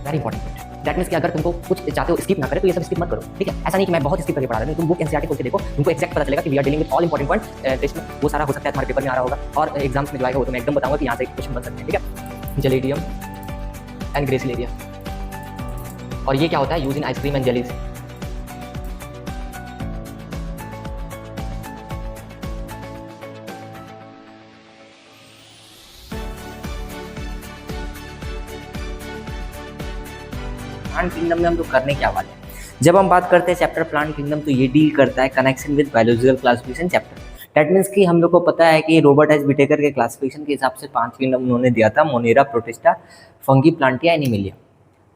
Very important point. That means कि अगर तुमको कुछ चाहते हो स्किप ना करे तो ये सब स्किप मत करो, ठीक है। ऐसा नहीं कि मैं बहुत स्किप करके पढ़ा रहा हूँ, तुम बुक एनसीईआरटी खोल के देखो, तुमको एक्जैक्ट पता चलेगा कि we are dealing with all important point test में। वो सारा हो सकता है तुम्हारे पेपर में आ रहा होगा और एग्जाम्स में जो आएगा वो तो मैं एकदम बताऊंगा कि यहाँ से क्वेश्चन बन सकते हैं, ठीक है। जेलेडियम एंड ग्रेसिलेरिया, और ये क्या होता है, use in ice cream and jellies. Plant kingdom में हम लोग करने क्या वाले हैं, जब हम बात करते हैं चैप्टर प्लांट किंगडम तो ये डील करता है connection with biological classification chapter. That means कि हम लोग को पता है कि रॉबर्ट एच विटेकर के क्लासिफिकेशन के हिसाब से 5 किंगडम उन्होंने दिया था, मोनेरा, प्रोटिस्टा, फंगी, प्लांटिया, एनिमेलिया।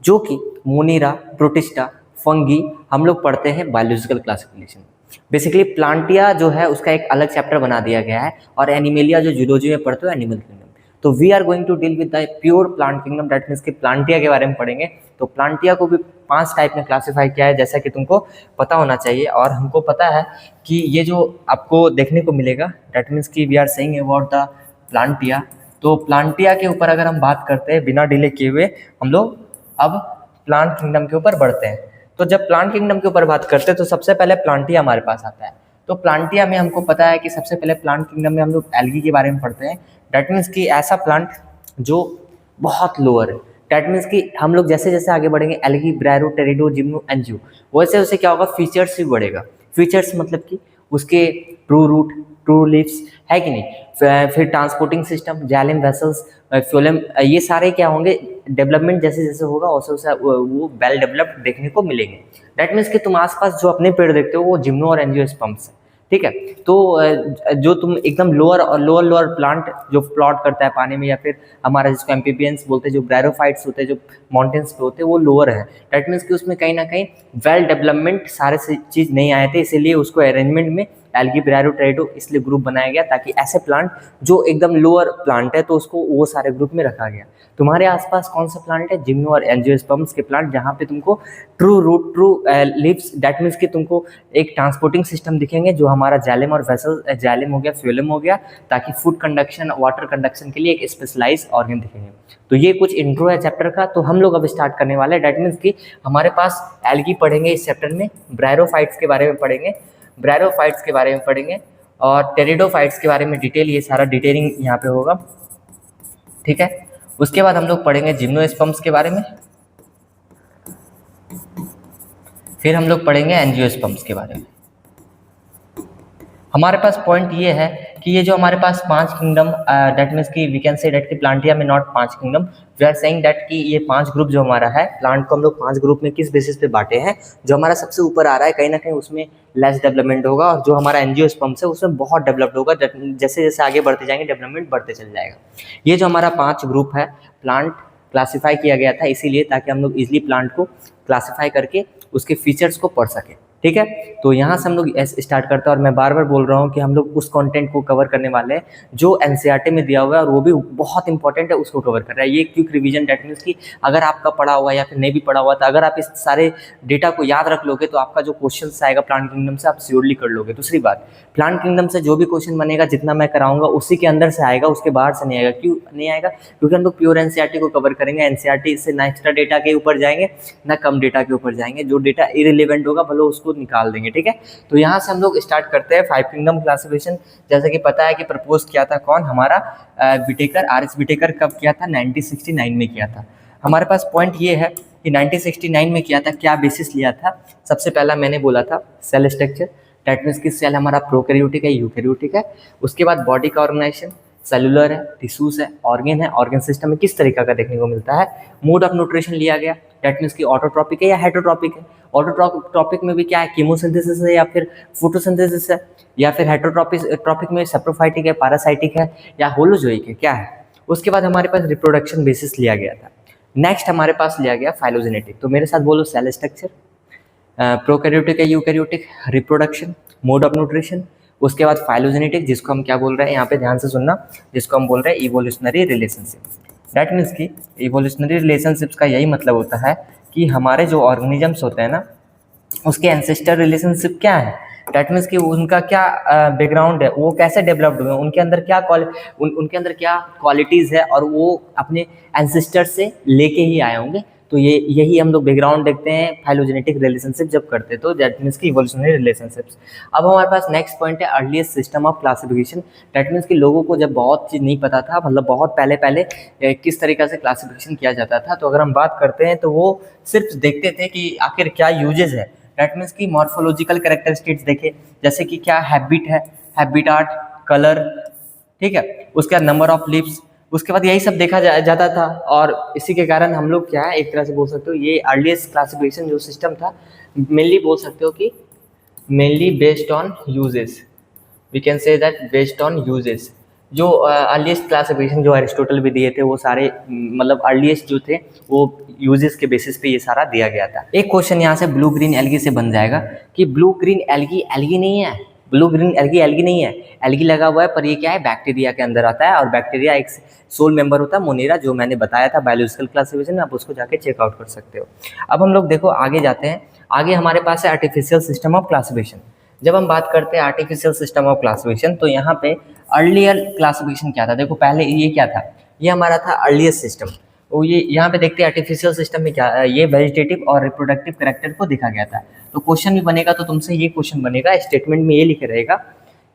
जो कि मोनेरा, प्रोटिस्टा, फंगी हम लोग पढ़ते हैं बायोलॉजिकल क्लासिफिकेशन। बेसिकली प्लांटिया जो है उसका एक अलग चैप्टर बना दिया गया है, और एनिमेलिया जो जूलॉजी में पढ़ते हो एनिमल किंगडम। तो we are going to deal with the pure plant kingdom, that means कि प्लांटिया के बारे में पढ़ेंगे। तो प्लांटिया को भी 5 टाइप में क्लासीफाई किया है, जैसा कि तुमको पता होना चाहिए। और हमको पता है कि ये जो आपको देखने को मिलेगा, दैट मीन्स कि we are saying about the plantae. तो प्लांटिया के ऊपर अगर हम बात करते हैं बिना डिले किए हुए, हम लोग अब प्लांट किंगडम के ऊपर बढ़ते हैं। तो जब प्लांट किंगडम के ऊपर बात करते हैं तो सबसे पहले प्लांटिया हमारे पास आता है। तो प्लांटिया में हमको पता है कि सबसे पहले प्लांट किंगडम में हम लोग एल्गी के बारे में पढ़ते हैं। डैट मीन्स कि ऐसा प्लांट जो बहुत लोअर है। डैट मीन्स कि हम लोग जैसे जैसे आगे बढ़ेंगे, एल्गी, ब्रायरो, टेरिडो, जिम्नो, एंजियो, वैसे वैसे क्या होगा, फीचर्स भी बढ़ेगा। फीचर्स मतलब कि उसके ट्रू रूट, ट्रू लीव्स, है कि नहीं, फिर transporting system, xylem, vessels, phloem, ये सारे क्या होंगे, डेवलपमेंट जैसे जैसे होगा वैसे वैसे वो वेल डेवलप्ड देखने को मिलेंगे। दैट मीन्स कि तुम आसपास जो अपने पेड़ देखते हो वो जिम्नो और एंजियोस्पर्म्स है, ठीक है। तो जो तुम एकदम लोअर प्लांट जो प्लॉट करता है पानी में, या फिर हमारा जिसको एम्फीबियंस बोलते हैं, जो ब्रायरोफाइट्स होते हैं जो माउंटेन्स पे होते हैं, वो लोअर है। दैट मीन्स कि उसमें कहीं ना कहीं वेल डेवलपमेंट सारे चीज़ नहीं आए थे, इसीलिए उसको अरेंजमेंट में एल्गी, ब्रायरो, टेरिडो इसलिए ग्रुप बनाया गया, ताकि ऐसे प्लांट जो एकदम लोअर प्लांट है तो उसको वो सारे ग्रुप में रखा गया। तुम्हारे आसपास कौन सा प्लांट है, जिम्नो और एंजियोस्पर्म्स के प्लांट, जहाँ पे तुमको true root, true leaves, that means कि तुमको एक ट्रांसपोर्टिंग सिस्टम दिखेंगे, जो हमारा जाइलम और वेसल, जाइलम हो गया, फ्लोएम हो गया, ताकि फूड कंडक्शन, वाटर कंडक्शन के लिए एक स्पेशलाइज ऑर्गन दिखेंगे। तो ये कुछ इंट्रो है चैप्टर का। तो हम लोग अब स्टार्ट करने वाले हैं। दैट मीन्स कि हमारे पास एल्गी पढ़ेंगे इस चैप्टर में, ब्रायरोफाइट्स के बारे में पढ़ेंगे, ब्रायरोफाइट्स के बारे में पढ़ेंगे, और टेरिडोफाइट्स के बारे में डिटेल, ये सारा डिटेलिंग यहाँ पे होगा, ठीक है। उसके बाद हम लोग पढ़ेंगे जिम्नोस्पर्म्स के बारे में, फिर हम लोग पढ़ेंगे एंजियोस्पर्म्स के बारे में। हमारे पास पॉइंट ये है कि ये जो हमारे पास 5 किंगडम, दैट मीन्स कि वी कैन से दैट कि प्लांटिया में not 5 kingdom, we are saying that कि ये 5 ग्रुप जो हमारा है, प्लांट को हम लोग 5 ग्रुप में किस बेसिस पे बांटे हैं। जो हमारा सबसे ऊपर आ रहा है कहीं ना कहीं उसमें लेस डेवलपमेंट होगा, और जो हमारा एंजियोस्पर्म्स है उसमें बहुत डेवलप्ड होगा। जैसे जैसे आगे बढ़ते जाएंगे डेवलपमेंट बढ़ते चल जाएगा। ये जो हमारा 5 ग्रुप है, प्लांट क्लासीफाई किया गया था इसीलिए, ताकि हम लोग इजिली प्लांट को क्लासीफाई करके उसके फीचर्स को पढ़ सकें, ठीक है। तो यहाँ से हम लोग स्टार्ट करते हैं, और मैं बार बार बोल रहा हूँ कि हम लोग उस कंटेंट को कवर करने वाले हैं जो एनसीईआरटी में दिया हुआ है, और वो भी बहुत इंपॉर्टेंट है, उसको कवर कर रहा है। ये क्विक रिवीजन, दैट मीन्स कि अगर आपका पढ़ा हुआ या फिर नहीं भी पढ़ा हुआ था, अगर आप इस सारे डेटा को याद रख लोगे तो आपका जो क्वेश्चन आएगा प्लांट किंगडम से, आप श्योरली कर लोगे। दूसरी बात, प्लांट किंगडम से जो भी क्वेश्चन बनेगा, जितना मैं कराऊंगा उसी के अंदर से आएगा, उसके बाहर से नहीं आएगा। क्यों नहीं आएगा? क्योंकि हम लोग प्योर एनसीईआरटी को कवर करेंगे। एनसीईआरटी से ना एक्स्ट्रा डेटा के ऊपर जाएंगे ना कम डेटा के ऊपर जाएंगे। जो डेटा इरेलीवेंट होगा भले उसको निकाल देंगे, ठीक है। तो यहाँ से हम लोग स्टार्ट करते हैं 5 किंगडम क्लासिफिकेशन। जैसे कि पता है कि प्रपोज किया था कौन, हमारा विटेकर, आर.एच. विटेकर कब किया था? 1969 में किया था। हमारे पास पॉइंट ये है कि 1969 में किया था, क्या बेसिस लिया था? सबसे पहला मैंने बोला था सेल स्ट्रक्चर, दैट मीन्स कि सेल हमारा प्रोकैरियोटिक है, यूकैरियोटिक है। उसके बाद बॉडी का ऑर्गेनाइजेशन, सेलुलर है, टिश्यूज है, ऑर्गन है, ऑर्गन सिस्टम में किस तरीका का देखने को मिलता है। मोड ऑफ न्यूट्रिशन लिया गया, दैट मीन्स कि ऑटोट्रॉपिक है या हेटरोट्रॉपिक है। ऑटोट्रॉपिक में भी क्या है, कीमोसिंथेसिस है या फिर फोटोसिंथेसिस है, या फिर हेटरोट्रॉपिक में सेप्रोफाइटिक है, पैरासाइटिक है या होलोजोइक है, क्या है। उसके बाद हमारे पास रिप्रोडक्शन बेसिस लिया गया था। नेक्स्ट हमारे पास लिया गया फाइलोजेनेटिक। तो मेरे साथ बोलो, सेल स्ट्रक्चर, प्रोकैरियोटिक है, eukaryotic, reproduction, mode of nutrition. उसके बाद फाइलोजेनेटिक, जिसको हम क्या बोल रहे हैं, यहाँ पे ध्यान से सुनना, जिसको हम बोल रहे हैं इवोल्यूशनरी रिलेशनशिप। दैट मीन्स कि इवोल्यूशनरी रिलेशनशिप्स का यही मतलब होता है कि हमारे जो ऑर्गेनिजम्स होते हैं ना, उसके एंसेस्टर रिलेशनशिप क्या है। दैट मीन्स कि उनका क्या बैकग्राउंड है, वो कैसे डेवलप्ड हुए, उनके अंदर क्या उनके अंदर क्या क्वालिटीज़ है, और वो अपने एंसेस्टर से लेके ही आए होंगे। तो ये यही हम लोग बैकग्राउंड देखते हैं फाइलोजेनेटिक रिलेशनशिप जब करते हैं, तो दैट मीन्स की इवोल्यूशनरी रिलेशनशिप्स। अब हमारे पास नेक्स्ट पॉइंट है earliest system of classification. That means कि लोगों को जब बहुत चीज़ नहीं पता था, मतलब बहुत पहले पहले किस तरीके से क्लासिफिकेशन किया जाता था, तो अगर हम बात करते हैं तो वो सिर्फ देखते थे कि आखिर क्या यूजेज है। दैट मीन्स की मॉर्फोलॉजिकल कैरेक्टरिस्टिक्स देखे, जैसे कि क्या हैबिट है, हैबिटाट, कलर, ठीक है, उसके बाद नंबर ऑफ लिप्स, उसके बाद यही सब देखा जाता था। और इसी के कारण हम लोग क्या है, एक तरह से बोल सकते हो ये अर्लीस्ट क्लासिफिकेशन जो सिस्टम था, मेनली बोल सकते हो कि mainly based on uses, we can say that based on uses. जो अर्लीस्ट क्लासिफिकेशन जो एरिस्टोटल भी दिए थे वो सारे मतलब अर्लीस्ट जो थे वो यूजेस के बेसिस पे ये सारा दिया गया था। एक क्वेश्चन यहाँ से ब्लू ग्रीन एल्गी से बन जाएगा कि ब्लू ग्रीन एल्गी एल्गी नहीं है, ब्लू ग्रीन एल्गी एल्गी नहीं है, एल्गी लगा हुआ है, पर ये क्या है, बैक्टीरिया के अंदर आता है। और बैक्टीरिया एक सोल मेंबर होता है मोनेरा, जो मैंने बताया था बायोलॉजिकल क्लासिफिकेशन में, आप उसको जाके चेकआउट कर सकते हो। अब हम लोग देखो आगे जाते हैं, आगे हमारे पास है आर्टिफिशियल सिस्टम ऑफ क्लासिफिकेशन। जब हम बात करते हैं आर्टिफिशियल सिस्टम ऑफ क्लासिफिकेशन, तो यहाँ पे अर्लियर क्लासिफिकेशन क्या था, देखो पहले ये क्या था, ये हमारा था अर्लिएस्ट सिस्टम। वो ये यहाँ पे देखते हैं आर्टिफिशियल सिस्टम में क्या, ये वेजिटेटिव और रिप्रोडक्टिव कैरेक्टर को देखा गया था। तो क्वेश्चन भी बनेगा, तो तुमसे ये क्वेश्चन बनेगा, स्टेटमेंट में ये लिखे रहेगा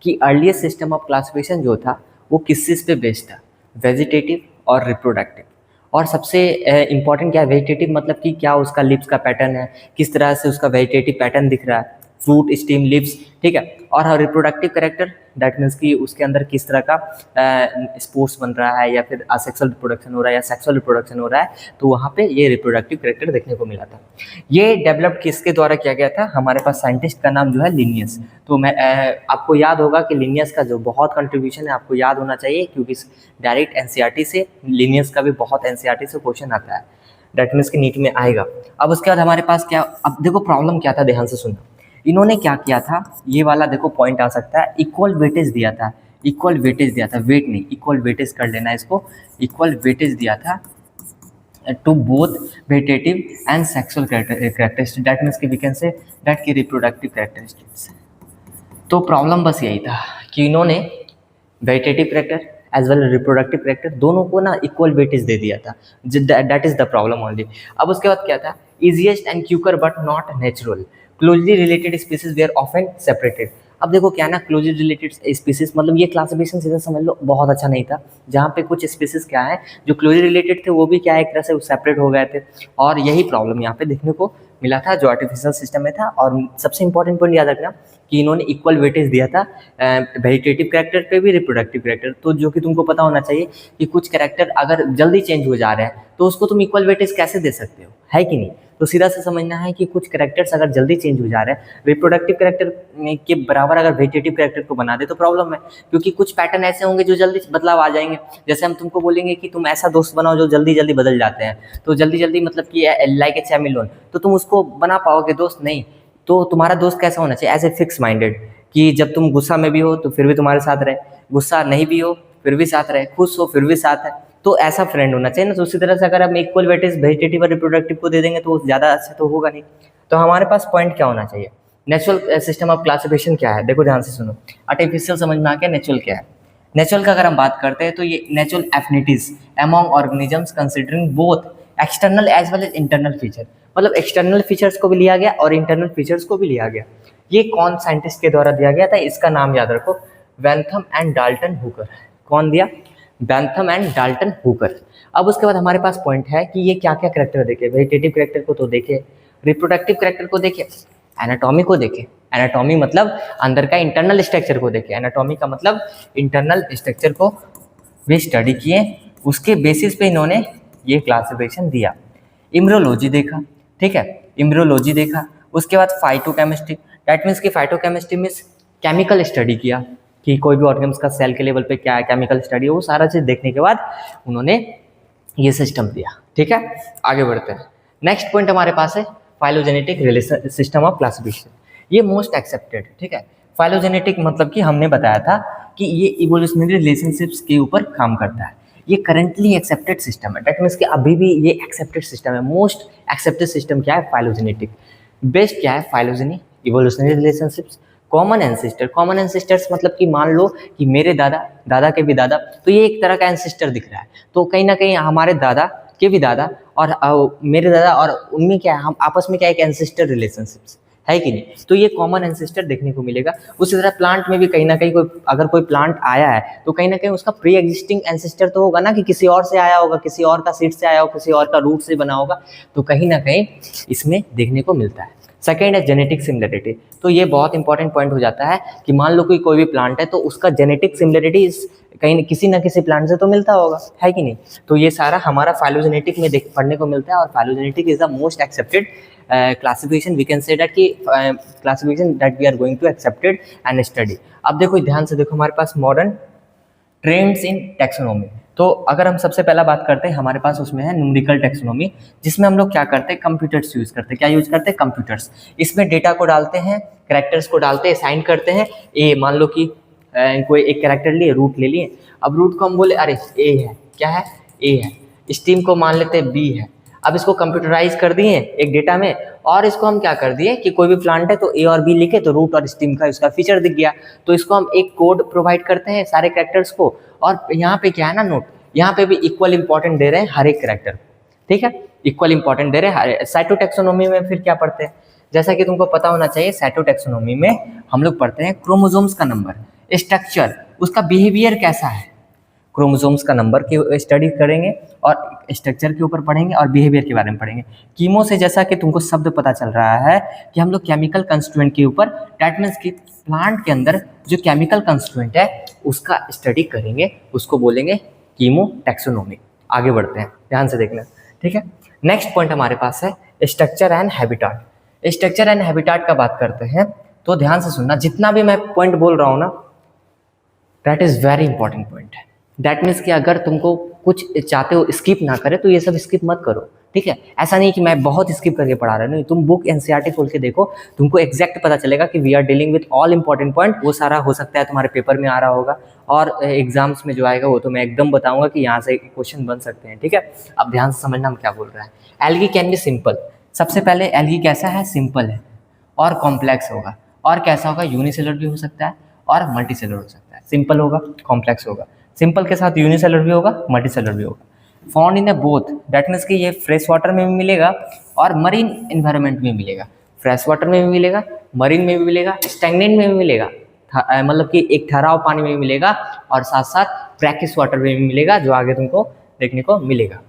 कि अर्लिएस्ट सिस्टम ऑफ क्लासिफिकेशन जो था वो किस चीज़ पे बेस्ड था, वेजिटेटिव और रिप्रोडक्टिव। और सबसे इंपॉर्टेंट क्या है, वेजिटेटिव मतलब कि क्या उसका लिप्स का पैटर्न है, किस तरह से उसका वेजिटेटिव पैटर्न दिख रहा है, फ्रूट, स्टीम, लिप्स, ठीक है। और रिप्रोडक्टिव कैरेक्टर, दैट मीन्स कि उसके अंदर किस तरह का स्पोर्ट्स बन रहा है, या फिर असेक्सुअल रिप्रोडक्शन हो रहा है, या सेक्सुअल रिप्रोडक्शन हो रहा है, तो वहाँ पे ये रिप्रोडक्टिव कैरेक्टर देखने को मिला था। ये डेवलप्ड किसके द्वारा किया गया था, हमारे पास साइंटिस्ट का नाम जो है लिनियस। तो मैं आपको याद होगा कि लिनियस का जो बहुत कंट्रीब्यूशन है आपको याद होना चाहिए, क्योंकि डायरेक्ट एनसीईआरटी से लिनियस का भी बहुत एनसीईआरटी से क्वेश्चन आता है, दैट मीन्स कि नीट में आएगा। अब उसके बाद हमारे पास क्या, अब देखो प्रॉब्लम क्या था, ध्यान से सुनना। इन्होंने क्या किया था, ये वाला देखो पॉइंट आ सकता है, इक्वल वेटेज दिया था, इक्वल वेटेज दिया था, वेट नहीं, इक्वल वेटेज कर लेना इसको, इक्वल वेटेज दिया था to both vegetative and sexual characteristics, that means कि वी कैन से दैट की रिप्रोडक्टिव कैरेक्टरिस्टिक्स। तो प्रॉब्लम बस यही था कि इन्होंने vegetative character as well reproductive character दोनों को ना इक्वल वेटेज दे दिया था, that is the problem only. अब उसके बाद क्या था, easiest and quicker but not natural, closely related species were often separated. अब देखो क्या ना, क्लोजली रिलेटेड स्पीसीज मतलब ये क्लासिफिकेशन सीधा समझ लो बहुत अच्छा नहीं था, जहाँ पे कुछ स्पीसीज क्या है जो क्लोजली रिलेटेड थे वो भी क्या है एक तरह से सेपरेट हो गए थे, और यही प्रॉब्लम यहाँ पे देखने को मिला था जो आर्टिफिशियल सिस्टम में था। और सबसे इंपॉर्टेंट पॉइंट याद रखना कि इन्होंने इक्वल वेटेज दिया था वेजिटेटिव कैरेक्टर पे भी, रिप्रोडक्टिव कैरेक्टर, तो जो कि तुमको पता होना चाहिए कि कुछ कैरेक्टर अगर जल्दी चेंज हो जा रहे हैं तो उसको तुम इक्वल वेटेज कैसे दे सकते हो, है कि नहीं। तो सीधा से समझना है कि कुछ कैरेक्टर्स अगर जल्दी चेंज हो जा रहे हैं, रिप्रोडक्टिव कैरेक्टर के बराबर अगर वेजिटेटिव कैरेक्टर को बना दे तो प्रॉब्लम है, क्योंकि कुछ पैटर्न ऐसे होंगे जो जल्दी बदलाव आ जाएंगे। जैसे हम तुमको बोलेंगे कि तुम ऐसा दोस्त बनाओ जो जल्दी जल्दी बदल जाते हैं, तो जल्दी जल्दी मतलब कि लाइक ए चैमिलोन, तो तुम उसको बना पाओगे दोस्त नहीं। तो तुम्हारा दोस्त कैसा होना चाहिए, एज ए फिक्स माइंडेड, कि जब तुम गुस्सा में भी हो तो फिर भी तुम्हारे साथ रहे, गुस्सा नहीं भी हो फिर भी साथ रहे, खुश हो फिर भी साथ है, तो ऐसा फ्रेंड होना चाहिए ना। तो उसी तरह से अगर हम इक्वल वेटेज वेजिटेटिव और रिप्रोडक्टिव को दे देंगे तो ज़्यादा अच्छा तो होगा नहीं। तो हमारे पास पॉइंट क्या होना चाहिए, नेचुरल सिस्टम ऑफ क्लासिफिकेशन क्या है, देखो ध्यान से सुनो, आर्टिफिशियल समझ में आ गया, नेचुरल क्या है। नेचुरल का अगर हम बात करते हैं तो ये natural affinities among organisms considering both external as well as internal feature, मतलब एक्सटर्नल फीचर्स को भी लिया गया और इंटरनल फीचर्स को भी लिया गया। ये कौन साइंटिस्ट के द्वारा दिया गया था, इसका नाम याद रखो, बेंथम एंड डाल्टन हुकर। कौन दिया, बेंथम एंड डाल्टन हुकर। अब उसके बाद हमारे पास पॉइंट है कि ये क्या क्या करेक्टर देखे, वेजिटेटिव करेक्टर को तो देखे, रिप्रोडक्टिव करेक्टर को देखे, एनाटॉमी को देखे, एनाटॉमी मतलब अंदर का इंटरनल स्ट्रक्चर को देखे, एनाटॉमी का मतलब इंटरनल स्ट्रक्चर को भी स्टडी किए, उसके बेसिस पे इन्होंने ये क्लासिफिकेशन दिया। इम्ब्रियोलॉजी देखा, ठीक है, इम्ब्रियोलॉजी देखा। उसके बाद फाइटोकेमिस्ट्री, दैट मीन्स कि फाइटोकेमिस्ट्री मीन्स केमिकल स्टडी किया कि कोई भी ऑर्गेनिज्म का सेल के लेवल पे क्या है, केमिकल स्टडी, वो सारा चीज़ देखने के बाद उन्होंने ये सिस्टम दिया। ठीक है, आगे बढ़ते हैं। नेक्स्ट पॉइंट हमारे पास है phylogenetic relation system of classification. ये मोस्ट एक्सेप्टेड, ठीक है। फाइलोजेनेटिक मतलब कि हमने बताया था कि ये इवोल्यूशनरी रिलेशनशिप्स के ऊपर काम करता है। ये करंटली एक्सेप्टेड सिस्टम है, दैट मीन्स कि अभी भी ये एक्सेप्टेड सिस्टम है। मोस्ट एक्सेप्टेड सिस्टम क्या है, फाइलोजेनेटिक। बेस्ट क्या है, phylogeny, evolutionary relationships, common ancestor. Common ancestors मतलब कि मान लो कि मेरे दादा, दादा के भी दादा, तो ये एक तरह का एंसेस्टर दिख रहा है। तो कहीं ना कहीं हमारे दादा के भी दादा और मेरे दादा और उनमें क्या है, हम आपस में क्या एक एंसेस्टर रिलेशनशिप्स है कि नहीं, तो ये कॉमन एंसेस्टर देखने को मिलेगा। उसी तरह प्लांट में भी कहीं ना कहीं अगर कोई प्लांट आया है तो कहीं ना कहीं उसका प्री एग्जिस्टिंग एंसेस्टर तो होगा ना, कि किसी और से आया होगा, किसी और का सीड से आया होगा, किसी और का रूट से बना होगा, तो कहीं ना कहीं इसमें देखने को मिलता है। सेकेंड है जेनेटिक सिमिलरिटी। तो ये बहुत इंपॉर्टेंट पॉइंट हो जाता है कि मान लो कोई भी प्लांट है तो उसका जेनेटिक सिमिलरिटी कहीं किसी ना किसी प्लांट से तो मिलता होगा, है कि नहीं। तो ये सारा हमारा फाइलोजेनेटिक में पढ़ने को मिलता है, और phylogenetic is the most accepted classification, we can say that कि classification that we are going to accepted and study. अब देखो ध्यान से देखो, हमारे पास मॉडर्न ट्रेंड्स इन टैक्सोनॉमी। तो अगर हम सबसे पहला बात करते हैं, हमारे पास उसमें है न्यूमेरिकल टैक्सोनॉमी, जिसमें हम लोग क्या करते हैं, कंप्यूटर्स यूज करते हैं। क्या यूज करते हैं, कंप्यूटर्स। इसमें डेटा को डालते हैं, कैरेक्टर्स को डालते हैं, असाइन करते हैं। ए मान लो कि कोई एक कैरेक्टर लिए, रूट ले लिए। अब रूट को हम बोले अरे ए है, क्या है, ए है। स्ट्रीम को मान लेते हैं बी है। अब इसको कंप्यूटराइज कर दिए एक डेटा में, और इसको हम क्या कर दिए कि कोई भी प्लांट है तो ए और बी लिखे तो रूट और स्ट्रीम का उसका फीचर दिख गया। तो इसको हम एक कोड प्रोवाइड करते हैं सारे कैरेक्टर्स को, और यहाँ पे क्या है ना, नोट यहाँ पे भी इक्वल इंपॉर्टेंट दे रहे हैं हर एक कैरेक्टर, ठीक है, इक्वल इंपॉर्टेंट दे रहे हैं। साइटोटैक्सोनॉमी में फिर क्या पढ़ते हैं, जैसा कि तुमको पता होना चाहिए, साइटोटैक्सोनॉमी में हम लोग पढ़ते हैं क्रोमोसोम्स का नंबर, स्ट्रक्चर, उसका बिहेवियर कैसा है। क्रोमोसोम्स का नंबर की स्टडी करेंगे, और स्ट्रक्चर के ऊपर पढ़ेंगे, और बिहेवियर के बारे में पढ़ेंगे। कीमो से जैसा कि तुमको शब्द पता चल रहा है कि हम लोग केमिकल कंस्टिट्यूएंट के ऊपर, दैट मीन्स कि प्लांट के अंदर जो केमिकल कंस्टिट्यूएंट है उसका स्टडी करेंगे, उसको बोलेंगे कीमो टैक्सोनॉमी। आगे बढ़ते हैं, ध्यान से देखना, ठीक है। नेक्स्ट पॉइंट हमारे पास है structure and habitat. Structure and habitat का बात करते हैं, तो ध्यान से सुनना, जितना भी मैं पॉइंट बोल रहा हूँ ना, that is very important point है। दैट मीन्स कि अगर तुमको कुछ चाहते हो स्किप ना करे तो ये सब स्किप मत करो, ठीक है। ऐसा नहीं कि मैं बहुत स्किप करके पढ़ा रहा हूँ, नहीं, तुम बुक एनसीईआरटी खोल के देखो, तुमको एग्जैक्ट पता चलेगा कि we are dealing with all important point. वो सारा हो सकता है तुम्हारे पेपर में आ रहा होगा, और एग्जाम्स में जो आएगा वो तो मैं एकदम बताऊंगा कि यहाँ से क्वेश्चन बन सकते हैं, ठीक है। अब ध्यान से समझना हम क्या बोल रहे हैं। Algae can be simple. सबसे पहले एल्गी कैसा है, सिंपल है, और कॉम्प्लेक्स होगा, और कैसा होगा, यूनिसेलुलर भी हो सकता है और मल्टीसेलुलर हो सकता है। सिंपल होगा, कॉम्प्लेक्स होगा, सिंपल के साथ यूनिसेलुलर भी होगा, मल्टीसेलुलर भी होगा। Found in the both, that means कि ये फ्रेश वाटर में भी मिलेगा और मरीन इन्वायरमेंट में मिलेगा। फ्रेश वाटर में भी मिलेगा, मरीन में भी मिलेगा, स्टैग्नेंट में भी मिलेगा, मतलब कि एक ठहराव पानी में भी मिलेगा, और साथ साथ ब्रैकिश वाटर में भी मिलेगा, जो आगे तुमको देखने को मिलेगा,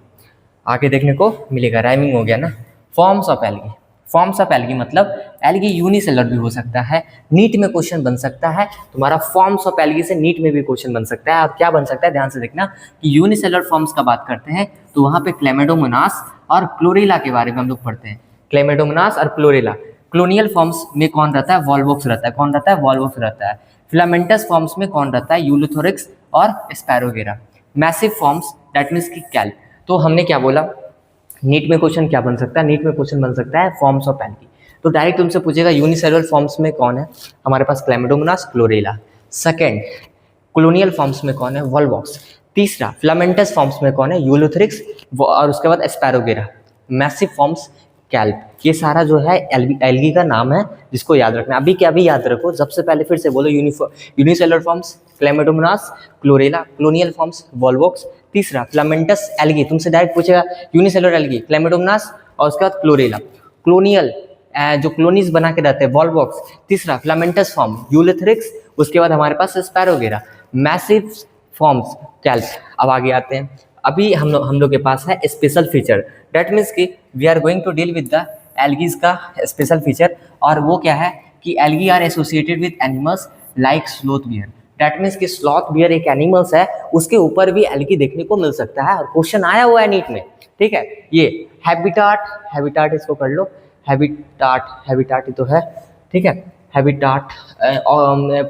आगे देखने को मिलेगा। राइमिंग हो गया ना। Forms of algae. Forms of algae मतलब एल्गी यूनिसेलुलर भी हो सकता है, नीट में क्वेश्चन बन सकता है तुम्हारा। फॉर्म्स ऑफ एल्गी से नीट में भी क्वेश्चन बन सकता है। और क्या बन सकता है, ध्यान से देखना कि यूनिसेलुलर फॉर्म्स का बात करते हैं तो वहाँ पे क्लेमेडोमोनास और क्लोरेला के बारे में हम लोग पढ़ते हैं। क्लेमेडोमोनास और क्लोरेला। क्लोनियल फॉर्म्स में कौन रहता है, वॉल्वोक्स रहता है। कौन रहता है, वॉल्वोक्स रहता है। फिलामेंटस फॉर्म्स में कौन रहता है, यूलोथोरिक्स और स्पैरोगेरा। मैसिव फॉर्म्स दैट मीन्स की कैल्प। तो हमने क्या बोला, नीट में क्वेश्चन क्या बन सकता है, नीट में क्वेश्चन बन सकता है फॉर्म्स ऑफ एल्गी। तो डायरेक्ट तुमसे पूछेगा यूनिसेलुलर फॉर्म्स में कौन है, हमारे पास Chlamydomonas, chlorella. Second, colonial forms में कौन है, वॉल्वॉक्स। तीसरा, फिलामेंटस फॉर्म्स में कौन है, यूलोथोरिक्स, और उसके बाद स्पैरोगेरा। Massive forms, kelp. ये सारा जो है एल्गी का नाम है, जिसको याद रखना। अभी क्या भी याद रखो, सबसे पहले फिर से बोलो, unicellular forms Chlamydomonas, Chlorella. Colonial forms Volvox. तीसरा, फिलामेंटस एल्गी, तुमसे डायरेक्ट पूछेगा यूनिसेलुलर एल्गी, क्लेमेडोमोनास, और उसके बाद क्लोरेला। क्लोनियल जो क्लोनीज बना के रहते हैं, वॉल्वॉक्स। तीसरा, फिलामेंटस फॉर्म, यूलोथोरिक्स। उसके बाद हमारे पास स्पैरोगेरा। Massive forms, kelp. अब आगे आते हैं, अभी हम लोग के पास है स्पेशल फीचर। दैट मीन्स कि we are going to deal with the algaes का स्पेशल फीचर, और वो क्या है कि algae are associated with animals like sloth bear. That means कि स्लॉथ बियर एक एनिमल्स है, उसके ऊपर भी एल्गी देखने को मिल सकता है, और क्वेश्चन आया हुआ है नीट में, ठीक है। ये हैबिटाट, हैबिटाट इसको कर लो, हैबिटाट, हैबिटाट ही तो है, ठीक है। Habitat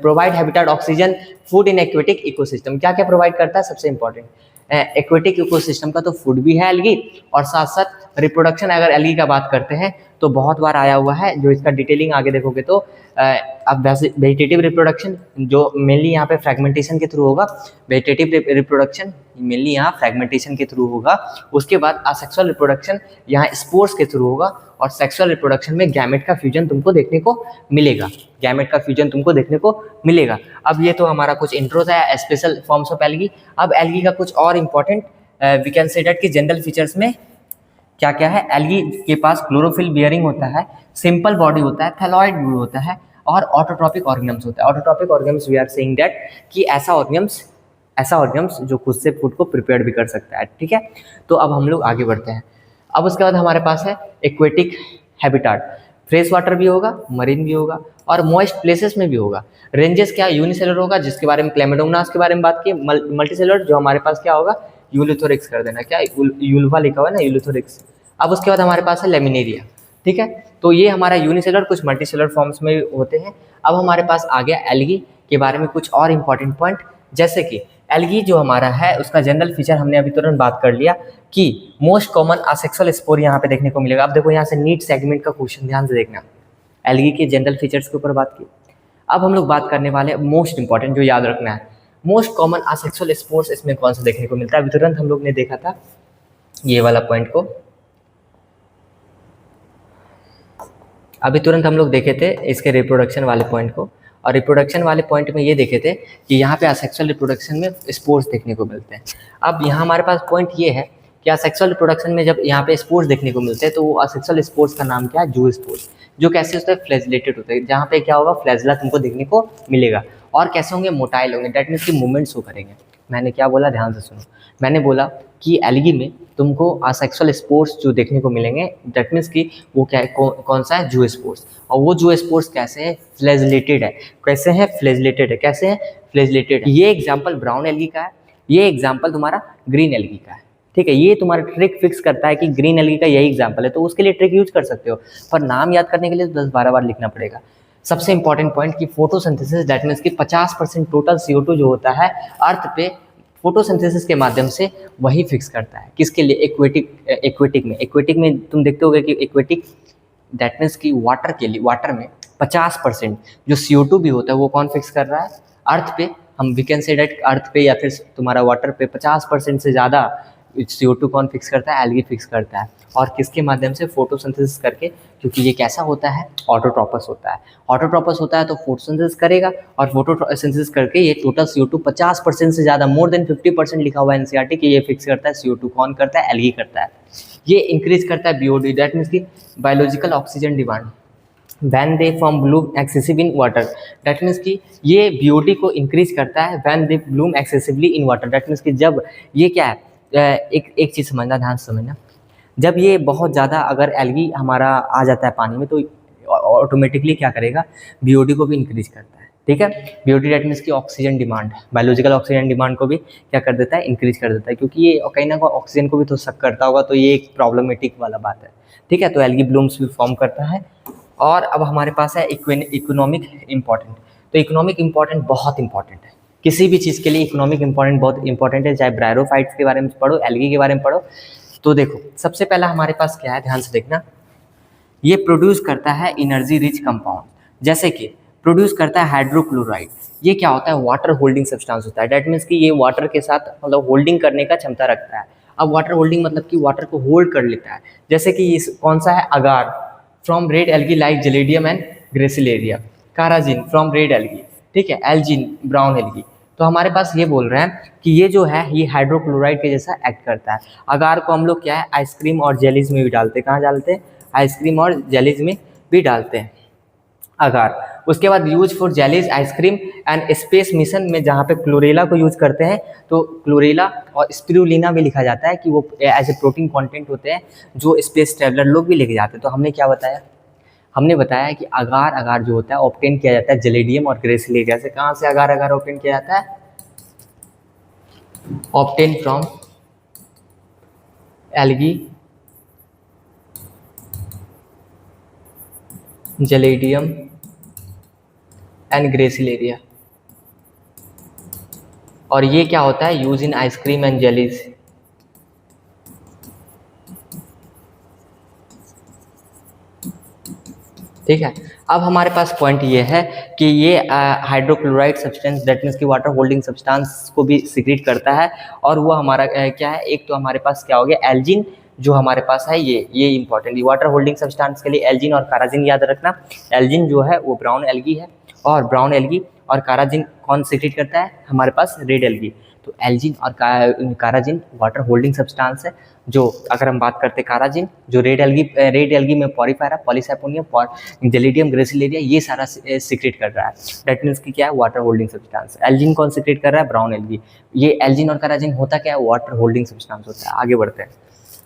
provide habitat, oxygen, food in aquatic ecosystem. क्या क्या प्रोवाइड करता है, सबसे इंपॉर्टेंट एक्वेटिक इकोसिस्टम का तो फूड भी है एल्गी, और साथ साथ रिप्रोडक्शन। अगर एल्गी का बात करते हैं तो बहुत बार आया हुआ है, जो इसका डिटेलिंग आगे देखोगे तो अब वेजिटेटिव रिप्रोडक्शन जो मेनली यहाँ पे फ्रेगमेंटेशन के थ्रू होगा, वेजिटेटिव रिप्रोडक्शन मेनली यहाँ फ्रेगमेंटेशन के थ्रू होगा। उसके बाद असेक्सुअल रिप्रोडक्शन यहाँ स्पोर्स के थ्रू होगा, और सेक्सुअल रिप्रोडक्शन में गैमेट का फ्यूजन तुमको देखने को मिलेगा, गैमेट का फ्यूजन तुमको देखने को मिलेगा। अब ये तो हमारा कुछ इंट्रो था स्पेशल फॉर्म्स ऑफ एल्गी। अब एल्गी का कुछ और important we can say that कि जनरल फीचर्स में क्या क्या है, एल्गी के पास क्लोरोफिल बियरिंग होता है, सिंपल बॉडी होता है, थैलॉइड व्यू होता है और ऑटोट्रॉपिक ऑर्गेनम्स होता है। Autotrophic organisms we are saying that कि ऐसा ऑर्गेनम्स जो खुद से फूड को प्रिपेयर भी कर सकता है। ठीक है, तो अब हम लोग आगे बढ़ते हैं। अब उसके बाद हमारे पास है एक्वेटिक हैबिटाट, फ्रेश वाटर भी होगा, मरीन भी होगा और मॉइस्ट प्लेसेस में भी होगा। रेंजेस क्या यूनिसेलुलर होगा, जिसके बारे में क्लेमेडोमोनास के बारे में बात की। मल्टीसेलुलर जो हमारे पास क्या होगा, यूलिथोरिक्स कर देना, क्या यूल्वा लिखा हुआ है ना, यूलिथोरिक्स। अब उसके बाद हमारे पास है लेमिनेरिया। ठीक है, तो ये हमारा यूनिसेलुलर, कुछ मल्टीसेलुलर फॉर्म्स में होते हैं। अब हमारे पास आ गया एल्गी के बारे में कुछ और इंपॉर्टेंट पॉइंट, जैसे कि एल्गी जो हमारा है उसका जनरल फीचर हमने अभी तुरंत बात कर लिया कि मोस्ट कॉमन असेक्सुअल स्पोर यहाँ पे देखने को मिलेगा। अब देखो यहाँ से नीट सेगमेंट का क्वेश्चन ध्यान से देखना, एल्गी के जनरल फीचर्स के ऊपर बात की। अब हम लोग बात करने वाले मोस्ट इंपॉर्टेंट जो याद रखना है, मोस्ट कॉमन असेक्सुअल स्पोर्स इसमें कौन सा देखने को मिलता है। अभी तुरंत हम लोग ने देखा था ये वाला पॉइंट को, अभी तुरंत हम लोग देखे थे इसके रिप्रोडक्शन वाले पॉइंट को, और रिप्रोडक्शन वाले पॉइंट में ये देखे थे कि यहाँ पे असेक्सुअल रिप्रोडक्शन में स्पोर्स देखने को मिलते हैं। अब यहाँ हमारे पास पॉइंट ये है कि असेक्सुअल रिप्रोडक्शन में जब यहाँ पे स्पोर्स देखने को मिलते हैं तो वो असेक्सुअल स्पोर्स का नाम क्या है, जू स्पोर्स, जो कैसे होता है, फ्लैजलेटेड होता है, जहाँ पे क्या होगा, फ्लैजला तुमको देखने को मिलेगा। और कैसे होंगे, मोटाइल होंगे, दैट मीन्स कि मूवमेंट शो करेंगे। मैंने क्या बोला, ध्यान से सुनो, मैंने बोला कि एल्गी में तुमको असेक्सुअल स्पोर्स जो देखने को मिलेंगे, दैट मीन्स कि वो क्या है, कौन सा है, जू स्पोर्स। और वो जू स्पोर्स कैसे हैं, फ्लैजलेटेड है। कैसे हैं, फ्लैजलेटेड है। कैसे हैं, फ्लैजलेटेड है। ये एग्जाम्पल ब्राउन एल्गी का है, ये एग्जाम्पल तुम्हारा ग्रीन एल्गी का है। ठीक है, ये तुम्हारा ट्रिक फिक्स करता है कि ग्रीन एल्गी का यही एग्जाम्पल है, तो उसके लिए ट्रिक यूज कर सकते हो, पर नाम याद करने के लिए 10-12 बार लिखना पड़ेगा। सबसे इंपॉर्टेंट पॉइंट कि फोटोसिंथेसिस, दैट मीन्स कि 50% टोटल CO2 जो होता है अर्थ पे फोटोसिंथेसिस के माध्यम से वही फिक्स करता है। किसके लिए, एक्वेटिक में तुम देखते होगे कि एक्वेटिक दैट मीन्स कि वाटर के लिए, वाटर में 50% जो CO2 भी होता है वो कौन फिक्स कर रहा है, अर्थ पे। हम we can say that earth पे या फिर तुम्हारा वाटर पे 50% से ज़्यादा CO2 कौन फिक्स करता है, एल्गी फिक्स करता है। और किसके माध्यम से, फोटोसिंथेसिस करके, क्योंकि ये कैसा होता है, ऑटोट्रॉपस होता है। ऑटोट्रॉपस होता है तो फोटोसिंथेसिस करेगा, और फोटोसिंथेसिस करके ये टोटल CO2 50% से ज़्यादा, मोर देन 50% लिखा हुआ है NCERT कि ये फिक्स करता है। CO2 कौन करता है, एल्गी करता है। ये इंक्रीज करता है BOD, दैट मीन्स की biological oxygen demand, when they form Bloom excessive in water, that means कि ये BOD को इंक्रीज करता है when they Bloom excessively in water, that means कि जब ये क्या है, एक चीज़ समझना, ध्यान से समझना, जब ये बहुत ज़्यादा अगर एल्गी हमारा आ जाता है पानी में तो ऑटोमेटिकली क्या करेगा, BOD को भी इंक्रीज करता है। ठीक है, BOD दैट मीन्स की oxygen demand, biological oxygen demand को भी क्या कर देता है, इंक्रीज कर देता है, क्योंकि ये कहीं ना कहीं ऑक्सीजन को भी तो सक करता होगा, तो ये एक प्रॉब्लमेटिक वाला बात है। ठीक है, तो एल्गी ब्लूम्स भी फॉर्म करता है। और अब हमारे पास है इकोनॉमिक इम्पॉर्टेंट, तो इकोनॉमिक इम्पॉर्टेंट बहुत इंपॉर्टेंट है, किसी भी चीज़ के लिए इकोनॉमिक इम्पॉर्टेंट बहुत इंपॉर्टेंट है, चाहे ब्रायरोफाइट्स के बारे में पढ़ो, एल्गी के बारे में पढ़ो। तो देखो सबसे पहला हमारे पास क्या है, ध्यान से देखना, ये प्रोड्यूस करता है एनर्जी रिच कंपाउंड, जैसे कि प्रोड्यूस करता है हाइड्रोक्लोराइड। ये क्या होता है, वाटर होल्डिंग सब्सटेंस होता है, दैट मीन्स कि ये वाटर के साथ मतलब होल्डिंग करने का क्षमता रखता है। अब वाटर होल्डिंग मतलब कि वाटर को होल्ड कर लेता है, जैसे कि ये कौन सा है, agar from red algae like Gelidium and Gracilaria, carrageenan from red algae, ठीक है, एल्जिन ब्राउन एल्गी। तो हमारे पास ये बोल रहे हैं कि ये जो है ये हाइड्रोक्लोराइड के जैसा एक्ट करता है। अगार को हम लोग क्या है, आइसक्रीम और जेलीज में भी डालते हैं, कहाँ डालते हैं, आइसक्रीम और जेलीज में भी डालते हैं अगार। उसके बाद use for jellies, ice cream and space mission में जहाँ पे क्लोरेला को यूज करते हैं, तो क्लोरेला और स्पिरुलिना भी लिखा जाता है कि वो ऐसे प्रोटीन कंटेंट होते हैं जो स्पेस ट्रेवलर लोग भी लेके जाते हैं। तो हमने क्या बताया, हमने बताया कि अगार जो होता है ऑब्टेन किया जाता है जेलेडियम और ग्रेसिलेरिया से। कहाँ से अगार ऑब्टेन किया जाता है, obtain from algae, Gelidium and gracilaria. और ये क्या होता है, use in ice cream and jellies. ठीक है, अब हमारे पास पॉइंट ये है कि ये हाइड्रोक्लोराइड सब्सटेंस दैट मीन्स की वाटर होल्डिंग सब्सटेंस को भी सीक्रेट करता है। और वो हमारा क्या है, एक तो हमारे पास क्या हो गया, एल्जिन जो हमारे पास है, ये इंपॉर्टेंट, वाटर होल्डिंग सब्सटेंस के लिए एल्जिन और काराजिन याद रखना। एल्जिन जो है वो ब्राउन एल्गी है, और ब्राउन एल्गी और काराजिन कौन सीक्रेट करता है, हमारे पास रेड एल्गी। तो एल्जिन और काराजिन वाटर होल्डिंग सब्सटेंस है। जो अगर हम बात करते हैं काराजिन, जो रेड एल्गी में पॉरीफेरा, पॉलीसाइपोनिया, जेलिडियम ग्रेसिलेरिया, ये सारा सीक्रेट कर रहा है। दैट मीन्स कि क्या है, वाटर होल्डिंग सब्सटेंस। एल्जिन कौन सीक्रेट कर रहा है, ब्राउन एल्गी। ये एल्जिन और काराजिन होता क्या है, वाटर होल्डिंग सब्सटेंस होता है। आगे बढ़ते हैं,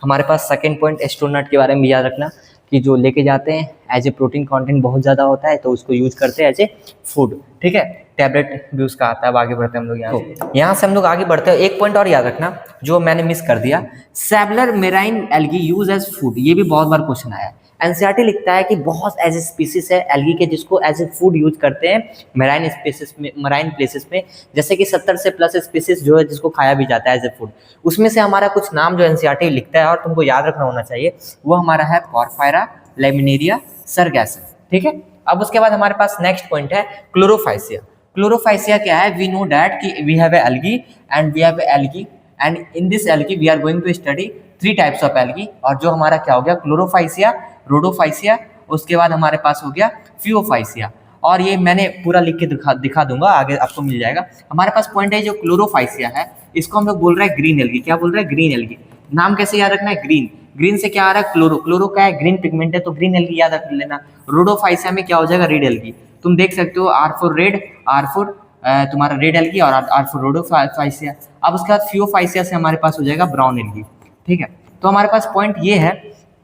हमारे पास सेकंड पॉइंट एस्ट्रोनट के बारे में याद रखना कि जो लेके जाते हैं एज ए प्रोटीन कंटेंट बहुत ज़्यादा होता है तो उसको यूज करते हैं एज ए फूड, ठीक है। टैबलेट भी उसका आता है। अब आगे बढ़ते हैं हम लोग यहाँ से हम लोग आगे बढ़ते हैं। एक पॉइंट और याद रखना जो मैंने मिस कर दिया, several marine algae use as food. ये भी बहुत बार क्वेश्चन आया है। एनसीईआरटी लिखता है कि बहुत एज ए स्पीसीज है एल्गी के जिसको एज ए फूड यूज करते हैं मेराइन स्पीसीज में, मराइन प्लेसेस में, जैसे कि 70 से प्लस स्पीसीज जो है जिसको खाया भी जाता है एज ए फूड। उसमें से हमारा कुछ नाम जो एनसीईआरटी लिखता है और तुमको याद रखना होना चाहिए, वो हमारा है पॉरफायरा, लेमिनेरिया, सरगैसन, ठीक है। अब उसके बाद हमारे पास नेक्स्ट पॉइंट है क्लोरोफाइसिया। क्लोरोफाइसिया क्या है, वी नो दैट कि we have a algae and we have a algae and in this algae we are going to study 3 types of algae. और जो हमारा क्या हो गया, क्लोरोफाइसिया, रोडोफाइसिया, उसके बाद हमारे पास हो गया फियोफाइसिया। और ये मैंने पूरा लिख के दिखा दूंगा, आगे आपको मिल जाएगा। हमारे पास पॉइंट है जो क्लोरोफाइसिया है, इसको हम लोग बोल रहे हैं ग्रीन एल्गी। क्या बोल रहे हैं, ग्रीन एल्गी। नाम कैसे याद रखना है, ग्रीन। ग्रीन से क्या आ रहा है, क्लोरो। क्लोरो क्या है, ग्रीन पिगमेंट है, तो ग्रीन एल्गी याद रख लेना। रोडोफाइसिया में क्या हो जाएगा, रेड एल्गी। तुम देख सकते हो R for red, R for तुम्हारा रेड एल्गी और R फॉर रोडोफाइसिया। अब उसके बाद फियोफाइसिया से हमारे पास हो जाएगा ब्राउन एल्गी, ठीक है। तो हमारे पास पॉइंट ये है,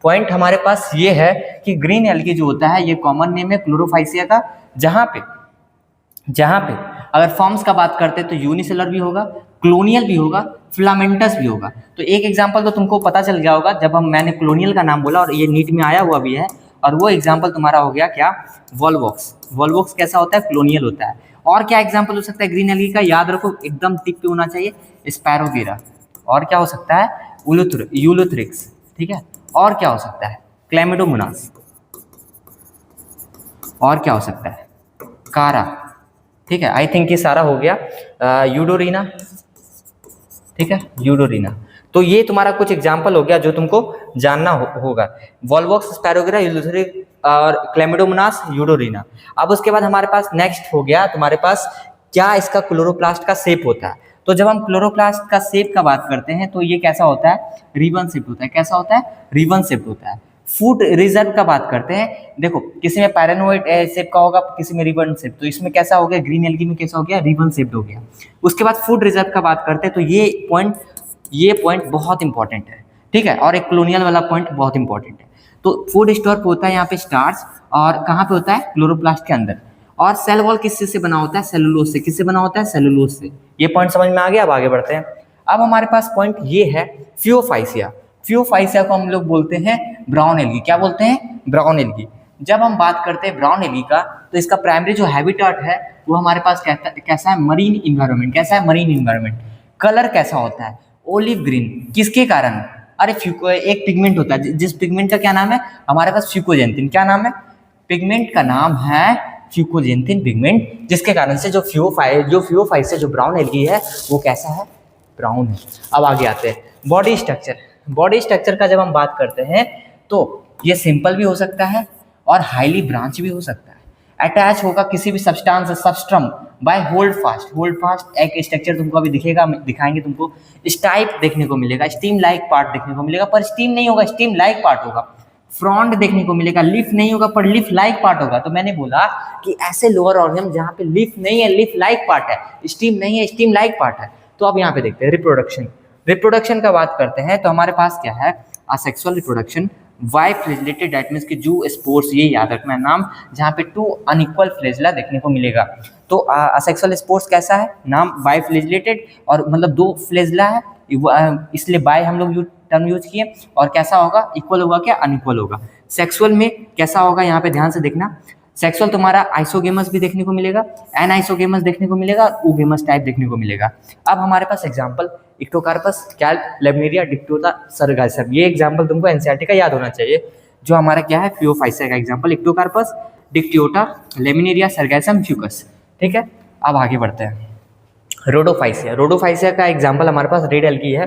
पॉइंट हमारे पास ये है कि ग्रीन एल्गी जो होता है ये कॉमन नेम है क्लोरोफाइसिया का, जहां पे अगर फॉर्म्स का बात करते हैं तो यूनिसेलर भी होगा, क्लोनियल भी होगा, फिलामेंटस भी होगा। तो एक एग्जांपल तो तुमको पता चल गया होगा जब मैंने क्लोनियल का नाम बोला, और ये नीट में आया हुआ भी है, और वो एग्जांपल तुम्हारा हो गया क्या, वॉल्वॉक्स। वॉल्वॉक्स कैसा होता है, क्लोनियल होता है। और क्या एग्जांपल हो सकता है ग्रीन एल्गी का, याद रखो एकदम टिक पे होना चाहिए, स्पैरोगेरा। और क्या हो सकता है, यूलोथ्रिक्स, ठीक है। और क्या हो सकता है, क्लैमिडोमोनास। और क्या हो सकता है, कारा, ठीक है। आई थिंक ये सारा हो गया। यूडोरीना, ठीक है, यूडोरीना। तो ये तुम्हारा कुछ एग्जाम्पल हो गया जो तुमको जानना होगा। वॉल्वॉक्स, स्पैरोगेरा, यूलोथ्रिक और क्लैमिडोमोनास, यूडोरीना। अब उसके बाद हमारे पास नेक्स्ट हो गया तुम्हारे पास क्या इसका क्लोरोप्लास्ट का शेप होता है। तो जब हम क्लोरोप्लास्ट का शेप का बात करते हैं तो ये कैसा होता है, रिबन शेप होता है। कैसा होता है, रिबन शेप होता है। फूड रिजर्व का बात करते हैं, देखो किसी में पैरानोइड शेप का होगा, किसी में रिबन शेप। तो इसमें कैसा हो गया, ग्रीन एल्गी में कैसा हो गया, रिबन शेप हो गया। उसके बाद फूड रिजर्व का बात करते हैं तो ये पॉइंट बहुत इंपॉर्टेंट है, ठीक है। और एक क्लोनियल वाला पॉइंट बहुत इंपॉर्टेंट है। तो फूड स्टोर पे होता है यहाँ पे स्टार्च, और कहाँ पे होता है, क्लोरोप्लास्ट के अंदर। और सेल वॉल किस चीज से बना होता है, सेलुलोज से। किससे बना होता है, सेलुलोज से। ये पॉइंट समझ में आ गया। अब आगे बढ़ते हैं। अब हमारे पास पॉइंट ये है फियोफाइसिया। फियोफाइसिया को हम लोग बोलते हैं ब्राउन एल्गी। क्या बोलते हैं, ब्राउन एल्गी। जब हम बात करते हैं ब्राउन एल्गी का, तो इसका प्राइमरी जो हैबिटेट है वो हमारे पास कैसा है, मरीन इन्वायरमेंट। कैसा है, मरीन इन्वायरमेंट। कलर कैसा होता है, ओलिव ग्रीन। किसके कारण, अरे एक पिगमेंट होता है, जिस पिगमेंट का क्या नाम है हमारे पास, फ्यूकोजेंथिन। क्या नाम है, पिगमेंट का नाम है फ्यूकोजेंथिन पिगमेंट, जिसके कारण से जो फियोफाइसिया जो ब्राउन एल्गी है वो कैसा है, ब्राउन है। अब आगे आते हैं बॉडी स्ट्रक्चर। बॉडी स्ट्रक्चर का जब हम बात करते हैं तो ये सिंपल भी हो सकता है और हाईली ब्रांच भी हो सकता है। अटैच होगा किसी भी सब्सटेंस सबस्ट्रम बाय होल्ड फास्ट। एक स्ट्रक्चर तुमको अभी दिखाएंगे तुमको। स्टाइप देखने को मिलेगा, स्टीम लाइक पार्ट देखने को मिलेगा, पर स्टीम नहीं होगा, स्टीम लाइक पार्ट होगा। फ्रॉन्ट देखने को मिलेगा, लिफ नहीं होगा पर लिफ लाइक पार्ट होगा। तो मैंने बोला कि ऐसे लोअर ऑर्गन जहाँ पे लिफ नहीं है, लिफ लाइक पार्ट है, स्टीम नहीं है, स्टीम लाइक पार्ट है। तो अब यहाँ पे देखते हैं रिप्रोडक्शन का बात करते हैं तो हमारे पास क्या है, asexual reproduction, biflagellated, that means कि जू स्पोर्स, ये याद रखना है नाम, जहाँ पे 2 अनइक्वल फ्लेजला देखने को मिलेगा। तो असेक्सुअल स्पोर्स कैसा है, नाम बाई फ्लेजिलेटेड, और मतलब 2 फ्लेजला है, इसलिए बाय हम लोग टर्म यूज किए। और कैसा होगा, इक्वल होगा क्या, अनइक्वल होगा। सेक्सुअल में कैसा होगा, यहाँ पे ध्यान से देखना। सेक्सुअल तुम्हारा आइसोगेमस भी देखने को मिलेगा, एनाइसोगेमस देखने को मिलेगा, ऊगेमस टाइप देखने को मिलेगा। अब हमारे पास एग्जांपल, इक्टोकार्पस, कैल्प, लेमिनेरिया, डिक्टोटा, सरगैसम। ये एग्जांपल तुमको एनसीईआरटी का याद होना चाहिए। जो हमारा क्या है, फियोफाइसिया का एग्जांपल, इक्टोकार्पस, डिक्टियोटा, लेमिनेरिया, सरगैसम, फ्यूकस, ठीक है। अब आगे बढ़ते हैं, रोडोफाइसिया का एग्जांपल हमारे पास रेड एल्गी है।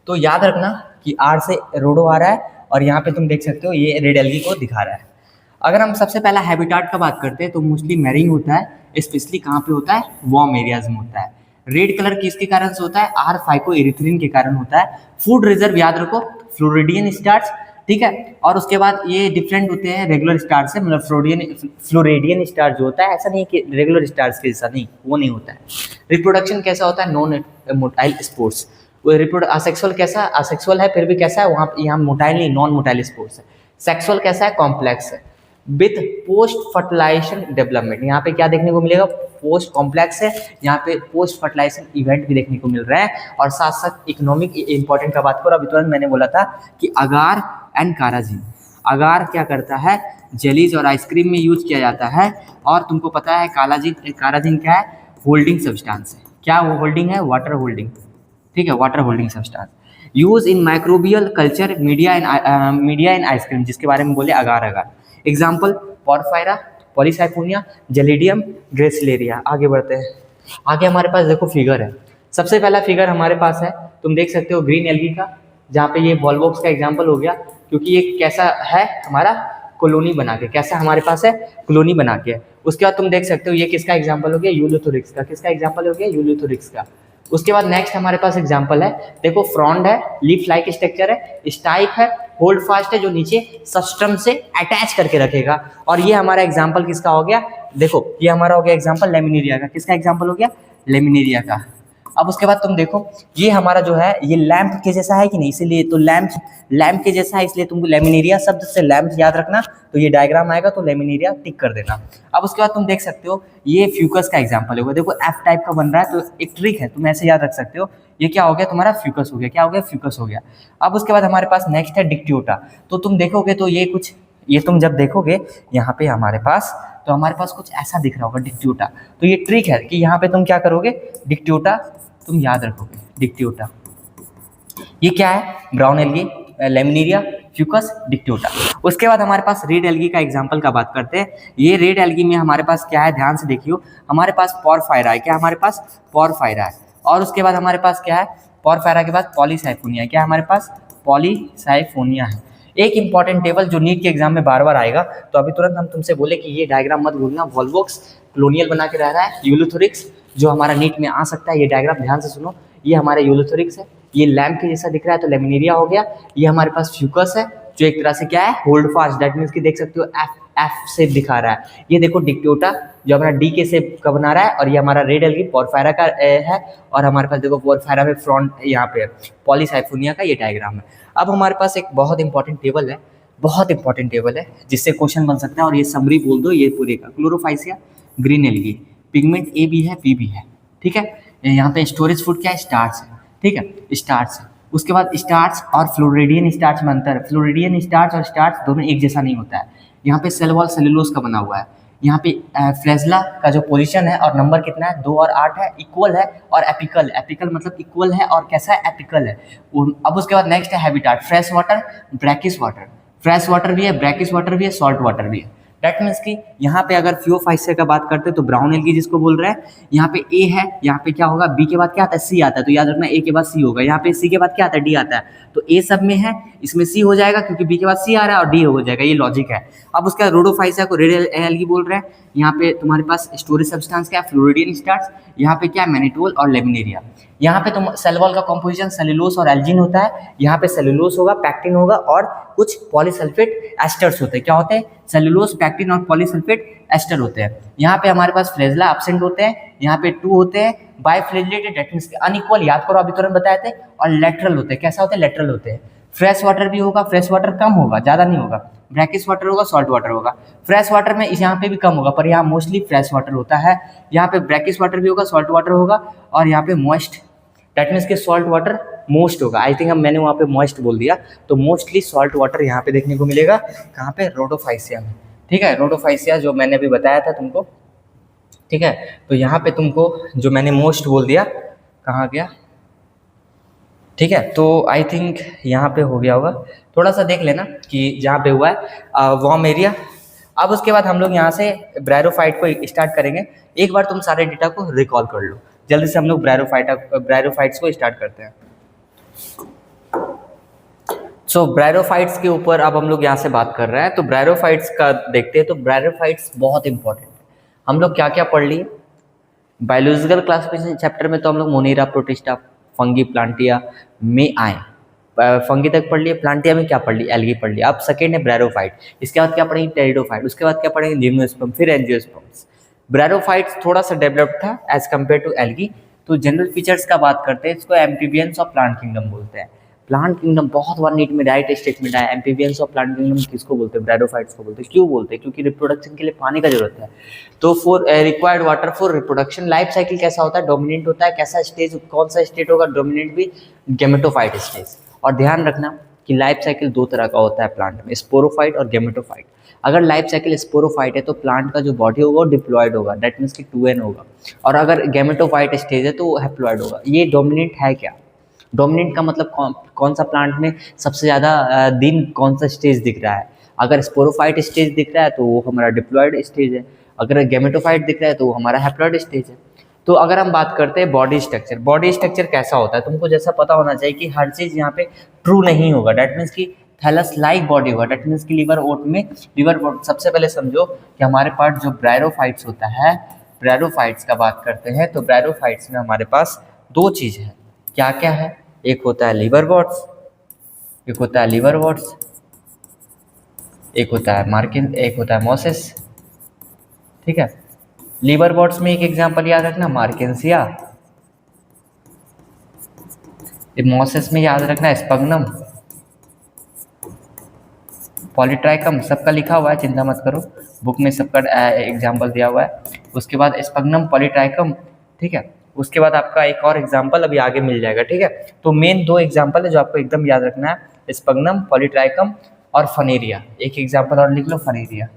तो याद रखना कि आर से रोडो आ रहा है, और यहाँ पे तुम देख सकते हो ये रेड एल्गी को दिखा रहा है। अगर हम सबसे पहला हैबिटेट का बात करते हैं तो मोस्टली मैरीन होता है, स्पेशली कहाँ पे होता है, वार्म एरियाज में होता है। रेड कलर किसके कारण से होता है? आर फाइकोएरिथ्रिन के कारण होता है। फूड रिजर्व याद रखो, फ्लोरिडियन स्टार्च, ठीक है। और उसके बाद ये डिफरेंट होते हैं रेगुलर स्टार्च से, मतलब फ्लोरिडियन स्टार्च जो होता है ऐसा नहीं कि रेगुलर स्टार्च के जैसा, नहीं, वो नहीं होता है। रिप्रोडक्शन कैसा होता है? Non motile sports. असेक्सुअल कैसा? असेक्सुअल है फिर भी कैसा है? वहाँ यहाँ मोटाइल नहीं, नॉन मोटाइल स्पोर्ट्स है। सेक्सुअल कैसा है? कॉम्प्लेक्स है। विथ पोस्ट फर्टिलाइजेशन डेवलपमेंट, यहाँ पे क्या देखने को मिलेगा? पोस्ट कॉम्प्लेक्स है, यहाँ पे पोस्ट फर्टिलाइजेशन इवेंट भी देखने को मिल रहा है। और साथ साथ इकोनॉमिक इंपॉर्टेंट का बात करो, अभी तुरंत मैंने बोला था कि अगार एंड काराजीन। अगार क्या करता है? जेलीज और आइसक्रीम में यूज किया जाता है। और तुमको पता है काराजीन क्या है? होल्डिंग सब्सटेंस है। क्या वो होल्डिंग है? वाटर होल्डिंग, ठीक है, water holding substance. Use in microbial culture media in ice cream, जिसके बारे में बोले agar. Example Porphyra, Polysiphonia, Gelidium, Gracilaria. आगे बढ़ते हैं। आगे हमारे पास देखो फिगर है। सबसे पहला फिगर हमारे पास है, तुम देख सकते हो ग्रीन एल्गी का, जहाँ पे ये वॉल्वॉक्स का एग्जाम्पल हो गया, क्योंकि ये कैसा है? हमारा कॉलोनी बना के, कैसा हमारे पास है? कॉलोनी बना के। उसके बाद तुम देख सकते हो ये किसका एग्जाम्पल हो गया? यूलोथोरिक्स का। किसका एग्जाम्पल हो गया? यूलोथोरिक्स का। उसके बाद नेक्स्ट हमारे पास एग्जाम्पल है, देखो फ्रॉन्ड है, लीफ लाइक स्ट्रक्चर है, स्टाइप है, होल्ड फास्ट है, जो नीचे सस्ट्रम से अटैच करके रखेगा। और ये हमारा एग्जाम्पल किसका हो गया? देखो ये हमारा हो गया एग्जाम्पल लेमिनेरिया का। किसका एग्जाम्पल हो गया? लेमिनेरिया का। अब उसके बाद तुम देखो ये हमारा जो है ये लैंप के जैसा है कि नहीं, इसीलिए तो लैंप के जैसा है, इसलिए तुमको लेमिनेरिया शब्द से लैंप याद रखना। तो ये डायग्राम आएगा तो लेमिनेरिया टिक कर देना। अब उसके बाद तुम देख सकते हो ये फ्यूकस का एग्जाम्पल होगा। देखो एफ टाइप का बन रहा है, तो एक ट्रिक है, तुम ऐसे याद रख सकते हो। ये क्या हो गया? तुम्हारा फ्यूकस हो गया। क्या हो गया? फ्यूकस हो गया। अब उसके बाद हमारे पास नेक्स्ट है डिक्टियोटा। तो तुम देखोगे तो ये तुम जब देखोगे यहाँ पे हमारे पास, तो हमारे पास कुछ ऐसा दिख रहा होगा डिक्टियोटा। तो ये ट्रिक है कि यहाँ पे तुम क्या करोगे? डिक्टियोटा तुम याद रखोगे, डिक्टियोटा। ये क्या है? Brown algae, laminaria, Fucus, Dictyota. उसके बाद हमारे पास रेड एल्गी का एग्जांपल का बात करते हैं। ये रेड एल्गी में हमारे पास क्या है? ध्यान से देखियो, हमारे पास पोरफायरा है। क्या हमारे पास? पोरफायरा है। और उसके बाद हमारे पास क्या है? पोरफायरा के बाद पॉलीसाइफोनिया। क्या हमारे पास? पॉलीसाइफोनिया है। एक इंपॉर्टेंट टेबल जो नीट के एग्जाम में बार बार आएगा, तो अभी तुरंत हम तुमसे बोले कि ये डायग्राम मत भूलना। वॉल्वॉक्स कॉलोनियल बना के रह रहा है, यूलोथोरिक्स जो हमारा नीट में आ सकता है। ये डायग्राम ध्यान से सुनो, ये हमारा यूलोथोरिक्स है, ये लैंप के जैसा दिख रहा है तो लेमिनेरिया हो गया। ये हमारे पास फ्यूकस है जो एक तरह से क्या है? होल्ड फास्ट, दैट मीन्स कि देख सकते हो एफ शेप दिखा रहा है। ये देखो डिक्टियोटा जो हमारा डी के शेप का बना रहा है। और ये हमारा रेड एल्गी पोरफायरा का है। और हमारे पास देखो पोरफायरा में फ्रंट यहाँ पे पॉलीसाइफोनिया का ये डायग्राम है। अब हमारे पास एक बहुत इंपॉर्टेंट टेबल है, बहुत इंपॉर्टेंट टेबल है जिससे क्वेश्चन बन सकता है। और ये समरी बोल दो ये पूरे का। क्लोरोफाइसिया, ग्रीन एल्गी, पिगमेंट ए भी है, पी भी है, ठीक है। यहाँ पे स्टोरेज फूड क्या है? स्टार्च है, ठीक है, स्टार्च है। उसके बाद स्टार्च और फ्लोरिडियन स्टार्च में अंतर है। फ्लोरिडियन स्टार्च और स्टार्च दोनों एक जैसा नहीं होता है। यहाँ पे सेल वॉल सेलुलोज का बना हुआ है। यहाँ पे फ्लैजला का जो पोजीशन है और नंबर कितना है? 2 और 8 है, इक्वल है। और एपिकल, एपिकल मतलब इक्वल है और कैसा है? एपिकल है। अब उसके बाद नेक्स्ट है habitat, fresh water, brackish water. Fresh water भी है, ब्रैकिश वाटर भी है, सॉल्ट वाटर भी है। दैट मीन्स कि यहाँ पे अगर फियोफाइसिया का बात करते हैं तो ब्राउन एल्गी जिसको बोल रहे हैं, यहाँ पे ए है, यहाँ पे क्या होगा? बी के बाद क्या आता है? सी आता है। तो याद रखना ए के बाद सी होगा। यहाँ पे सी के बाद क्या आता है? डी आता है। तो ए सब में है, इसमें सी हो जाएगा क्योंकि बी के बाद सी आ रहा है और डी हो जाएगा, ये लॉजिक है। अब उसका रोडोफाइसिया को रेड एल्गी बोल रहे हैं। यहाँ पे तुम्हारे पास स्टोरेज सब्सटेंस क्या है? Floridean starch. यहाँ पे क्या है? मैनिटोल और लेमिनेरिया। यहाँ पे तुम सेल वॉल का कॉम्पोजिशन सेलुलोज और एल्जिन होता है। यहाँ पे सेलुलोज होगा, पैक्टिन होगा और कुछ पॉलीसल्फेट एस्टर्स होते हैं। क्या होते हैं? सेलुलोज, पैक्टिन और पॉलीसल्फेट एस्टर होते हैं। यहाँ पे हमारे पास फ्लैजला एब्सेंट होते हैं, यहाँ पे 2 होते हैं। बाइफ्लैजिलेटेड दैट मींस अनइक्वल, याद करो अभी तुरंत बताए थे। और लेटरल होते हैं। कैसा होते हैं? लेटरल होते हैं। फ्रेश वाटर भी होगा, फ्रेश वाटर कम होगा, ज़्यादा नहीं होगा। ब्रैकिश वाटर होगा, सॉल्ट वाटर होगा। फ्रेश वाटर में इस यहाँ पे भी कम होगा, पर यहाँ मोस्टली फ्रेश वाटर होता है। यहाँ पे ब्रैकिश वाटर भी होगा, सॉल्ट वाटर होगा और यहाँ पे मॉइस्ट, दैट मीन्स कि सॉल्ट वाटर मोस्ट होगा। आई थिंक मैंने वहाँ पे मॉइस्ट बोल दिया, तो मोस्टली सॉल्ट वाटर यहाँ पे देखने को मिलेगा। कहाँ पे? रोडोफाइसिया में, ठीक है। रोडोफाइसिया जो मैंने अभी बताया था तुमको, ठीक है। तो यहाँ पे तुमको जो मैंने मोस्ट बोल दिया, कहाँ गया? ठीक है, तो आई थिंक यहाँ पे हो गया होगा। थोड़ा सा देख लेना कि जहाँ पे हुआ है वार्म एरिया। अब उसके बाद हम लोग यहाँ से ब्रायरोफाइट को स्टार्ट करेंगे। एक बार तुम सारे डेटा को रिकॉल कर लो। जल्दी से हम लोग ब्रायरोफाइट्स को स्टार्ट करते हैं। सो ब्रायरोफाइट्स के ऊपर अब हम लोग यहाँ से बात कर रहे हैं। तो ब्रायरोफाइट्स का देखते हैं। तो ब्रायरोफाइट्स बहुत इंपॉर्टेंट है। हम लोग क्या क्या पढ़ लिए? बायोलॉजिकल क्लासिफिकेशन चैप्टर में तो हम लोग मोनेरा, प्रोटिस्टा, फंगी, प्लांटिया में आए। फंगी तक पढ़ लिए, प्लांटिया में क्या पढ़ ली, एल्गी पढ़ लिया। अब सेकेंड है ब्रायोफाइट, इसके बाद क्या पढ़ेंगे, टेरिडोफाइट, उसके बाद क्या पढ़ेंगे, जिम्नोस्पर्म, फिर एंजियोस्पर्म्स। ब्रायोफाइट थोड़ा सा डेवलप्ड था एज कम्पेयर टू एल्गी। तो जनरल फीचर्स का बात करते हैं, इसको एम्फीबियंस ऑफ प्लांट किंगडम बोलते हैं। प्लांट किंगडम बहुत बार नीट में डायरेक्ट स्टेटमेंट आया, एम्फीबियंस ऑफ प्लांट किंगडम किसको बोलते हैं, ब्रायोफाइट्स को बोलते हैं। क्यों बोलते हैं, क्योंकि रिप्रोडक्शन के लिए पानी का जरूरत है। तो for required water for reproduction. Life cycle कैसा होता है, डोमिनेंट होता है। कैसा स्टेज, कौन सा स्टेट होगा, डोमिनेंट भी, गेमेटोफाइट स्टेज। और ध्यान रखना कि लाइफ साइकिल दो तरह का होता है प्लांट में, स्पोरोफाइट और गेमेटोफाइट। अगर लाइफ साइकिल स्पोरोफाइट है तो प्लांट का जो बॉडी होगा वो डिप्लॉयड होगा, दैट मीन्स कि 2n होगा। और अगर गेमेटोफाइट स्टेज है तो वो हैप्लॉयड होगा। ये डोमिनेंट है क्या, डोमिनेंट का मतलब कौन सा प्लांट में सबसे ज़्यादा दिन कौन सा स्टेज दिख रहा है। अगर स्पोरोफाइट स्टेज दिख रहा है तो वो हमारा डिप्लॉयड स्टेज है, अगर गेमेटोफाइट दिख रहा है तो वो हमारा हैप्लॉयड स्टेज है। तो अगर हम बात करते हैं बॉडी स्ट्रक्चर, बॉडी स्ट्रक्चर कैसा होता है, तुमको जैसा पता होना चाहिए कि हर चीज़ यहाँ पे ट्रू नहीं होगा, डैट मीन्स कि थैलस लाइक बॉडी होगा, डैट मीन्स कि लिवर ओट में, लिवर ओट सबसे पहले समझो कि हमारे पास जो ब्रायोफाइट्स होता है, ब्रायोफाइट्स का बात करते हैं तो ब्रायोफाइट्स में हमारे पास दो चीज़ है। क्या क्या है, एक होता है लिवर वॉट्स, एक होता है लिवर वॉट्स, एक होता है मार्किन, एक होता है मोसेस। ठीक है, लिवर वॉट्स में एक एग्जांपल याद रखना, मार्केंसिया। मोसेस में याद रखना स्पग्नम, पॉलीट्राइकम, सबका लिखा हुआ है, चिंता मत करो, बुक में सबका एग्जांपल दिया हुआ है। उसके बाद स्पग्नम, पॉलीट्राइकम। ठीक है, उसके बाद आपका एक और एग्जांपल अभी आगे मिल जाएगा। ठीक है, तो मेन दो एग्जांपल है जो आपको एकदम याद रखना है, स्पग्नम, पॉलीट्राइकम और फनेरिया। एक एग्जांपल और लिख लो, फनेरिया।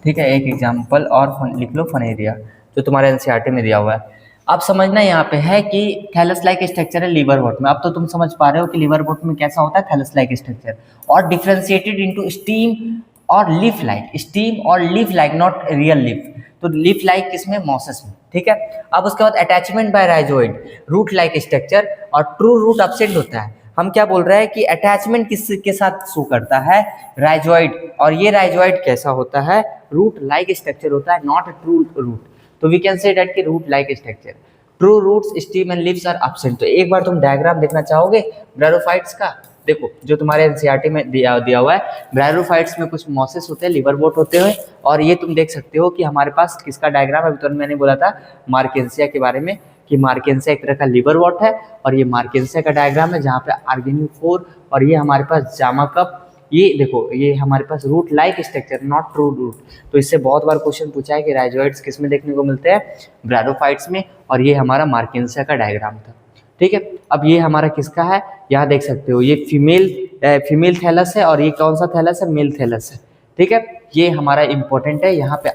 ठीक है, एक एग्जांपल और लिख लो, फनेरिया, जो तुम्हारे एनसीईआरटी में दिया हुआ है। अब समझना यहाँ पे है कि थैलस लाइक स्ट्रक्चर है लिवर वॉट में। अब तो तुम समझ पा रहे हो कि लिवर वॉट में कैसा होता है थैलस लाइक स्ट्रक्चर, और डिफ्रेंशिएटेड इनटू स्टीम और लीफ लाइक, स्टीम और leaf like, not real leaf. तो लीफ लाइक किसमें, मोसेस में। ठीक है, अब उसके बाद attachment by rhizoid, root like structure, और ट्रू रूट एब्सेंट होता है। हम क्या बोल रहे हैं कि अटैचमेंट किसके साथ शो करता है, राइजोइड, और ये राइजोइड कैसा होता है, रूट लाइक स्ट्रक्चर होता है, नॉट अ ट्रू रूट। तो वी कैन से दैट कि root like structure, true roots, stem and leaves are absent. तो एक बार तुम डायग्राम देखना चाहोगे ब्रायोफाइट्स का, देखो जो तुम्हारे एनसीईआरटी में दिया हुआ है। ब्रायोफाइट्स में कुछ मॉसेस होते हैं, लिवर वोट होते हैं, और ये तुम देख सकते हो कि हमारे पास किसका डायग्राम है। अभी तो मैंने बोला था मार्केंसिया के बारे में कि मार्केंसिया एक तरह का लिवर वॉट है, और ये मार्केंसिया का डायग्राम है जहाँ पे आर्गेनियोफोर, और ये हमारे पास जामा कप। ये देखो, ये हमारे पास root like structure, not true root. तो इससे बहुत बार क्वेश्चन पूछा है कि राइजोइड्स किस में देखने को मिलते हैं, ब्रायोफाइट्स में, और ये हमारा मार्केंसिया का डायग्राम था। ठीक है, अब ये हमारा किसका है, यहाँ देख सकते हो, ये फीमेल थैलस है, और ये कौन सा थैलस है, मेल थैलस है। ठीक है, ये हमारा इंपॉर्टेंट है। यहाँ पे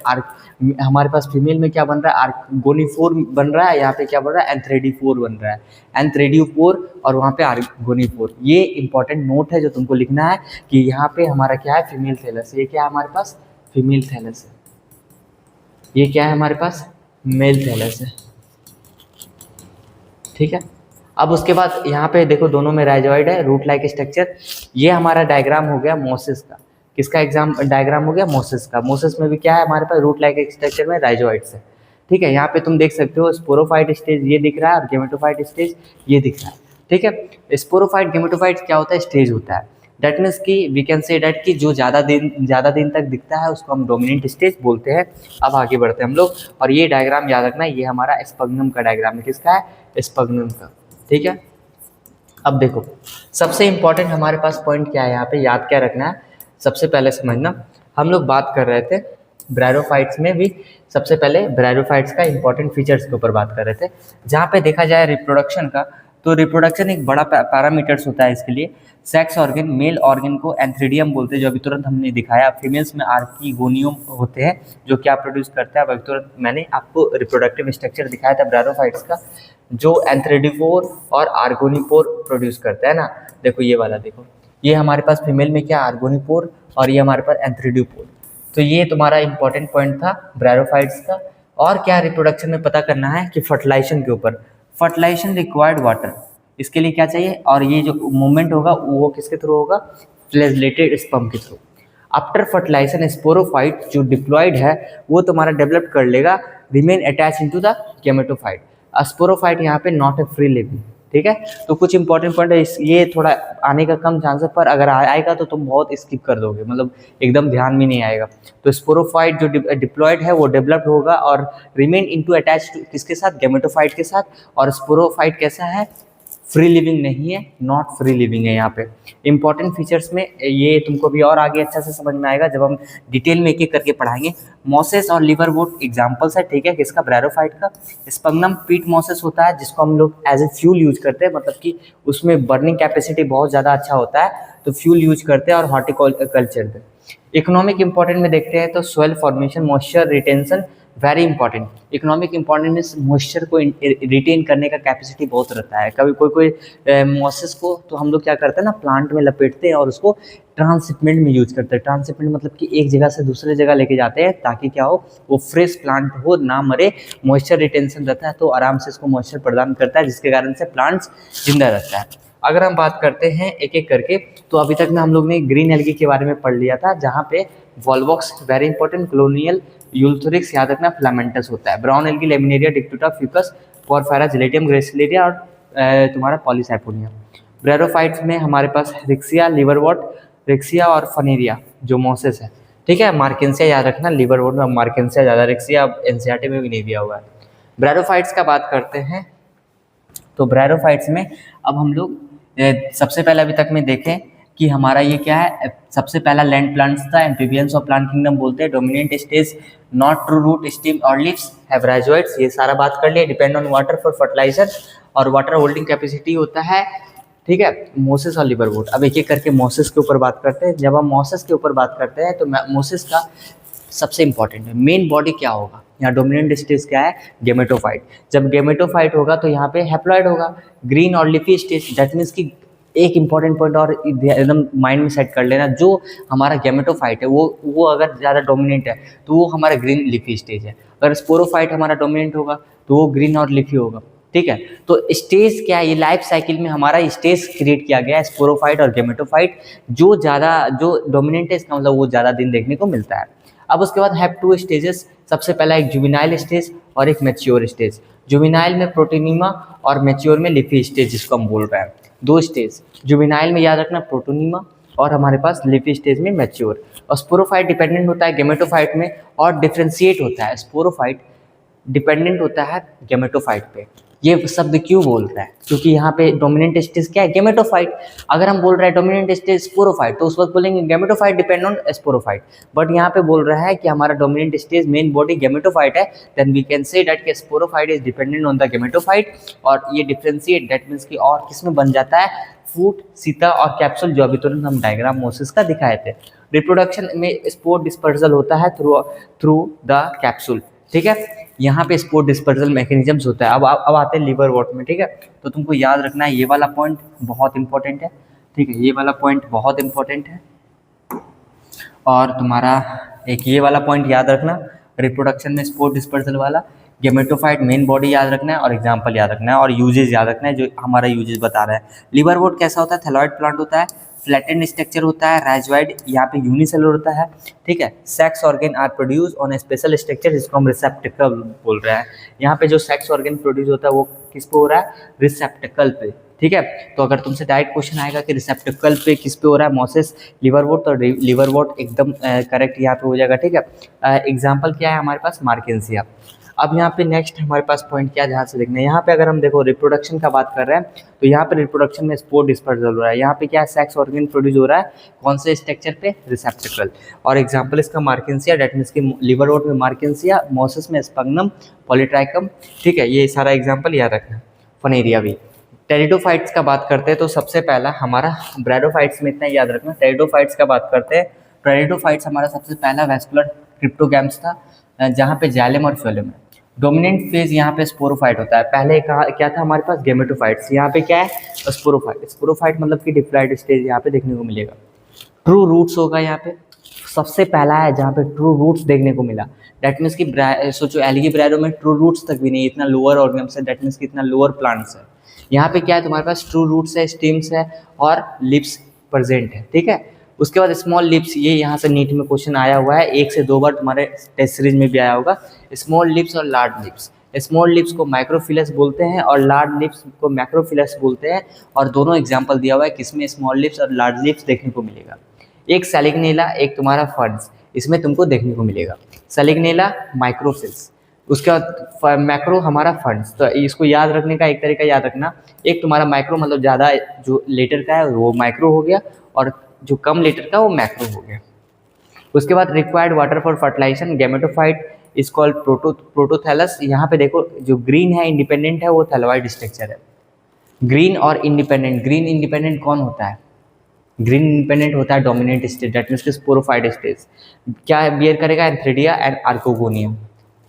हमारे पास फीमेल में क्या बन रहा है, आर्गोनीफोर बन रहा है, यहाँ पे क्या बन रहा है, एंथ्रेडियोफोर बन रहा है, एंथ्रेडियोफोर, और वहाँ पे आर्गोनीफोर। ये इंपॉर्टेंट नोट है जो तुमको लिखना है कि यहाँ पे हमारा क्या है, फीमेल थैलस। ये क्या है हमारे पास, फीमेल थैलस है, ये क्या है हमारे पास, मेल थैलस है। ठीक है, अब उसके बाद यहाँ पे देखो दोनों में राइजोइड है, रूट लाइक स्ट्रक्चर। ये हमारा डायग्राम हो गया मोसेस का, किसका एग्जाम डायग्राम हो गया, मोसेस का। मोसेस में भी क्या है हमारे पास, रूट लाइक स्ट्रक्चर में राइजोइड्स है। ठीक है, यहाँ पे तुम देख सकते हो स्पोरोफाइट स्टेज ये दिख रहा है, और गेमेटोफाइट स्टेज ये दिख रहा है। ठीक है, स्पोरोफाइट गेमेटोफाइट क्या होता है, स्टेज होता है। दैट मीन्स कि वी कैन से दैट कि जो ज़्यादा दिन तक दिखता है उसको हम डोमिनेंट स्टेज बोलते हैं। अब आगे बढ़ते हैं हम लोग, और ये डायग्राम याद रखना, ये हमारा स्पग्नम का डायग्राम है, किसका है, स्पग्नम का। ठीक है, अब देखो सबसे इंपॉर्टेंट हमारे पास पॉइंट क्या है, यहाँ पे याद क्या रखना है, सबसे पहले समझना। हम लोग बात कर रहे थे ब्रायोफाइट्स में भी, सबसे पहले ब्रायोफाइट्स का इंपॉर्टेंट फीचर्स के ऊपर बात कर रहे थे। जहाँ पे देखा जाए रिप्रोडक्शन का, तो रिप्रोडक्शन एक बड़ा पैरामीटर्स होता है इसके लिए। सेक्स ऑर्गन, मेल ऑर्गन को एंथ्रीडियम बोलते हैं, जो अभी तुरंत हमने दिखाया। फीमेल्स में आर्किगोनियम होते हैं जो क्या प्रोड्यूस करता है, अभी तुरंत मैंने आपको रिप्रोडक्टिव स्ट्रक्चर दिखाया था ब्रायोफाइट्स का, जो एंथ्रेडियोफोर और आर्गोनीपोर प्रोड्यूस करता है ना। देखो ये वाला, देखो ये हमारे पास फीमेल में क्या, आर्गोनीपोर, और ये हमारे पास एंथ्रेडियोफोर। तो ये तुम्हारा इंपॉर्टेंट पॉइंट था ब्रायोफाइट्स का। और क्या रिप्रोडक्शन में पता करना है कि फर्टिलाइजेशन के ऊपर, फर्टिलाइजेशन रिक्वायर्ड वाटर, इसके लिए क्या चाहिए, और ये जो मूवमेंट होगा वो किसके थ्रू होगा, फ्लैजेलेटेड स्पर्म के थ्रू। आफ्टर फर्टिलाइजेशन स्पोरोफाइट जो डिप्लॉयड है वो तुम्हारा डेवलप कर लेगा remain attach into the gametophyte. Sporophyte यहाँ पे नॉट ए फ्री लिविंग, ठीक है। तो कुछ इंपॉर्टेंट पॉइंट है, ये थोड़ा आने का कम चांस है, पर अगर आएगा तो तुम बहुत स्किप कर दोगे, मतलब एकदम ध्यान में नहीं आएगा। तो स्पोरोफाइट जो डिप्लॉयड है वो डेवलप्ड होगा और रिमेन इनटू अटैच किसके साथ, गेमेटोफाइट के साथ। और स्पोरोफाइट कैसा है, फ्री लिविंग नहीं है, नॉट फ्री लिविंग है। यहाँ पे इंपॉर्टेंट फीचर्स में ये तुमको भी और आगे अच्छा से समझ में आएगा जब हम डिटेल में एक एक करके पढ़ाएंगे। मॉसेस और लिवरवुड एग्जांपल्स है, ठीक है, किसका, ब्रायोफाइट का। स्पंगनम पीट मॉसेस होता है जिसको हम लोग एज ए फ्यूल यूज करते हैं, मतलब कि उसमें बर्निंग कैपेसिटी बहुत ज़्यादा अच्छा होता है, तो फ्यूल यूज करते हैं। और हॉर्टिकल्चर में इकोनॉमिक इंपॉर्टेंट में देखते हैं तो soil formation, moisture retention, very important. Economic important moisture को रिटेन करने का कैपेसिटी बहुत रहता है। कभी कोई मॉसेस को तो हम लोग क्या करते हैं ना, प्लांट में लपेटते हैं और उसको ट्रांसशिपमेंट में यूज करते हैं। ट्रांसशिपमेंट मतलब कि एक जगह से दूसरे जगह लेके जाते हैं ताकि क्या हो, वो फ्रेश प्लांट हो, ना मरे, मॉइस्चर रिटेंशन रहता है तो आराम से इसको मॉइस्चर प्रदान करता है, जिसके कारण से प्लांट्स जिंदा रहता है। अगर हम बात करते हैं एक एक करके, तो अभी तक में हम लोग ने ग्रीन एल्गी के बारे में पढ़ लिया था, जहाँ पे Volvox very important, colonial Ulothrix याद रखना, फिलामेंटस होता है, brown algae Laminaria Dictyota Fucus, Porphyra Gelidium Gracilaria और तुम्हारा पॉलीसाइपोनिया। ब्रायोफाइट्स में हमारे पास रिक्सिया, लिवरवॉट, रिक्सिया और फनेरिया जो मॉसेस है, ठीक है। मार्केंसिया याद रखना, लिवरवॉट में मार्केंसिया ज़्यादा, रिक्सिया एनसीईआरटी में भी नहीं दिया हुआ है। ब्रायोफाइट्स का बात करते हैं तो ब्रायोफाइट्स में अब हम लोग सबसे पहले अभी तक में देखें कि हमारा ये क्या है, सबसे पहला लैंड प्लांट्स था, एम्फीबियंस ऑफ प्लांट किंगडम बोलते हैं। Dominant stage not true root, stem और लीव्स, हैव राइजोइड्स, ये सारा बात कर लिए। Depend on water for fertiliser और वाटर होल्डिंग कैपेसिटी होता है, ठीक है, मोसेस और लिवरवुड। अब एक एक करके मोसेस के ऊपर बात करते हैं। जब हम मोसेस के ऊपर बात करते हैं तो मोसेस का सबसे इंपॉर्टेंट है मेन बॉडी क्या होगा, यहाँ डोमिनेंट स्टेज क्या है, गेमेटोफाइट। जब गेमेटोफाइट होगा तो यहाँ पे हैप्लॉइड होगा। ग्रीन और लिफी स्टेज, दैट मीन्स कि एक इंपॉर्टेंट पॉइंट और एकदम माइंड में सेट कर लेना, जो हमारा गेमेटोफाइट है वो अगर ज़्यादा डोमिनेंट है तो वो हमारा ग्रीन लिफी स्टेज है। अगर स्पोरोफाइट हमारा डोमिनेंट होगा तो वो ग्रीन और लिफी होगा, ठीक है। तो स्टेज क्या है, ये लाइफ साइकिल में हमारा स्टेज क्रिएट किया गया है, स्पोरोफाइट और गेमेटोफाइट। जो डोमिनेंट है इसका मतलब वो ज़्यादा दिन देखने को मिलता है। अब उसके बाद हैव टू स्टेजेस, सबसे पहला एक जुवेनाइल स्टेज और एक मैच्योर स्टेज। जुवेनाइल में प्रोटोनीमा और मैच्योर में लिफी स्टेज जिसको हम बोल रहे हैं, दो स्टेज। जुवेनाइल में याद रखना प्रोटोनीमा और हमारे पास लिफी स्टेज में मैच्योर। और स्पोरोफाइट डिपेंडेंट होता है गेमेटोफाइट में और डिफ्रेंशिएट होता है। स्पोरोफाइट डिपेंडेंट होता है गेमेटोफाइट पे। ये शब्द क्यों बोल रहा है, क्योंकि यहाँ पे डोमिनेंट स्टेज क्या है, गेमेटोफाइट। अगर हम बोल रहे हैं डोमिनेंट स्टेज स्पोरोफाइट तो उस वक्त बोलेंगे gametophyte depend on sporophyte. But यहाँ पे बोल रहा है कि हमारा dominant stage main body gametophyte है, then we can say that कि sporophyte is dependent on the gametophyte. और ये डिफ्रेंशिएट दैट मीन्स कि और किसमें बन जाता है, फूट, सीता और कैप्सूल, जो अभी तुरंत हम डायग्राम मोसेस का दिखाए थे। रिप्रोडक्शन में स्पोर डिस्पर्सल होता है थ्रू द कैप्सूल, ठीक है। यहाँ पे स्पोर डिस्पर्सल मैकेनिज्म्स होता है। अब आते हैं लिवरवॉट में, ठीक है। तो तुमको याद रखना है ये वाला पॉइंट बहुत इंपॉर्टेंट है, ठीक है, ये वाला पॉइंट बहुत इंपॉर्टेंट है। और तुम्हारा एक ये वाला पॉइंट याद रखना, रिप्रोडक्शन में स्पोर डिस्पर्सल वाला, गेमेटोफाइट मेन बॉडी याद रखना है और एग्जाम्पल याद रखना है और यूजेज याद रखना है, जो हमारा यूजेज बता रहा है। लिवरवॉट कैसा होता है, थैलॉइड प्लांट होता है, फ्लैटेंड स्ट्रक्चर होता है, राइजोइड, यहाँ पे यूनिसेलुलर होता है, ठीक है। Sex organ are produce on a special structure जिसको हम रिसेप्टिकल बोल रहे हैं। यहाँ पे जो सेक्स ऑर्गन प्रोड्यूस होता है वो किस पे हो रहा है, रिसेप्टिकल पे, ठीक है। तो अगर तुमसे डायरेक्ट क्वेश्चन आएगा कि रिसेप्टिकल पे किस पे हो रहा है, मोसेस, लिवरवॉट, तो लिवरवॉट एकदम करेक्ट यहाँ पे हो जाएगा, ठीक है। एग्जाम्पल क्या है हमारे पास, मार्केंसिया। अब यहाँ पे नेक्स्ट हमारे पास पॉइंट क्या ध्यान से देखना है, यहाँ पे अगर हम देखो रिप्रोडक्शन का बात कर रहे हैं तो यहाँ पे रिप्रोडक्शन में स्पोर डिस्पर्सल हो रहा है। यहाँ पे क्या है, सेक्स ऑर्गन प्रोड्यूस हो रहा है, कौन से स्ट्रक्चर पे, रिसेप्टिकल। और एग्जांपल इसका मार्केंसिया, डेट मीन्स की लिवरवॉट में मार्केंसिया, मोसेस में स्पंगनम, पॉलीट्राइकम, ठीक है। ये सारा एग्जाम्पल याद रखना। फनेरिया भी। टेरिडोफाइट्स का बात करते हैं तो सबसे पहला हमारा ब्रायोफाइट्स में इतना याद रखना। टेरिडोफाइट्स का बात करते हैं, टेरिडोफाइट्स हमारा सबसे पहला वेस्कुलर क्रिप्टोगैम्स था, जहाँ पे जाइलम और फ्लोएम है। डोमिनेंट फेज यहाँ पे स्पोरोफाइट होता है। पहले कहा क्या था हमारे पास, गेमेटोफाइट्स, यहाँ पे क्या है, स्पोरोफाइट। स्पोरोफाइट मतलब कि डिप्लॉयड स्टेज यहाँ पे देखने को मिलेगा। ट्रू रूट्स होगा यहाँ पे, सबसे पहला है जहाँ पे ट्रू रूट्स देखने को मिला। दैट मीन्स कि सोचो एल्गी ब्रायो में ट्रू रूट्स तक भी नहीं, इतना लोअर ऑर्गन्स है, दैट मीन्स कि इतना लोअर प्लांट्स है। यहाँ पे क्या है तुम्हारे पास, ट्रू रूट्स है, स्टेम्स है और लिप्स प्रेजेंट है, ठीक है। उसके बाद स्मॉल लिप्स, ये यहाँ से नीट में क्वेश्चन आया हुआ है, 1 से 2 बार तुम्हारे टेस्ट सीरीज में भी आया होगा। स्मॉल लिप्स और लार्ज लिप्स, स्मॉल लिप्स को माइक्रोफिलस बोलते हैं और लार्ज लिप्स को मैक्रोफिलस बोलते हैं, और दोनों एग्जाम्पल दिया हुआ है किसमें स्मॉल लिप्स और लार्ज लिप्स देखने को मिलेगा। एक सैलिग्नेला, एक तुम्हारा फर्न्स, इसमें तुमको देखने को मिलेगा। सैलिग्नेला माइक्रोफिल्स, उसके बाद मैक्रो हमारा फर्न्स। तो इसको याद रखने का एक तरीका याद रखना, एक तुम्हारा माइक्रो मतलब ज़्यादा जो लेटर का है वो माइक्रो हो गया, और जो कम लेटर का वो मैक्रो हो गया। उसके बाद required water for fertilisation gametophyte is called prothallus. यहाँ पे देखो जो ग्रीन है इंडिपेंडेंट है वो थैलोइड स्ट्रक्चर है। ग्रीन और इंडिपेंडेंट, ग्रीन इंडिपेंडेंट कौन होता है? ग्रीन इंडिपेंडेंट होता है dominant stage, that means sporophyte stage. क्या बियर करेगा? Antheridia and archegonium.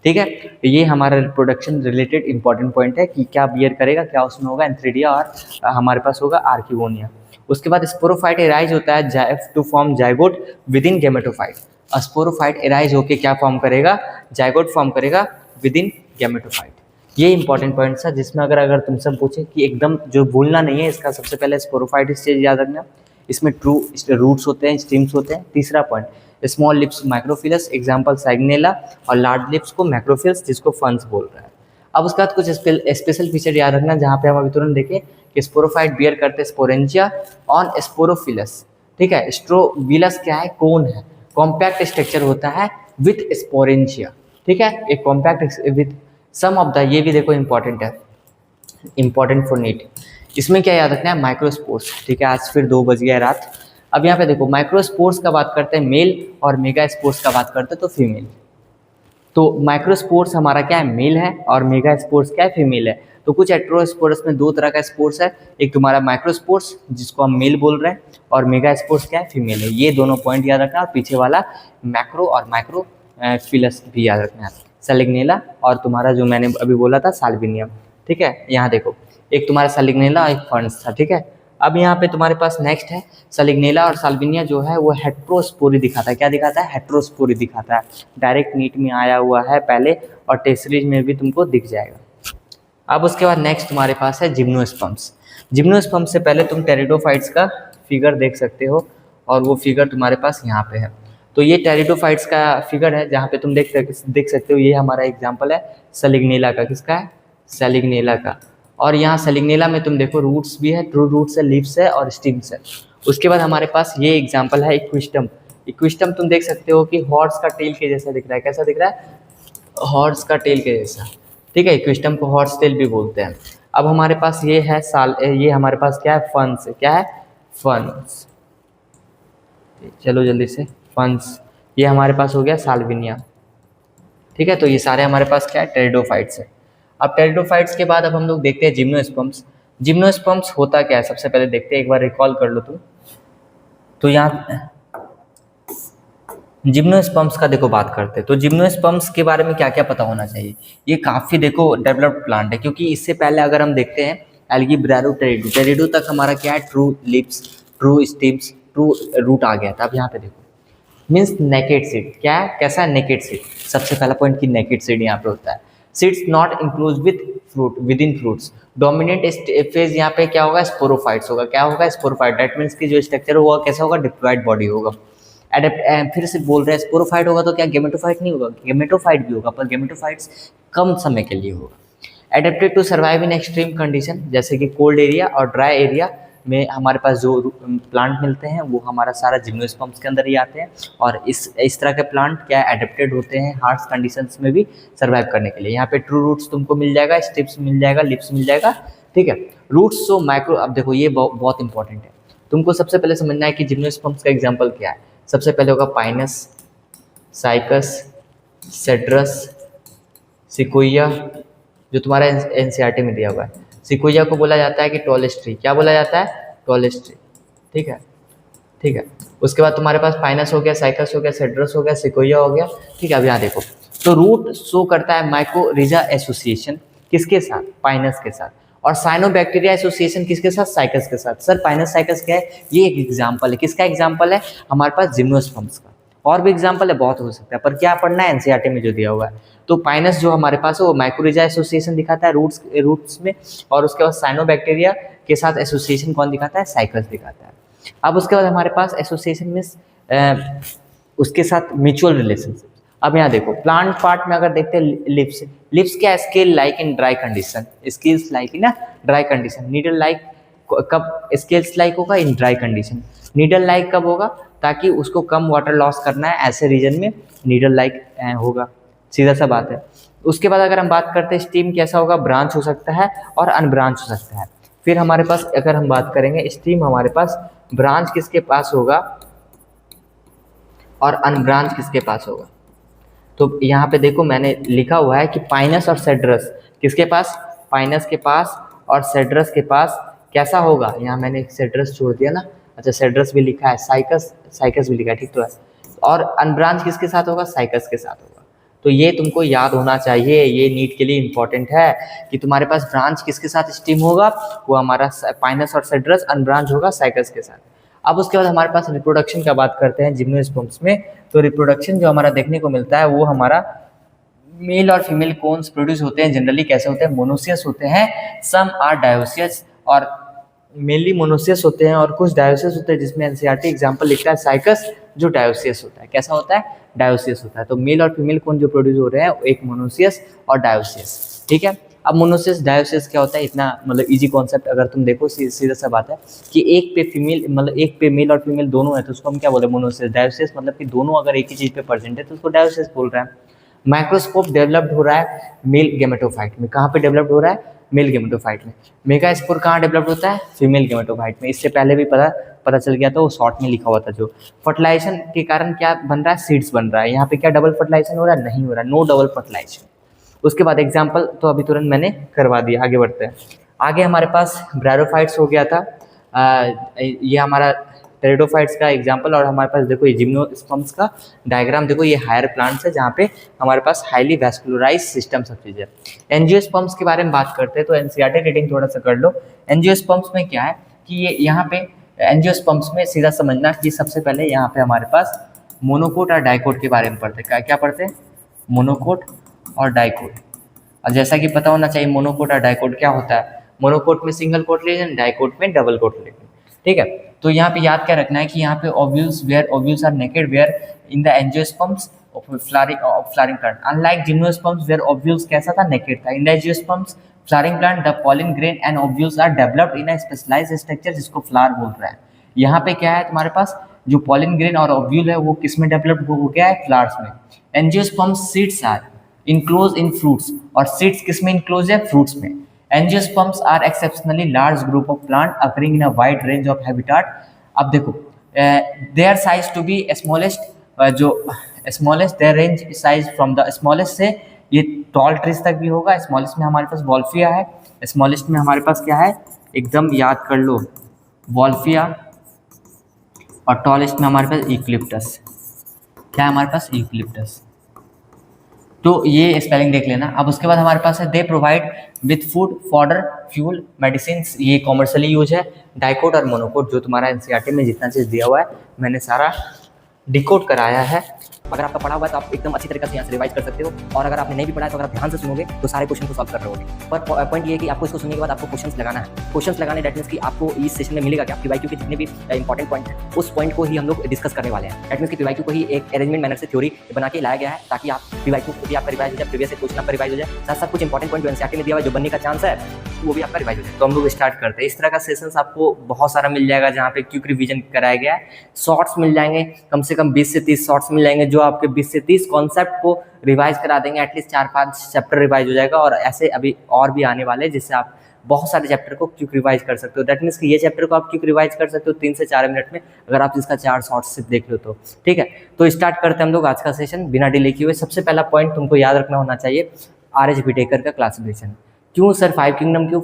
ठीक है, तो ये हमारा रिप्रोडक्शन रिलेटेड इंपॉर्टेंट पॉइंट है कि क्या बियर करेगा, क्या उसमें होगा एंथ्रेडिया और हमारे पास होगा आर्किगोनिया। उसके बाद स्पोरोफाइट एराइज होता है to form zygote within gametophyte. Sporophyte arise होके क्या फॉर्म करेगा? जाइगोट फॉर्म करेगा विद इन गैमेटोफाइट। ये इंपॉर्टेंट पॉइंट था जिसमें अगर तुमसे पूछे कि एकदम जो भूलना नहीं है इसका, सबसे पहले स्पोरोफाइट स्टेज याद रखना, इसमें ट्रू रूट्स होते हैं, स्ट्रीम्स होते हैं। तीसरा point small leaves microphylls, example Selaginella, और लार्ज लिप्स को मैक्रोफिल्स जिसको फंस बोल रहा है। अब उसके बाद कुछ स्पेशल फीचर याद रखना जहाँ पे हम अभी तुरंत देखें कि स्पोरोफाइट बियर करते स्पोरेंजिया ऑन स्पोरोफिलस। ठीक है, स्ट्रोबिलस क्या है? कोन है, कॉम्पैक्ट स्ट्रक्चर होता है विथ स्पोरेंजिया। ठीक है, एक compact with some of the, ये भी देखो इंपॉर्टेंट है, इंपॉर्टेंट फॉर नीट। इसमें क्या याद रखना है? माइक्रोस्पोर्स। ठीक है, आज फिर 2 बज गया रात। अब यहाँ पे देखो माइक्रोस्पोर्स का बात करते हैं मेल और मेगा स्पोर्स का बात करते हैं तो फीमेल। तो माइक्रोस्पोर्स हमारा क्या है? मेल है, और मेगा स्पोर्स क्या है? फीमेल है। तो कुछ हेटेरोस्पोर्स में 2 तरह का स्पोर्स है, एक तुम्हारा माइक्रोस्पोर्स जिसको हम मेल बोल रहे हैं, और मेगा स्पोर्स क्या है? फीमेल है। ये दोनों पॉइंट याद रखना, और पीछे वाला मैक्रो और माइक्रो फिलस भी याद रखना है, सैलिग्नेला और तुम्हारा जो मैंने अभी बोला था साल्विनियम। ठीक है, यहाँ देखो एक तुम्हारा सैलिग्नेला और एक फर्न्स था। ठीक है, अब यहाँ पे तुम्हारे पास नेक्स्ट है सैलिग्नेला और साल्विनिया जो है वो हेट्रोस्पोरी दिखाता है। क्या दिखाता है? हेट्रोस्पोरी दिखाता है। डायरेक्ट नीट में आया हुआ है पहले, और टेस्ट सीरीज में भी तुमको दिख जाएगा। अब उसके बाद नेक्स्ट तुम्हारे पास है जिम्नोस्पर्म्स। जिम्नोस्पर्म्स से पहले तुम टेरिडोफाइट्स का फिगर देख सकते हो, और वो फिगर तुम्हारे पास यहाँ पे है। तो ये टेरिडोफाइट्स का फिगर है जहाँ पे तुम देख सकते हो, ये हमारा एग्जाम्पल है सैलिग्नेला का। किसका है? सैलिग्नेला का। और यहाँ सैलिग्नेला में तुम देखो रूट्स भी है, ट्रू रूट्स है, लीव्स है और स्टिम्स है। उसके बाद हमारे पास ये एग्जाम्पल है इक्विस्टम। इक्विस्टम तुम देख सकते हो कि हॉर्स का टेल के जैसा दिख रहा है। कैसा दिख रहा है? हॉर्स का टेल के जैसा। ठीक है, इक्विस्टम को हॉर्स टेल भी बोलते हैं। अब हमारे पास ये है ये हमारे पास क्या है? फंस। क्या है? फंस। चलो जल्दी से, फंस। ये हमारे पास हो गया साल्विनिया। ठीक है, तो ये सारे हमारे पास क्या है? टेरिडोफाइट्स है। अब टेरिडोफाइट्स के बाद अब हम लोग देखते हैं जिम्नोस्पर्म्स। जिम्नोस्पर्म्स होता क्या है सबसे पहले देखते हैं, एक बार रिकॉल कर लो तुम। तो यहाँ जिम्नोस्पर्म्स का देखो बात करते हैं, तो जिम्नोस्पर्म्स के बारे में क्या क्या पता होना चाहिए। ये काफ़ी देखो डेवलप्ड प्लांट है, क्योंकि इससे पहले अगर हम देखते हैं एल्गीब्रारो टेरिडो, टेरिडो तक हमारा क्या है? True leaves, true stems, true root आ गया था। अब यहाँ पे देखो मीन्स नेकेड सीड। क्या है? कैसा है? Naked seed. सबसे पहला पॉइंट की नेकेड सीड यहाँ पे होता है। Seeds not includes with fruit, with in fruits. Dominant phase यहाँ पे क्या होगा? स्पोरोफाइट्स होगा। क्या होगा? स्पोरोफाइट। दैट मीन्स की जो स्ट्रक्चर होगा कैसा होगा? डिप्लॉयड बॉडी होगा। फिर से बोल रहे हैं स्पोरोफाइट होगा तो क्या गेमेटोफाइट नहीं होगा? गेमेटोफाइट भी होगा, पर गेमेटोफाइट्स कम समय के लिए होगा। Adapted to survive in extreme condition, जैसे कि कोल्ड एरिया और ड्राई एरिया में हमारे पास जो प्लांट मिलते हैं वो हमारा सारा जिम्नोस्पर्म्स के अंदर ही आते हैं। और इस तरह के प्लांट क्या एडेप्टेड होते हैं हार्श कंडीशंस में भी सर्वाइव करने के लिए। यहाँ पे ट्रू रूट्स तुमको मिल जाएगा, स्टिप्स मिल जाएगा, लिप्स मिल जाएगा। ठीक है, रूट्स सो माइक्रो। अब देखो ये बहुत इंपॉर्टेंट है, तुमको सबसे पहले समझना है कि जिम्नोस्पर्म्स का एग्जाम्पल क्या है। सबसे पहले होगा पाइनस, साइकस, सेड्रस, सिकोया, जो तुम्हारा एनसीईआरटी में दिया हुआ है। सिकोया को बोला जाता है कि टॉलेस्ट ट्री। क्या बोला जाता है? Tallest tree. ठीक है, ठीक है। उसके बाद तुम्हारे पास पाइनस हो गया, साइकस हो गया, सेड्रस हो गया, सिकोया हो गया। ठीक है, अब यहाँ देखो तो रूट शो करता है माइकोरिजा एसोसिएशन किसके साथ? पाइनस के साथ। और साइनोबैक्टीरिया एसोसिएशन किसके साथ? साइकस के साथ। सर पाइनस साइकस क्या है? ये एक एग्जाम्पल है। किसका एग्जाम्पल है? हमारे पास जिम्नोस्पर्म्स का। और भी एग्जाम्पल है, बहुत हो सकता है, पर क्या पढ़ना है? एनसीईआरटी में जो दिया हुआ है। तो पाइनस जो हमारे पास है वो माइकोरिजा एसोसिएशन दिखाता है रूट्स में, और उसके बाद साइनोबैक्टीरिया के साथ एसोसिएशन कौन दिखाता है? साइकस दिखाता है। अब उसके बाद हमारे पास एसोसिएशन में उसके साथ म्यूचुअल रिलेशनशिप। अब यहाँ देखो प्लांट पार्ट में अगर देखते हैं लिप्स, लिप्स क्या scale like in dry condition, scales like in dry condition. Needle like कब स्केल्स लाइक होगा? In dry condition. Needle like कब होगा? ताकि उसको कम वाटर लॉस करना है, ऐसे रीजन में नीडल लाइक होगा, सीधा सा बात है। उसके बाद अगर हम बात करते हैं स्टीम कैसा होगा? ब्रांच हो सकता है और अनब्रांच हो सकता है। फिर हमारे पास अगर हम बात करेंगे स्टीम, हमारे पास ब्रांच किसके पास होगा और अनब्रांच किसके पास होगा? तो यहाँ पे देखो मैंने लिखा हुआ है कि पाइनस और सेड्रस किसके पास? पाइनस के पास और सेड्रस के पास कैसा होगा? यहाँ मैंने सेड्रस छोड़ दिया ना, अच्छा सेड्रस भी लिखा है, साइकस, साइकस भी लिखा है, ठीक तो है। और अनब्रांच किसके साथ होगा? साइकस के साथ होगा। तो ये तुमको याद होना चाहिए, ये नीट के लिए इंपॉर्टेंट है कि तुम्हारे पास ब्रांच किसके साथ स्टीम होगा? वो हमारा पाइनस और सेड्रस, अनब्रांच होगा साइकस के साथ। अब उसके बाद हमारे पास रिप्रोडक्शन का बात करते हैं जिम्नोस्पर्म्स में। तो रिप्रोडक्शन जो हमारा देखने को मिलता है वो हमारा मेल और फीमेल कोन्स प्रोड्यूस होते हैं। जनरली कैसे होते हैं? मोनोसियस होते हैं, सम आर डायोसियस, और मेनली मोनोसियस होते हैं और कुछ डायोसियस होते हैं, जिसमें एनसीईआरटी एग्जांपल लिखता है साइकस जो डायोसियस होता है। कैसा होता है? डायोसियस होता है। तो मेल और फीमेल कोन जो प्रोड्यूस हो रहे हैं एक मोनोसियस और डायोसियस, ठीक है। अब मोनोसियस डायोसियस क्या होता है? इतना मतलब इजी कॉन्सेप्ट अगर तुम देखो, सीधा सा बात है कि एक पे फीमेल मतलब एक पे मेल और फीमेल दोनों है तो उसको हम क्या बोले? मोनोसियस। डायोसियस मतलब कि दोनों अगर एक ही चीज़ पे प्रेजेंट है तो उसको डायोसियस बोल रहे हैं। माइक्रोस्कोप डेवलप्ड हो रहा है मेल गेमेटोफाइट में। कहाँ पे डेवलप्ड हो रहा है? मेल गेमेटोफाइट में। मेगास्पोर कहाँ डेवलप्ड होता है? फीमेल गेमेटोफाइट में। इससे पहले भी पता चल गया था, वो शॉर्ट में लिखा हुआ था। जो फर्टिलाइजेशन के कारण क्या बन रहा है? सीड्स बन रहा है। यहाँ पे क्या डबल फर्टिलाइजेशन हो रहा है? नहीं हो रहा, नो डबल फर्टिलाइजेशन। उसके बाद एग्जाम्पल तो अभी तुरंत मैंने करवा दिया, आगे बढ़ते हैं। आगे हमारे पास ब्रायोफाइट्स हो गया था, ये हमारा टेरिडोफाइट्स का एग्जाम्पल। और हमारे पास देखो ये जिम्नोस्पर्म्स का डायग्राम देखो, ये हायर प्लांट्स है जहाँ पे हमारे पास हाईली वैस्कुलराइज सिस्टम सब चीज़ है। एंजियोस्पर्म्स के बारे में बात करते हैं तो एनसीईआरटी रीडिंग थोड़ा सा कर लो। एंजियोस्पर्म्स में क्या है कि ये यहाँ पे एंजियोस्पर्म्स में सीधा समझना कि सबसे पहले यहाँ पे हमारे पास मोनोकोट और डाइकोट के बारे में पढ़ते हैं। क्या पढ़ते हैं? मोनोकोट और डाइकोट। और जैसा कि पता होना चाहिए मोनोकोट और डाइकोट क्या होता है। मोनोकोट में सिंगल कोट रीजन, डाइकोट में डबल कोट रीजन, ठीक है। तो यहाँ पे याद क्या रखना है कि यहाँ पे ovules are naked where in the angiosperms flowering plant, unlike gymnosperms where ovules कैसा था? नेकेड था। In the angiosperms flowering plant the pollen grain and ovules are developed in a specialised structure जिसको फ्लावर बोल रहा है। यहाँ पे क्या है तुम्हारे पास? जो पॉलन ग्रेन और ओव्यूल है वो किस में डेवलप्ड हो गया है? फ्लावर्स में। Angiosperms seeds are enclose in fruits, और सीड्स किस में इनक्लोज है? फ्रूट्स में। Angiosperms are exceptionally large group of plant occurring in a wide range of habitat. अब देखो their size to be smallest, जो smallest their range size from the smallest से ये tall trees तक भी होगा। smallest में हमारे पास वॉल्फिया है, smallest में हमारे पास क्या है? एकदम याद कर लो, वॉल्फिया। और tallest में हमारे पास यूकलिप्टस। क्या है हमारे पास? यूकलिप्टस। तो ये स्पेलिंग देख लेना। अब उसके बाद हमारे पास है they provide with food, fodder, fuel, medicine, ये कॉमर्शियली यूज है। डाइकोट और मोनोकोट जो तुम्हारा एनसीईआरटी में जितना चीज़ दिया हुआ है मैंने सारा डिकोड कराया है। अगर आपका पढ़ा हुआ है तो आप एकदम अच्छी तरीके से यहाँ से रिवाइज कर सकते हो, और अगर आपने नहीं भी पढ़ा है तो अगर आप ध्यान से सुनोगे तो सारे क्वेश्चन को सॉल्व कर रहे होगे। पर पॉइंट ये है कि आपको इसको सुनने के बाद आपको क्वेश्चंस लगाना है। क्वेश्चंस लगाने दैट मीन्स कि आपको इस सेशन में मिलेगा कि पीवाईक्यू के जितने भी इंपॉर्टेंट पॉइंट है उस पॉइंट को ही हम लोग डिस्कस करने वाले हैं। दैट मीन्स कि पीवाईक्यू को ही एक अरेंजमेंट मैनर से थ्योरी बना के लाया गया है ताकि आप पीवाईक्यू भी आपका रिवाइज हो जाए, प्रीवियस क्वेश्चन आपका रिवाइज हो जाए, साथ साथ कुछ इंपॉर्टेंट पॉइंट जो एनसीईआरटी में दिया हुआ है जो बनने का चांस है वो भी आपका रिवाइज हो जाए। तो हम लोग स्टार्ट करते हैं। इस तरह का सेशंस आपको बहुत सारा मिल जाएगा जहाँ पे क्विक रिवीजन कराया गया है। शॉर्ट्स मिल जाएंगे, कम से कम 20 से 30 शॉर्ट्स मिल जाएंगे जो आपके 20 से 30 कॉन्सेप्ट को रिवाइज करा देंगे। एटलीस्ट 4-5 चैप्टर रिवाइज हो जाएगा, और ऐसे अभी और भी आने वाले हैं जिससे आप बहुत सारे चैप्टर को क्विक रिवाइज कर सकते हो। दैट मीन्स कि ये चैप्टर को आप क्विक रिवाइज कर सकते हो 3 से 4 मिनट में अगर आप इसका 4 शॉर्ट्स से देख लो तो, ठीक है। तो स्टार्ट करते हैं हम लोग आज का सेशन बिना डिले किए हुए। सबसे पहला पॉइंट तुमको याद रखना होना चाहिए आर.एच. विटेकर का क्लासिफिकेशन। क्यों सर 5 किंगडम, क्यों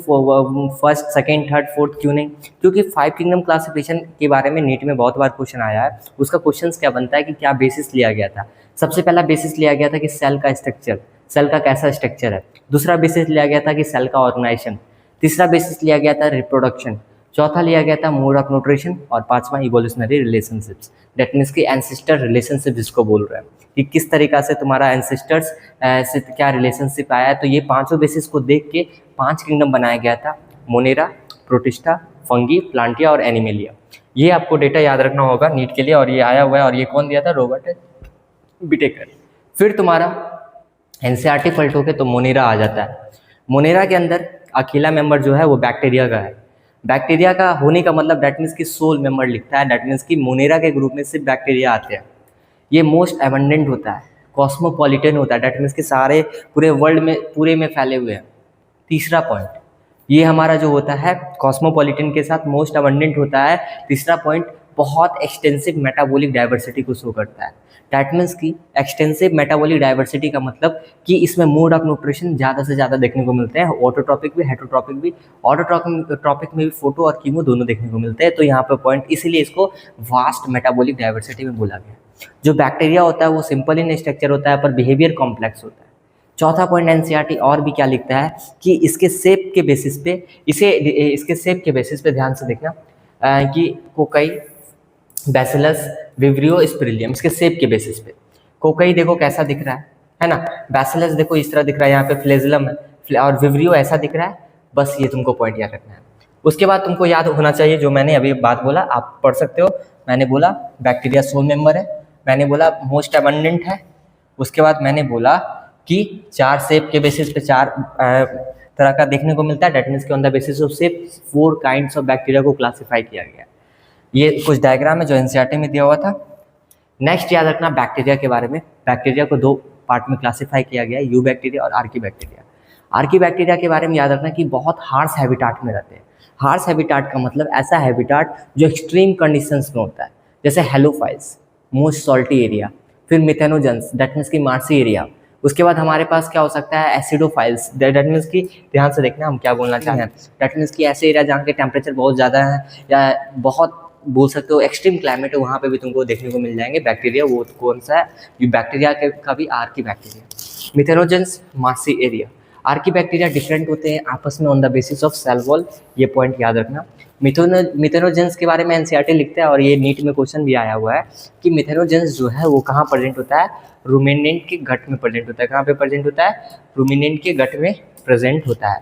फर्स्ट, सेकेंड, थर्ड, फोर्थ क्यों नहीं? क्योंकि 5 किंगडम क्लासिफिकेशन के बारे में नीट में बहुत बार क्वेश्चन आया है। उसका क्वेश्चन क्या बनता है कि क्या बेसिस लिया गया था? सबसे पहला बेसिस लिया गया था कि सेल का स्ट्रक्चर, सेल का कैसा स्ट्रक्चर है। दूसरा बेसिस लिया गया था कि सेल का ऑर्गेनाइजेशन। तीसरा बेसिस लिया गया था रिप्रोडक्शन। चौथा लिया गया था मोड ऑफ न्यूट्रिशन। और पांचवा इवोल्यूशनरी रिलेशनशिप्स। दैट मीन्स कि एंसेस्टर रिलेशनशिप जिसको बोल रहे हैं कि किस तरीका से तुम्हारा एंसेस्टर्स से क्या रिलेशनशिप आया है। तो ये पांचों बेसिस को देख के 5 किंगडम बनाया गया था, मोनेरा, प्रोटिस्टा, फंगी, प्लांटिया और एनिमेलिया। ये आपको डेटा याद रखना होगा नीट के लिए, और ये आया हुआ है, और ये कौन दिया था, रॉबर्ट विटेकर। फिर तुम्हारा एनसीईआरटी पलटोगे तो मोनेरा आ जाता है। मोनेरा के अंदर अकेला मेंबर जो है वो बैक्टीरिया का है। बैक्टीरिया का होने का मतलब दैट मीन्स कि सोल मेंबर लिखता है, दैट मीन्स कि मोनेरा के ग्रुप में सिर्फ बैक्टीरिया आते हैं। ये मोस्ट एबंडेंट होता है, कॉस्मोपॉलिटन होता है, दैट मीन्स कि सारे पूरे वर्ल्ड में पूरे में फैले हुए हैं। तीसरा पॉइंट, ये हमारा जो होता है कॉस्मोपॉलिटन के साथ मोस्ट अबंडेंट होता है। तीसरा पॉइंट, बहुत एक्सटेंसिव मेटाबॉलिक डाइवर्सिटी को शो करता है। दैट मीन्स कि एक्सटेंसिव मेटाबॉलिक डाइवर्सिटी का मतलब कि इसमें मोड ऑफ न्यूट्रिशन ज़्यादा से ज़्यादा देखने को मिलते हैं, ऑटोट्रॉपिक भी हेटरोट्रॉपिक भी। ऑटोट्रॉपिक में भी फोटो और कीमो दोनों देखने को मिलते हैं। तो यहाँ पर पॉइंट, इसीलिए इसको वास्ट मेटाबॉलिक डाइवर्सिटी में बोला गया। जो बैक्टीरिया होता है वो सिंपल इन स्ट्रक्चर होता है पर बिहेवियर कॉम्प्लेक्स होता है। चौथा पॉइंट, एनसीईआरटी और भी क्या लिखता है कि इसके शेप के बेसिस पे इसके शेप के बेसिस पे ध्यान से देखना कि कोकाई, बैसिलस, विब्रियो, स्पिरिलियम, इसके शेप के बेसिस पे। कोकाई देखो कैसा दिख रहा है ना, बैसिलस देखो इस तरह दिख रहा है, यहाँ पे फ्लेजिलम है, और विब्रियो ऐसा दिख रहा है। बस ये तुमको पॉइंट याद रखना है। उसके बाद तुमको याद होना चाहिए जो मैंने अभी बात बोला, आप पढ़ सकते हो। मैंने बोला बैक्टीरिया सोल मेंबर है, मैंने बोला मोस्ट अबंडेंट है, उसके बाद मैंने बोला कि 4 शेप के बेसिस पे 4 तरह का देखने को मिलता है। दैट मीन्स कि on the basis of shape 4 kinds of bacteria को क्लासिफाई किया गया। ये कुछ डायग्राम है जो एनसीईआरटी में दिया हुआ था। नेक्स्ट याद रखना बैक्टीरिया के बारे में। बैक्टीरिया को 2 पार्ट में क्लासिफाई किया गया है, यू बैक्टीरिया और आर्की बैक्टीरिया। आर्की बैक्टीरिया के बारे में याद रखना कि बहुत हार्श हैबिटाट में रहते हैं। हार्श हैबिटाट का मतलब ऐसा हैबिटाट जो एक्सट्रीम कंडीशंस में होता है, जैसे हेलोफाइल्स, मोस्ट सॉल्टी एरिया, फिर मिथेनोजेंस, दैट मीन्स की मार्सी एरिया। उसके बाद हमारे पास क्या हो सकता है, एसिडोफाइल्स, दैट मीन्स की, ध्यान से देखना हम क्या बोलना चाह रहे हैं, दैट मीन्स की ऐसे एरिया जहाँ के टेम्परेचर बहुत ज़्यादा है या बहुत बोल सकते हो एक्सट्रीम क्लाइमेट है, वहाँ पे भी तुमको देखने को मिल जाएंगे बैक्टीरिया। वो कौन सा है, ये बैक्टीरिया का भी archaebacteria. Methanogens, marshy area. Archaebacteria different होते हैं आपस में on the basis of cell wall, ये पॉइंट याद रखना। मिथेनोजेंस के बारे में एनसीईआरटी लिखता है और ये नीट में क्वेश्चन भी आया हुआ है कि मिथेनोजेंस जो है वो कहाँ प्रेजेंट होता है, रूमिनेंट के गट में प्रेजेंट होता है। कहाँ पे प्रेजेंट होता है, रूमिनेंट के गट में प्रेजेंट होता है।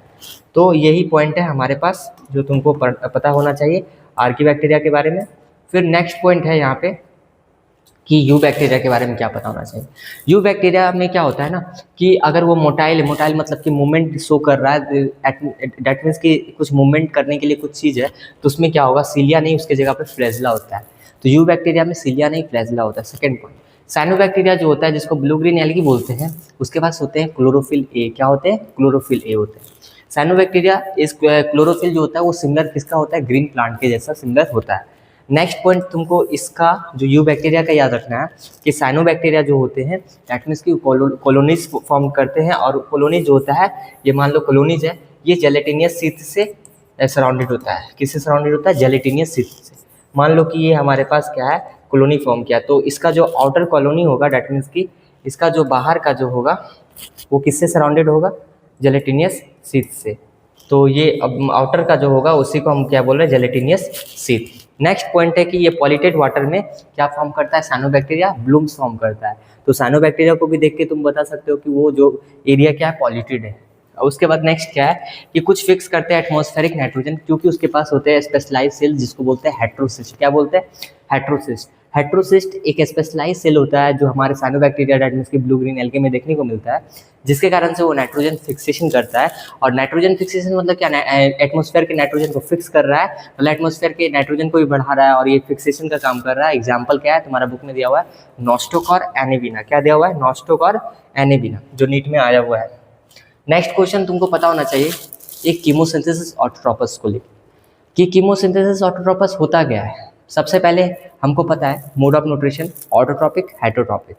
तो यही पॉइंट है हमारे पास जो तुमको पता होना चाहिए आर्की बैक्टीरिया के बारे में। फिर नेक्स्ट पॉइंट है यहाँ पे कि यू बैक्टीरिया के बारे में क्या पता होना चाहिए। यू बैक्टीरिया में क्या होता है ना कि अगर वो मोटाइल मतलब कि मूवमेंट शो कर रहा है, दैट मीन्स कि कुछ मूवमेंट करने के लिए कुछ चीज़ है, तो उसमें क्या होगा, सीलिया नहीं, उसके जगह पे फ्लैजिला होता है। तो यू बैक्टीरिया में सीलिया नहीं, फ्लैजिला होता है। सेकेंड पॉइंट, साइनोबैक्टीरिया जो होता है जिसको ब्लू ग्रीन एल्गी बोलते हैं, उसके पास होते हैं क्लोरोफिल ए। क्या होते हैं, क्लोरोफिल ए होते हैं। साइनोबैक्टीरिया इस क्लोरोफिल जो होता है वो सिमिलर किसका होता है, ग्रीन प्लांट के जैसा सिमिलर होता है। नेक्स्ट पॉइंट तुमको इसका जो यू बैक्टीरिया का याद रखना है कि साइनोबैक्टीरिया जो होते हैं दैट मीन्स की कॉलोनीज फॉर्म करते हैं, और कॉलोनी जो होता है, ये मान लो कॉलोनीज है, ये जेलेटिनियस शीथ से सराउंडेड होता है। किससे सराउंडेड होता है, जेलेटिनियस शीथ से। मान लो कि ये हमारे पास क्या है, कॉलोनी फॉर्म किया, तो इसका जो आउटर कॉलोनी होगा दैट मीन्स की इसका जो बाहर का जो होगा वो किससे सराउंडेड होगा, जेलेटिनियस शीथ से। तो ये आउटर का जो होगा उसी को हम क्या बोल रहे हैं, जेलेटिनियस शीथ। नेक्स्ट पॉइंट है कि ये पॉलिटेड वाटर में क्या फॉर्म करता है, साइनोबैक्टीरिया ब्लूम्स फॉर्म करता है। तो साइनोबैक्टीरिया को भी देख के तुम बता सकते हो कि वो जो एरिया क्या है, पॉलिटेड है। और उसके बाद नेक्स्ट क्या है कि कुछ फिक्स करते हैं एटमॉस्फेरिक नाइट्रोजन, क्योंकि उसके पास होते हैं स्पेशलाइज सेल जिसको बोलते हैं हेट्रोसिस्ट। क्या बोलते हैं, हेट्रोसिस्ट। हेट्रोसिस्ट एक स्पेशलाइज सेल होता है जो हमारे साइनोबैक्टीरिया दैट मीन्स की ब्लू ग्रीन एल्गे में देखने को मिलता है, जिसके कारण से वो नाइट्रोजन फिक्सेशन करता है। और नाइट्रोजन फिक्सेशन मतलब क्या, एटमॉस्फेयर के नाइट्रोजन को फिक्स कर रहा है, मतलब एटमॉस्फेयर के नाइट्रोजन को भी बढ़ा रहा है और ये फिक्सेशन का काम कर रहा है। एग्जाम्पल क्या है, तुम्हारा बुक में दिया हुआ है नॉस्टोक और एनेबिना। क्या दिया हुआ है, नॉस्टोक और एनेबिना, जो नीट में आया हुआ है। नेक्स्ट क्वेश्चन तुमको पता होना चाहिए एक कीमोसिंथेसिस ऑटोट्रोपस को लेकर कि कीमोसिंथेसिस ऑटोट्रोपस होता क्या है। सबसे पहले हमको पता है mode of nutrition, autotrophic, heterotrophic.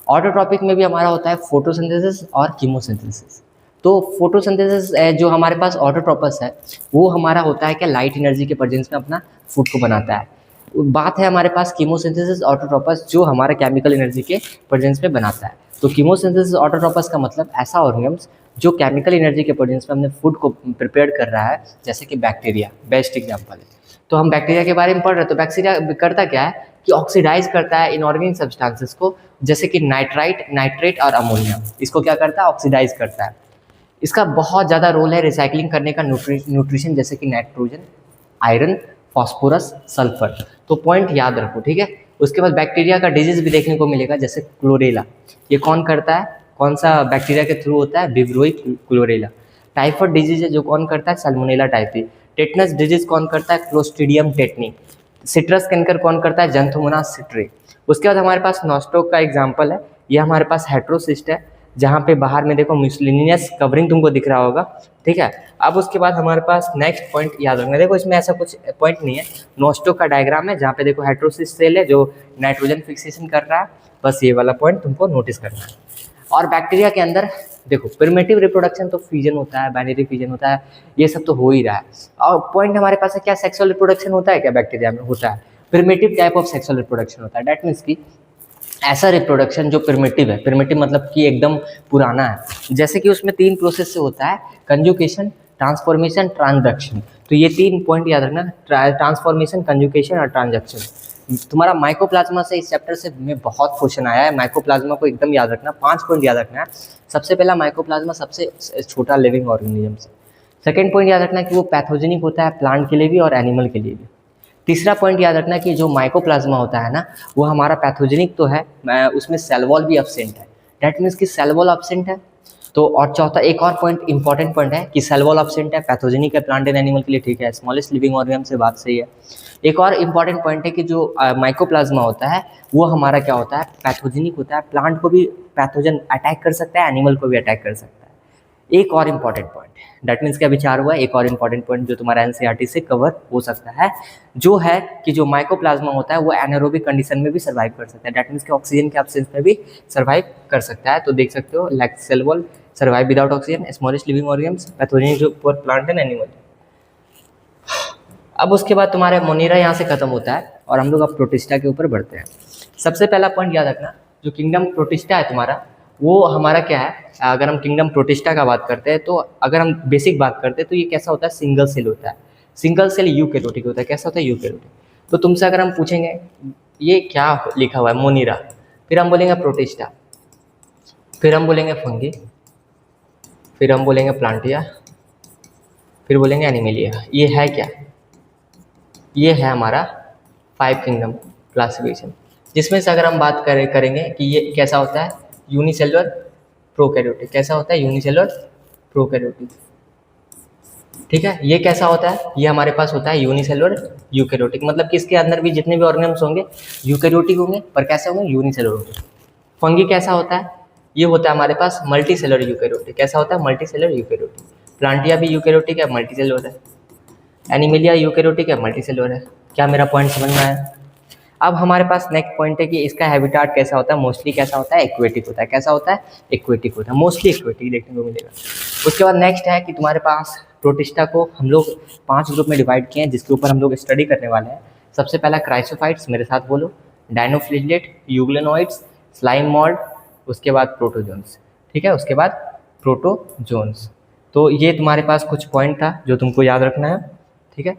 Autotrophic में भी हमारा होता है फोटोसिंथेसिस और कीमोसिंथेसिस। तो फोटोसिंथेसिस जो हमारे पास ऑटोट्रोपस है वो हमारा होता है क्या, लाइट एनर्जी के प्रेजेंस में अपना फूड को बनाता है। बात है हमारे पास कीमोसिंथेसिस ऑटोट्रोपस जो हमारा केमिकल एनर्जी के प्रेजेंस में बनाता है। तो कीमोसिंथेसिस ऑटोट्रोपस का मतलब ऐसा ऑर्गेनिज्म जो केमिकल एनर्जी के प्रेजेंस में अपने फूड को प्रिपेयर कर रहा है, जैसे कि बैक्टीरिया बेस्ट एग्जांपल है। तो हम बैक्टीरिया के बारे में पढ़ रहे हैं, तो बैक्टीरिया करता क्या है कि ऑक्सीडाइज करता है इनऑर्गेनिक सब्सटेंसेस को, जैसे कि नाइट्रेट और अमोनिया। इसको क्या करता है, ऑक्सीडाइज करता है। इसका बहुत ज़्यादा रोल है रिसाइकलिंग करने का न्यूट्रिशन, जैसे कि नाइट्रोजन, आयरन, फास्फोरस, सल्फर। तो पॉइंट याद रखो, ठीक है। उसके बाद बैक्टीरिया का डिजीज भी देखने को मिलेगा, जैसे क्लोरेला। ये कौन करता है, कौन सा बैक्टीरिया के थ्रू होता है, विब्रोई क्लोरेला। टाइफाइड डिजीज है जो कौन करता है, सल्मोनेला टाइफी। टेटनस डिजीज कौन करता है, क्लोस्ट्रीडियम टेटनी। सिट्रस कैंकर कौन करता है, जंथोमोनास सिट्रे। उसके बाद हमारे पास नॉस्टोक का एग्जाम्पल है, ये हमारे पास हेट्रोसिस्ट है, जहाँ पे बाहर में देखो मिसलिनियस कवरिंग तुमको दिख रहा होगा, ठीक है। अब उसके बाद हमारे पास नेक्स्ट पॉइंट याद रखना, देखो इसमें ऐसा कुछ पॉइंट नहीं है, नॉस्टोक का डायग्राम है, जहाँ पे देखो हेट्रोसिस्ट सेल है जो नाइट्रोजन फिक्सेशन कर रहा है, बस ये वाला पॉइंट तुमको नोटिस करना है। और बैक्टीरिया के अंदर देखो प्रिमिटिव रिप्रोडक्शन तो फ्यूजन होता है, बाइनरी फ्यूजन होता है, ये सब तो हो ही रहा है। और पॉइंट हमारे पास है क्या, सेक्सुअल रिप्रोडक्शन होता है क्या बैक्टीरिया में, होता है। Primitive type of sexual reproduction होता है, दैट मीन्स की ऐसा रिप्रोडक्शन जो प्रिमिटिव है, प्रिमिटिव मतलब कि एकदम पुराना है, जैसे कि उसमें 3 प्रोसेस से होता है, कंजुकेशन, ट्रांसफॉर्मेशन, ट्रांजक्शन। तो ये 3 पॉइंट याद रखना, ट्रांसफॉर्मेशन, कंजुकेशन और ट्रांजक्शन। तुम्हारा माइकोप्लाज्मा से इस चैप्टर से में बहुत क्वेश्चन आया है, माइकोप्लाज्मा को एकदम याद रखना, 5 पॉइंट याद रखना है। सबसे पहला, माइकोप्लाज्मा सबसे छोटा लिविंग ऑर्गेनिज्म से। सेकेंड पॉइंट याद रखना कि वो पैथोजेनिक होता है, प्लांट के लिए भी और एनिमल के लिए भी। तीसरा पॉइंट याद रखना कि जो माइकोप्लाज्मा होता है ना, वो हमारा पैथोजेनिक तो है, उसमें सेल वॉल भी एब्सेंट है, डैट मीन्स कि सेल वॉल एब्सेंट है। तो और चौथा एक और पॉइंट इंपॉर्टेंट पॉइंट है कि सेल वॉल एब्सेंट है, पैथोजेनिक है प्लांट एंड एनिमल के लिए, ठीक है, स्मॉलेस्ट लिविंग ऑर्गेनिज्म से बात सही है। एक और इंपॉर्टेंट पॉइंट है कि जो माइकोप्लाज्मा होता है वो हमारा क्या होता है, पैथोजेनिक होता है, प्लांट को भी पैथोजन अटैक कर सकता है, एनिमल को भी अटैक कर सकता है। एक और इम्पॉर्टेंट पॉइंट, डैट मीन्स क्या विचार हुआ, एक और इम्पॉर्टेंट पॉइंट जो तुम्हारा एनसीईआरटी से कवर हो सकता है, जो है कि जो माइकोप्लाज्मा होता है वो एनारोबिक कंडीशन में भी सर्वाइव कर सकता है, डैट मीन्स कि ऑक्सीजन के एब्सेंस में भी सर्वाइव कर सकता है। तो देख सकते हो, like cell wall survive without oxygen, smallest living organism, pathogenic जो फॉर प्लांट एंड एनिमल। अब उसके बाद तुम्हारे मोनेरा यहाँ से खत्म होता है और हम लोग अब प्रोटिस्टा के ऊपर बढ़ते हैं। सबसे पहला पॉइंट याद रखना, जो किंगडम प्रोटिस्टा है तुम्हारा, वो हमारा क्या है, अगर हम किंगडम प्रोटिस्टा का बात करते हैं तो अगर हम बेसिक बात करते हैं तो ये कैसा होता है, सिंगल सेल होता है, सिंगल सेल यूकैरियोटिक होता है। कैसा होता है, यूकैरियोटिक। तो तुमसे अगर हम पूछेंगे ये क्या लिखा हुआ है, मोनेरा, फिर हम बोलेंगे प्रोटिस्टा, फिर हम बोलेंगे फंगी, फिर हम बोलेंगे प्लांटिया, फिर बोलेंगे एनिमेलिया। ये है क्या, ये है हमारा 5 किंगडम क्लासिफिकेशन, जिसमें से अगर हम बात करेंगे कि ये कैसा होता है, यूनिसेलुलर प्रोकैरियोटिक। कैसा होता है, यूनिसेलुलर प्रोकैरियोटिक, ठीक है। ये कैसा होता है, ये हमारे पास होता है यूनिसेलुलर यूकैरियोटिक, मतलब कि इसके अंदर भी जितने भी ऑर्गेनिज्म होंगे यूकैरियोटिक होंगे, पर कैसे होंगे, यूनिसेलुलर होंगे। फंगी कैसा होता है, ये होता है हमारे पास मल्टी सेलुलर यूकैरियोटिक। कैसा होता है, मल्टी सेलुलर यूकैरियोटिक। प्लांटिया भी यूकैरियोटिक है, मल्टी सेलुलर है। एनिमेलिया यूकैरियोटिक है, मल्टी सेलुलर है। क्या मेरा पॉइंट समझ में आया। अब हमारे पास नेक्स्ट पॉइंट है कि इसका हैबिटाट कैसा होता है, मोस्टली कैसा होता है, एक्वेटिक होता है। कैसा होता है, एक्वेटिक होता है, मोस्टली एक्वेटिक देखने को मिलेगा। उसके बाद नेक्स्ट है कि तुम्हारे पास प्रोटिस्टा को हम लोग 5 ग्रुप में डिवाइड किए हैं, जिसके ऊपर हम लोग स्टडी करने वाले हैं। सबसे पहला क्राइसोफाइट्स, मेरे साथ बोलो, डायनोफ्लिजलेट, यूग्लेनोइड्स, स्लाइम मोल्ड, उसके बाद प्रोटोजोन्स, ठीक है, उसके बाद प्रोटोजोन्स। तो ये तुम्हारे पास कुछ पॉइंट था जो तुमको याद रखना है, ठीक है।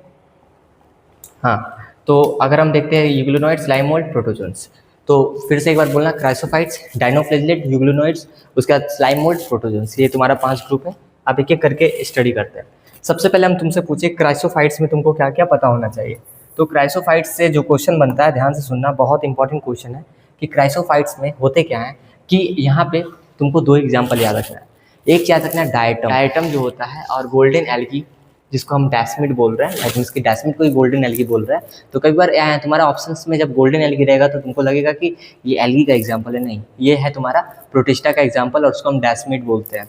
हाँ, तो अगर हम देखते हैं यूग्लेनोइड्स, स्लाइम मोल्ड, प्रोटोजोन्स, तो फिर से एक बार बोलना, क्राइसोफाइट्स, डायनोफ्लिजलेट, यूग्लेनोइड्स, उसके बाद स्लाइम मोल्ड, प्रोटोजोन्स। ये तुम्हारा 5 ग्रुप है। आप एक एक करके स्टडी करते हैं। सबसे पहले हम तुमसे पूछे क्राइसोफाइट्स में तुमको क्या क्या पता होना चाहिए। तो क्राइसोफाइट्स से जो क्वेश्चन बनता है, ध्यान से सुनना, बहुत इंपॉर्टेंट क्वेश्चन है कि क्राइसोफाइट्स में होते क्या है, कि यहाँ पे तुमको 2 एग्जाम्पल याद रखना है। एक याद रखना है डायटम, डायटम जो होता है, और गोल्डन एल्गी जिसको हम डैसमिड बोल रहे हैं, दैट मीन्स कि डैसमिड को ही गोल्डन एल्गी बोल रहे हैं। तो कई बार तुम्हारा ऑप्शंस में जब गोल्डन एल्गी रहेगा तो तुमको लगेगा कि ये एल्गी का एग्जाम्पल है, नहीं, ये है तुम्हारा प्रोटिस्टा का एग्जाम्पल और उसको हम डैसमिड बोलते हैं।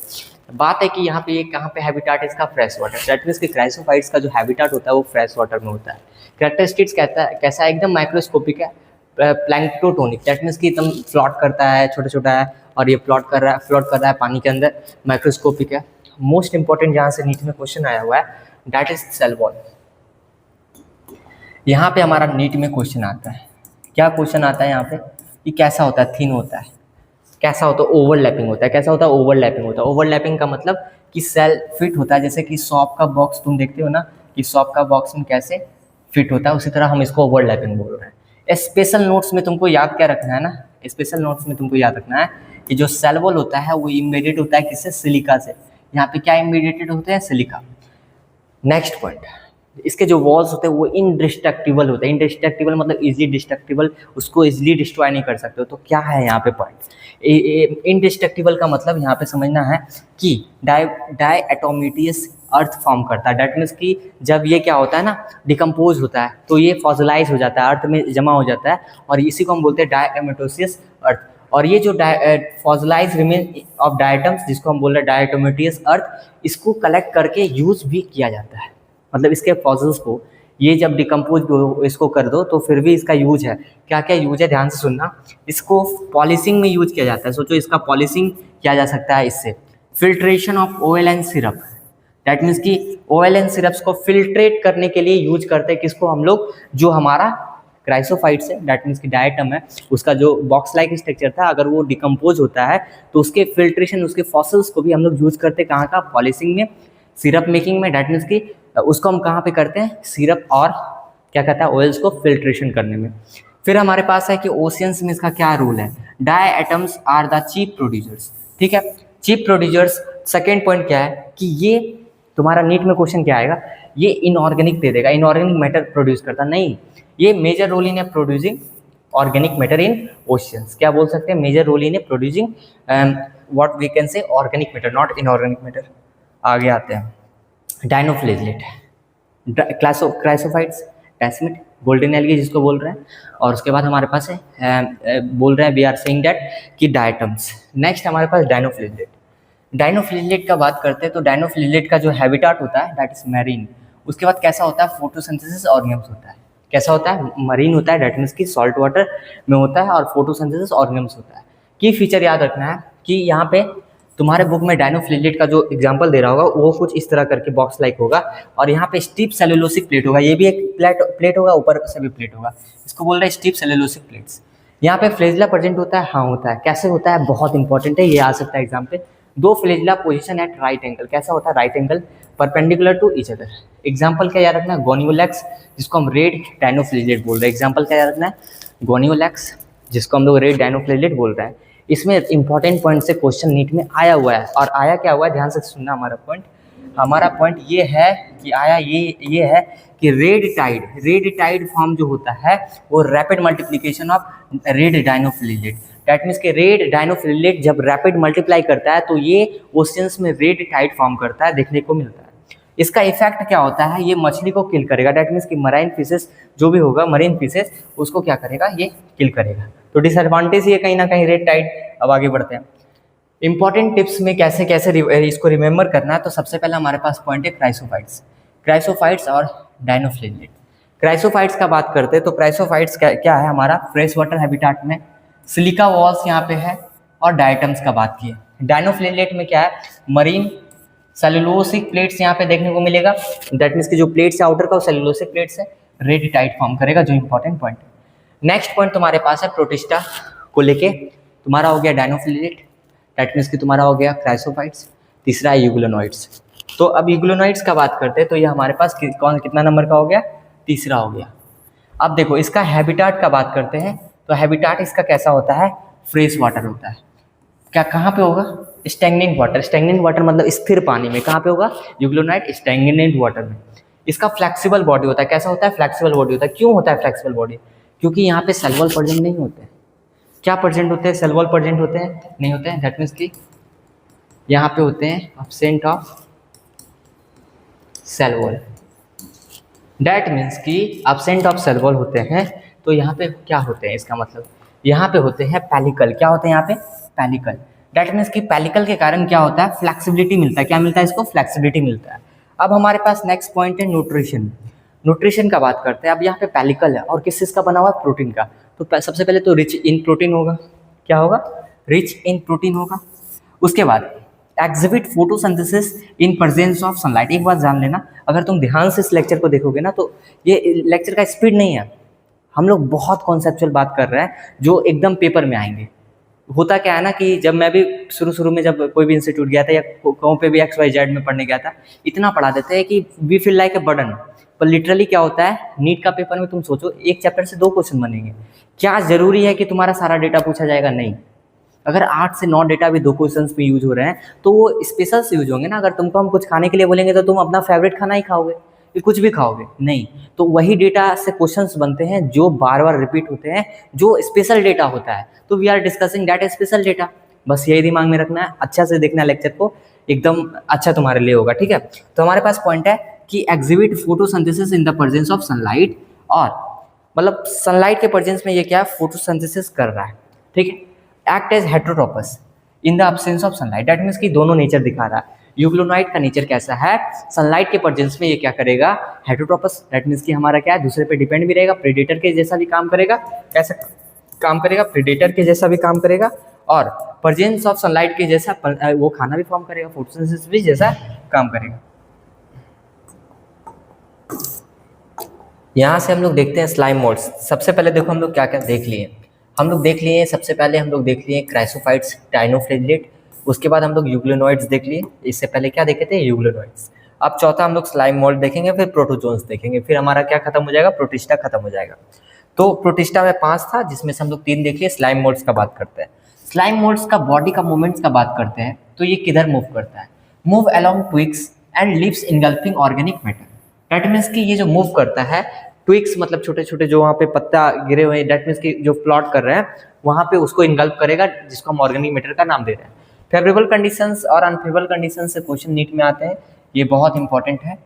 बात है कि यहाँ पे ये कहाँ पे हैबिटाट है इसका, फ्रेश वाटर, दैट मीन्स कि क्राइसोफाइट्स का जो हैबिटाट होता है वो फ्रेश वाटर में होता है। कैरेक्टरिस्टिक्स कहता है कैसा है, एकदम माइक्रोस्कोपिक है, प्लैंक्टोटोनिक, दैट मीन्स कि एकदम फ्लॉट करता है, छोटा छोटा है, और ये फ्लॉट कर रहा है पानी के अंदर, माइक्रोस्कोपिक है। मोस्ट इंपॉर्टेंट जहाँ से नीट में क्वेश्चन आया हुआ है, दैट इज सेल वॉल। यहाँ पे हमारा नीट में क्वेश्चन आता है, क्या क्वेश्चन आता है यहाँ पे, कि कैसा होता है, थिन होता है, कैसा होता है, ओवरलैपिंग होता है। कैसा होता है, ओवरलैपिंग होता है। ओवरलैपिंग का मतलब कि सेल फिट होता है, जैसे कि सॉप का बॉक्स तुम देखते हो ना, कि सॉप का बॉक्स में कैसे फिट होता है, उसी तरह हम इसको ओवरलैपिंग बोल रहे हैं। स्पेशल नोट्स में तुमको याद क्या रखना है ना, स्पेशल नोट्स में तुमको याद रखना है कि जो सेल वॉल होता है वो इम्बेडेड होता है किससे, सिलिका से। यहाँ पे क्या इम्बेडेड होते हैं, सिलिका। नेक्स्ट पॉइंट, इसके जो वॉल्स होते हैं वो इनडिस्ट्रक्टिबल होते हैं। इनडिस्ट्रक्टिबल मतलब इजीली डिस्ट्रक्टिबल, उसको इजीली डिस्ट्रॉय नहीं कर सकते हो। तो क्या है यहाँ पे पॉइंट, इनडिस्ट्रक्टिबल का मतलब यहाँ पे समझना है कि डायएटोमिटियस अर्थ फॉर्म करता है। डैट मीन्स कि जब ये क्या होता है ना, डिकम्पोज होता है तो ये फॉसिलाइज हो जाता है, अर्थ में जमा हो जाता है, और इसी को हम बोलते हैं डायएटोमिटियस अर्थ। और ये जो फॉसिलाइज रिमेन ऑफ डायटम्स, जिसको हम बोल रहे हैं डायएटोमिटियस अर्थ, इसको कलेक्ट करके यूज भी किया जाता है। मतलब इसके फॉसिल्स को ये जब डिकम्पोज इसको कर दो तो फिर भी इसका यूज है। क्या क्या यूज है, ध्यान से सुनना। इसको पॉलिशिंग में यूज किया जाता है। सोचो इसका पॉलिशिंग किया जा सकता है इससे। Filtration of oil and syrup, that means कि ऑयल एंड सिरप्स को फिल्ट्रेट करने के लिए यूज करते हैं किसको हम लोग, जो हमारा क्राइसोफाइट्स है, दैट मीन्स कि डायटम है, उसका जो बॉक्स लाइक स्ट्रक्चर था, अगर वो डिकम्पोज होता है तो उसके फिल्ट्रेशन, उसके फॉसिल्स को भी हम लोग यूज करते हैं कहाँ का, पॉलिशिंग में, सिरप मेकिंग में। दैट मीन्स कि उसको हम कहाँ पे करते हैं, सिरप और क्या कहता है ऑयल्स को फिल्ट्रेशन करने में। फिर हमारे पास है कि ओशियंस में इसका क्या रोल है। Diatoms are the chief producers, ठीक है, चीप प्रोड्यूसर्स। सेकेंड पॉइंट क्या है कि ये तुम्हारा नीट में क्वेश्चन क्या आएगा, ये इनऑर्गेनिक दे देगा, इनऑर्गेनिक मैटर प्रोड्यूस करता नहीं, ये major role in producing organic matter in oceans. क्या बोल सकते हैं, major role in producing what we can say organic matter, not inorganic matter. आगे आते हैं, dinoflagellate, chrysophytes, desmids, golden algae जिसको बोल रहे हैं, और उसके बाद हमारे पास है बोल रहे हैं वी आर सेइंग दैट कि डायटम्स। नेक्स्ट हमारे पास डायनोफ्लेजलेट। डायनोफ्लेजलेट का बात करते हैं तो डायनोफ्लेजलेट का जो हैबिटाट होता है दैट इज मैरीन। उसके बाद कैसा होता है, फोटोसिंथेसिस ऑर्गेनिम्स होता है। कैसा होता है, मरीन होता है, दैट मीन्स कि सॉल्ट वाटर में होता है, और फोटोसिंथेसिस ऑर्गेनिम्स होता है। की फीचर याद रखना है कि यहाँ पे तुम्हारे बुक में डायनोफ्लेजलेट का जो एग्जांपल दे रहा होगा वो कुछ इस तरह करके बॉक्स लाइक होगा, और यहाँ पे स्टीप सेलुलोसिक प्लेट होगा, ये भी एक प्लेट होगा, ऊपर से भी प्लेट होगा, इसको बोल रहे हैं स्टीप सेलुलोसिक प्लेट्स। यहाँ पे फ्लेजला प्रेजेंट होता है, हाँ होता है। कैसे होता है, बहुत इंपॉर्टेंट है, ये आ सकता है एग्जाम पे। दो flagella position at right angle, कैसा होता है, right angle perpendicular to each other. Example क्या याद रखना है, गोनियोलैक्स, जिसको हम रेड डायनोफ्लेजलेट बोल रहे हैं। एग्जाम्पल क्या याद रखना है, गोनियोलैक्स, जिसको हम लोग रेड डायनोफ्लेजलेट बोल रहे हैं। इसमें इंपॉर्टेंट पॉइंट से क्वेश्चन नीट में आया हुआ है, और आया क्या हुआ है, ध्यान से सुनना। हमारा पॉइंट ये है कि आया ये है कि रेड टाइड फॉर्म जो होता है वो rapid multiplication of red dinoflagellate. That means कि रेड डायनोफ्लेजलेट जब रैपिड मल्टीप्लाई करता है तो ये ओशियंस में रेड टाइड फॉर्म करता है, देखने को मिलता है। इसका इफेक्ट क्या होता है, ये मछली को किल करेगा। दैट मीन्स कि मराइन फिशेस जो भी होगा, मरीन फिशेस, उसको क्या करेगा, ये किल करेगा। तो डिसएडवांटेज ये कहीं ना कहीं रेड टाइड। अब आगे बढ़ते हैं, इंपॉर्टेंट टिप्स में कैसे कैसे इसको रिमेंबर करना है। तो सबसे पहले हमारे पास पॉइंट है क्राइसोफाइट्स और डायनोफ्लेजलेट। क्राइसोफाइट्स का बात करते हैं तो क्राइसोफाइट्स क्या है, हमारा फ्रेश वाटर हैबिटाट में सिलिका वॉल्स यहाँ पे है, और डायटम्स का बात किए। डायनोफ्लेजलेट में क्या है, मरीन सेलुलोसिक प्लेट्स यहाँ पे देखने को मिलेगा। दैट मीन्स की जो प्लेट्स है आउटर का, वो सेलुलोसिक प्लेट्स है, रेड टाइड फॉर्म करेगा, जो इंपॉर्टेंट पॉइंट है। नेक्स्ट पॉइंट तुम्हारे पास है प्रोटिस्टा को लेके, तुम्हारा हो गया डायनोफ्लेजलेट, दैट मीन्स कि तुम्हारा हो गया क्राइसोफाइट्स। तीसरा है यूग्लोनॉइड्स। तो अब यूग्लोनॉइड्स का बात करते हैं तो ये हमारे पास कितना नंबर का हो गया, तीसरा हो गया। अब देखो इसका हैबिटाट का बात करते हैं तो हैबिटाट इसका कैसा होता है, फ्रेश वाटर होता है। क्या कहाँ पे होगा, स्टैग्नेंट वाटर। स्टैग्नेंट वाटर मतलब स्थिर पानी में। कहाँ पे होगा, यूग्लोनाइट स्टैग्नेंट वाटर में। इसका फ्लेक्सिबल बॉडी होता है। कैसा होता है, फ्लेक्सिबल बॉडी होता है। क्यों होता है फ्लेक्सिबल बॉडी, क्योंकि यहाँ पे सेल वॉल प्रेजेंट नहीं होते हैं। क्या प्रेजेंट होते हैं, सेल वॉल प्रेजेंट होते हैं, नहीं होते हैं। दैट मीन्स कि यहाँ पे होते हैं absent of cell wall. That means कि एब्सेंट ऑफ सेल वॉल होते हैं। तो यहाँ पे क्या होते हैं, इसका मतलब यहाँ पे होते हैं पैलिकल। क्या होते हैं यहाँ पे, पैलिकल। दैट मीन्स कि पैलिकल के कारण क्या होता है, फ्लेक्सिबिलिटी मिलता है। क्या मिलता है इसको, फ्लेक्सिबिलिटी मिलता है। अब हमारे पास नेक्स्ट पॉइंट है न्यूट्रिशन। न्यूट्रिशन का बात करते हैं। अब यहाँ पे पैलिकल है और किस चीज़ का बना हुआ है, प्रोटीन का। तो सबसे पहले तो रिच इन प्रोटीन होगा। क्या होगा, रिच इन प्रोटीन होगा। उसके बाद exhibit photosynthesis in presence of sunlight. एक बात जान लेना, अगर तुम ध्यान से इस लेक्चर को देखोगे ना तो ये लेक्चर का स्पीड नहीं है। हम लोग बहुत कॉन्सेप्चुअल बात कर रहे हैं जो एकदम पेपर में आएंगे। होता क्या है ना कि जब मैं भी शुरू में जब कोई भी इंस्टीट्यूट गया था या कहूँ पे भी XYZ में पढ़ने गया था, इतना पढ़ा देते हैं कि we feel like a burden. पर लिटरली क्या होता है, नीट का पेपर में तुम सोचो एक चैप्टर से 2 क्वेश्चन बनेंगे। क्या जरूरी है कि तुम्हारा सारा डेटा पूछा जाएगा, नहीं। अगर 8 से 9 डेटा भी 2 क्वेश्चंस में यूज हो रहे हैं तो वो स्पेशल से यूज होंगे ना। अगर तुमको हम कुछ खाने के लिए बोलेंगे तो तुम अपना फेवरेट खाना ही खाओगे, कि कुछ भी खाओगे, नहीं। तो वही डेटा से क्वेश्चंस बनते हैं जो बार बार रिपीट होते हैं, जो स्पेशल डेटा होता है। तो we are discussing that special data. बस यही दिमाग में रखना है, अच्छा से देखना है लेक्चर को, एकदम अच्छा तुम्हारे लिए होगा, ठीक है। तो हमारे पास पॉइंट है कि exhibit photosynthesis in the presence of sunlight, और मतलब सनलाइट के प्रेजेंस में ये क्या है, फोटोसिंथेसिस कर रहा है, ठीक है। Act as heterotrophs in the absence of sunlight, that means कि दोनों नेचर दिखा रहा है। यूग्लोनाइट का नेचर कैसा है, सनलाइट के प्रेजेंस में ये क्या करेगा, हेटेरोट्रोपस, दैट मीन्स कि हमारा क्या है, दूसरे पे डिपेंड भी रहेगा, प्रेडेटर के जैसा भी काम करेगा। कैसा काम करेगा, प्रेडेटर के जैसा भी काम करेगा, और प्रेजेंस ऑफ सनलाइट के जैसा वो खाना भी फॉर्म करेगा, फोटोसिंथेसिस भी जैसा काम करेगा। यहाँ से हम लोग देखते हैं स्लाइम मोड्स। सबसे पहले देखो हम लोग क्या क्या देख लिए, हम लोग देख लिए सबसे पहले हम लोग देख लिए क्राइसोफाइट्स, टाइनोफ्लेजिलेट, उसके बाद हम लोग यूग्लोनॉइड्स देख लिए। इससे पहले क्या देखे थे, यूग्लोनॉइड्स। अब चौथा हम लोग स्लाइम मोल्ड देखेंगे, फिर प्रोटोजोन्स देखेंगे, फिर हमारा क्या खत्म हो जाएगा, प्रोटिस्टा खत्म हो जाएगा। तो प्रोटिस्टा में 5 था, जिसमें से हम लोग 3 देख लिए। स्लाइम मोल्ड्स का बात करते हैं। स्लाइम मोल्ड्स का बॉडी का मूवमेंट्स का बात करते हैं, तो ये किधर मूव करता है, move along twigs and leaves engulfing organic matter. That means कि ये जो मूव करता है, ट्विग्स मतलब छोटे छोटे जो वहाँ पे पत्ता गिरे हुए हैं, दैट मीन्स कि जो प्लॉट कर रहे हैं वहाँ पे उसको इनगल्फ करेगा, जिसको हम ऑर्गेनिक मैटर का नाम दे रहे हैं। फेवरेबल कंडीशंस और अनफेवरेबल कंडीशंस से क्वेश्चन नीट में आते हैं, ये बहुत इंपॉर्टेंट है।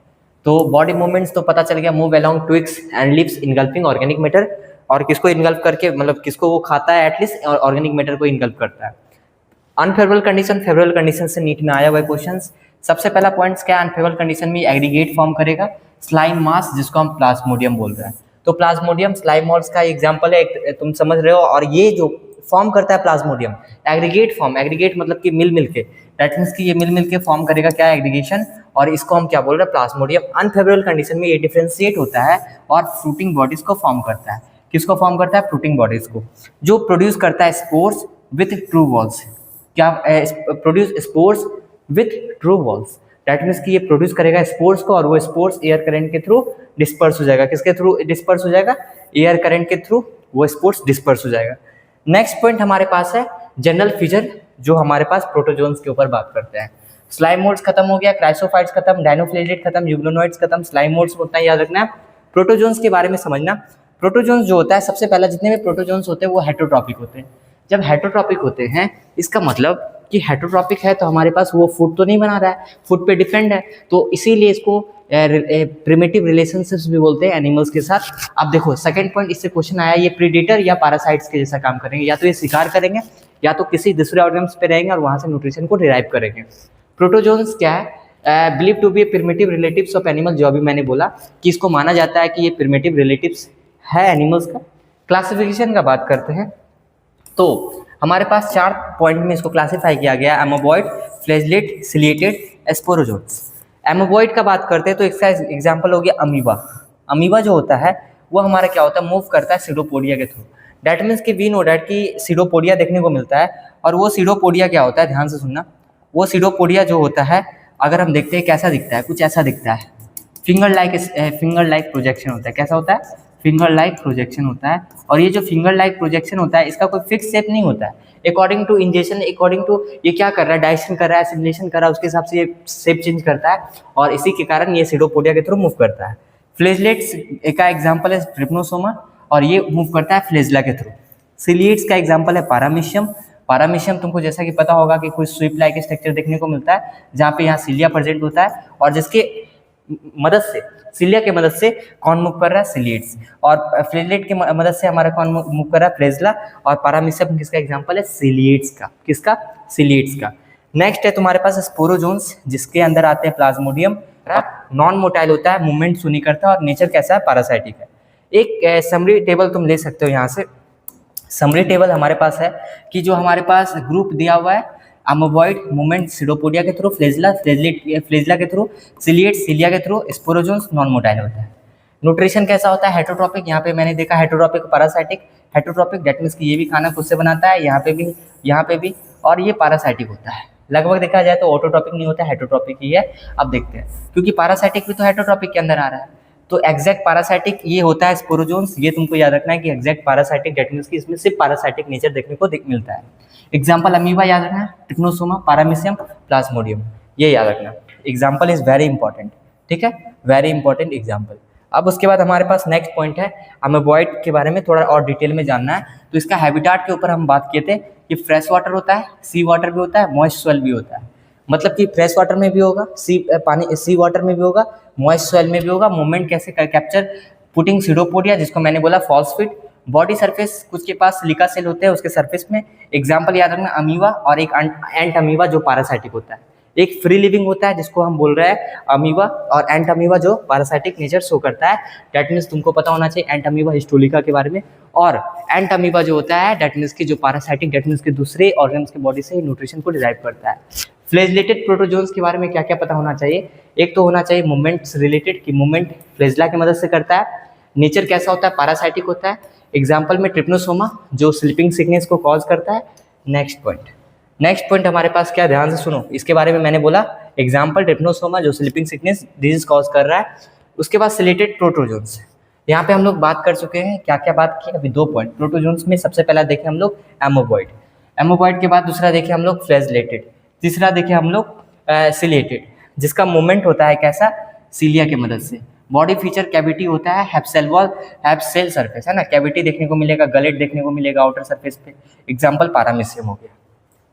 तो बॉडी मूवमेंट्स तो पता चल गया, move along twigs and leaves engulfing organic matter, और किसको इनगल्फ करके मतलब किसको वो खाता है, एटलीस्ट ऑर्गेनिक मैटर को इनगल्फ करता है। अनफेवरेबल कंडीशन, फेवरेबल कंडीशन से नीट में आया हुआ क्वेश्चंस। सबसे पहला पॉइंट्स क्या, अनफेवरेबल कंडीशन में एग्रीगेट फॉर्म करेगा स्लाइम मास, जिसको हम प्लाज्मोडियम बोल रहे हैं। तो प्लाज्मोडियम स्लाइम मोल्ड्स का एग्जांपल है, तुम समझ रहे हो। और ये जो फॉर्म करता है प्लाज्मोडियम, एग्रीगेट फॉर्म, एग्रीगेट मतलब कि मिल मिल के, दैट मीन्स कि ये मिल मिल के फॉर्म करेगा क्या, एग्रीगेशन, और इसको हम क्या बोल रहे हैं, प्लाज्मोडियम। अनफेवरेबल कंडीशन में ये डिफरेंशिएट होता है और फ्रूटिंग बॉडीज को फॉर्म करता है। किसको फॉर्म करता है, फ्रूटिंग बॉडीज को, जो प्रोड्यूस करता है स्पोर्स विथ ट्रू वॉल्स। क्या produce spores with true walls, that means कि ये प्रोड्यूस करेगा स्पोर्स को, और वो स्पोर्स एयर करंट के थ्रू डिस्पर्स हो जाएगा। किसके थ्रू डिस्पर्स हो जाएगा, एयर करंट के थ्रू वो स्पोर्स डिस्पर्स हो जाएगा। नेक्स्ट पॉइंट हमारे पास है जनरल फीचर, जो हमारे पास प्रोटोजोन्स के ऊपर बात करते हैं। स्लाइम मोड्स खत्म हो गया, क्राइसोफाइट्स खत्म, डायनोफ्लेजिलेट खत्म, यूग्लोनॉइड्स खत्म, स्लाइम मोड्स उतना याद रखना है। प्रोटोजोन्स के बारे में समझना, प्रोटोजोन्स जो होता है, सबसे पहला जितने भी प्रोटोजोन्स होते हैं वो हेटेरोट्रॉपिक होते हैं। जब हेटेरोट्रॉपिक होते हैं, इसका मतलब कि हेटेरोट्रॉपिक है तो हमारे पास वो फूड तो नहीं बना रहा है, फूड पे डिपेंड है, तो इसीलिए इसको प्रिमिटिव रिलेशनशिप्स भी बोलते हैं एनिमल्स के साथ। अब देखो सेकंड पॉइंट, इससे क्वेश्चन आया, ये प्रीडेटर या पैरासाइट्स के जैसा काम करेंगे, या तो ये शिकार करेंगे या तो किसी दूसरे ऑर्गन्स पे रहेंगे और वहाँ से न्यूट्रिशन को डिराइव करेंगे। प्रोटोजोन्स क्या है, believe to be primitive relatives of animal, जो अभी मैंने बोला कि इसको माना जाता है कि ये प्रिमिटिव रिलेटिव्स है एनिमल्स का। क्लासिफिकेशन का बात करते हैं, तो हमारे पास 4 पॉइंट में इसको क्लासिफाई किया गया, एमोबॉइड, फ्लैजेलेट, सिलिएटेड, एस्पोरोजोन्स। एमोबॉइड का बात करते हैं तो इसका एग्जांपल हो गया अमीबा। अमीबा जो होता है वो हमारा क्या होता है, मूव करता है सीडोपोडिया के थ्रू। दैट मीन्स कि वी नो डैट कि सीडोपोडिया देखने को मिलता है, और वो सीडोपोडिया क्या होता है, ध्यान से सुनना, वो सीडोपोडिया जो होता है अगर हम देखते हैं कैसा दिखता है, कुछ ऐसा दिखता है, फिंगर लाइक प्रोजेक्शन होता है। कैसा होता है, फिंगर लाइक प्रोजेक्शन होता है। और ये जो फिंगर लाइक प्रोजेक्शन होता है, इसका कोई फिक्स शेप नहीं होता है, according to injection, according to ये क्या कर रहा है, डाइजेशन कर रहा है, एसिमिलेशन कर रहा है, उसके हिसाब से ये शेप चेंज करता है, और इसी के कारण ये सीडोपोडिया के थ्रू मूव करता है। फ्लेजलेट्स का एग्जांपल है ट्रिप्नोसोमा, और ये मूव करता है फ्लेजला के थ्रू। सिलिएट्स का एग्जांपल है पारामीशियम। पारामीशियम तुमको जैसा कि पता होगा कि कोई स्वीप लाइक स्ट्रक्चर देखने को मिलता है, जहाँ पे यहाँ सिलिया प्रेजेंट होता है, और जिसके मदद से, सिलिया के मदद से कौन मूव कर रहा है, सिलिएट्स, और फ्लेजलेट की मदद से हमारा कौन मूव कर रहा है, फ्लेजला, और पारामीशियम किसका एग्जांपल है, सिलिएट्स का। किसका, सिलिएट्स का। नेक्स्ट है तुम्हारे पास स्पोरोजोन्स, जिसके अंदर आते हैं प्लाज्मोडियम। नॉन मोटाइल होता है, मूवमेंट सुनी करता है, और नेचर कैसा है, पैरासाइटिक है। एक समरी टेबल तुम ले सकते हो यहाँ से। समरी टेबल हमारे पास है कि जो हमारे पास ग्रुप दिया हुआ है, अमोबॉइड मूवमेंट सीडोपोडिया के थ्रू, फ्लेजला फ्लेजला के थ्रू, सिलिएट सिलिया के थ्रू, स्पोरोजोन्स नॉन मोटाइल होता है। न्यूट्रिशन कैसा होता है, हेटेरोट्रॉपिक, यहाँ पे मैंने देखा heterotrophic, parasitic. Heterotrophic that means कि ये भी खाना खुद से बनाता है, यहाँ पे भी, और ये पैरासाइटिक होता है। लगभग देखा जाए तो ऑटोट्रॉपिक नहीं होता, हेटेरोट्रॉपिक ही है। अब देखते हैं, क्योंकि पैरासाइटिक भी तो हेटेरोट्रॉपिक के अंदर आ रहा है, तो एग्जैक्ट पैरासाइटिक ये होता है स्पोरोजोन्स। ये तुमको याद रखना है कि एग्जैक्ट पैरासाइटिक दैट मीन्स कि इसमें सिर्फ पैरासाइटिक नेचर देखने को मिलता है। एग्जाम्पल अमीबा याद रखना, ट्रिप्नोसोमा, पारामीशियम, प्लाज्मोडियम, ये याद रखना। एग्जाम्पल इज वेरी इंपॉर्टेंट, ठीक है, वेरी इंपॉर्टेंट एग्जाम्पल। अब उसके बाद हमारे पास नेक्स्ट पॉइंट है, अमीबॉइड के बारे में थोड़ा और डिटेल में जानना है। तो इसका हैबिटाट के ऊपर हम बात किए थे कि फ्रेश वाटर होता है, सी वाटर भी होता है, मॉइस्ट सॉइल भी होता है। मतलब कि फ्रेश वाटर में भी होगा, सी वाटर में भी होगा, मॉइस्ट सॉइल में भी होगा। मूवमेंट कैसे कैप्चर, पुटिंग सीडोपोडिया, जिसको मैंने बोला फॉल्स फिट। बॉडी सरफेस, कुछ के पास सिलिका सेल होते हैं उसके सरफेस में। एग्जाम्पल याद रखना, अमीबा और एक एंट अमीबा जो पैरासाइटिक होता है। एक फ्री लिविंग होता है जिसको हम बोल रहे हैं अमीबा, और एंट अमीबा जो पैरासाइटिक नेचर शो करता है। डेट मीन्स तुमको पता होना चाहिए एंट अमीबा हिस्टोलिका के बारे में। और एंट अमीबा जो होता है डेट मीन्स की जो पैरासाइटिक, डेट मीन्स के दूसरे ऑर्गन्स के बॉडी से न्यूट्रिशन को डिराइव करता है। फ्लेजलेटेड प्रोटोजोन्स के बारे में क्या क्या पता होना चाहिए? एक तो होना चाहिए मूवमेंट्स रिलेटेड, कि मूवमेंट फ्लेजला की मदद से करता है। नेचर कैसा होता है? पैरासाइटिक होता है। एग्जाम्पल में ट्रिप्नोसोमा जो स्लीपिंग सिकनेस को कॉज करता है। नेक्स्ट पॉइंट हमारे पास क्या, ध्यान से सुनो, इसके बारे में मैंने बोला एग्जाम्पल ट्रिप्नोसोमा जो स्लीपिंग सिकनेस डिजीज कॉज कर रहा है। उसके बाद सिलेटेड प्रोटोजोन्स, यहाँ पे हम लोग बात कर चुके हैं। क्या क्या बात की? अभी 2 पॉइंट। प्रोटोजोन्स में सबसे पहला देखें हम लोग एमोबॉइड के बाद दूसरा देखें हम लोग फ्लैजलेटेड, तीसरा देखें हम लोग सिलेटेड, जिसका मूवमेंट होता है कैसा? सीलिया की मदद से। बॉडी फीचर कैविटी होता है, हैप्सेल वॉल, हैप्सेल सरफेस, है ना, कैविटी देखने को मिलेगा, गलेट देखने को मिलेगा आउटर सरफेस पे। एग्जाम्पल पारामीसियम हो गया,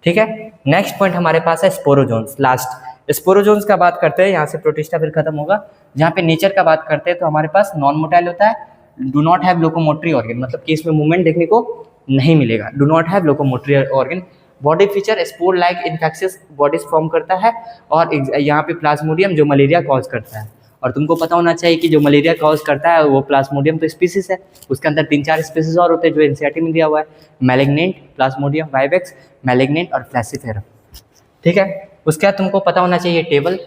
ठीक है। नेक्स्ट पॉइंट हमारे पास है स्पोरोजोन्स। लास्ट स्पोरोजोन्स का बात करते हैं, यहाँ से प्रोटिस्टा फिर खत्म होगा। जहाँ पे नेचर का बात करते हैं तो हमारे पास नॉन मोटाइल होता है, do not have locomotory organ, मतलब कि इसमें मूवमेंट देखने को नहीं मिलेगा, do not have locomotory organ. Body feature spore like infectious bodies form करता है। और यहाँ पे प्लाज्मोडियम जो मलेरिया कॉज करता है। और तुमको पता होना चाहिए कि जो मलेरिया कॉज करता है वो प्लाज्मोडियम तो स्पीसीज है, उसके अंदर 3-4 स्पीसीज और होते हैं जो एनसीईआरटी में दिया हुआ है, मैलिग्नेंट, प्लाज्मोडियम वाइवेक्स, मैलिग्नेंट और फ्लैसिफेरम, ठीक है। उसके बाद तुमको पता होना चाहिए टेबल,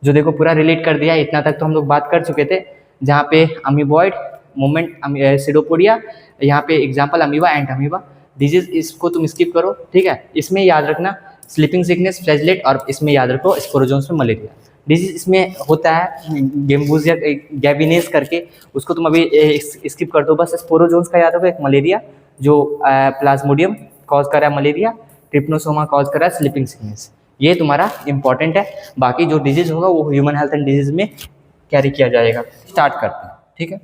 जो देखो पूरा रिलेट कर दिया। इतना तक तो हम लोग बात कर चुके थे, जहाँ पे अमीबॉइड, मूवमेंट सीडोपोडिया, यहाँ पे example amoeba and amoeba disease, इसको तुम स्किप करो, ठीक है। इसमें याद रखना स्लीपिंग सिकनेस, फ्लैजलेट, और इसमें याद रखो स्पोरोजोन्स में मलेरिया डिजीज इसमें होता है, गेम्बूजिया गैबिनेस करके, उसको तुम अभी स्किप कर दो। बस स्पोरोजोन्स का याद रखो, एक मलेरिया जो प्लाज्मोडियम कॉज कर रहा है मलेरिया, ट्रिप्नोसोमा कॉज कर रहा है स्लीपिंग सिकनेस, ये तुम्हारा इंपॉर्टेंट है। बाकी जो डिजीज होगा वो ह्यूमन हेल्थ एंड डिजीज में कैरी किया जाएगा। स्टार्ट करते हैं, ठीक है।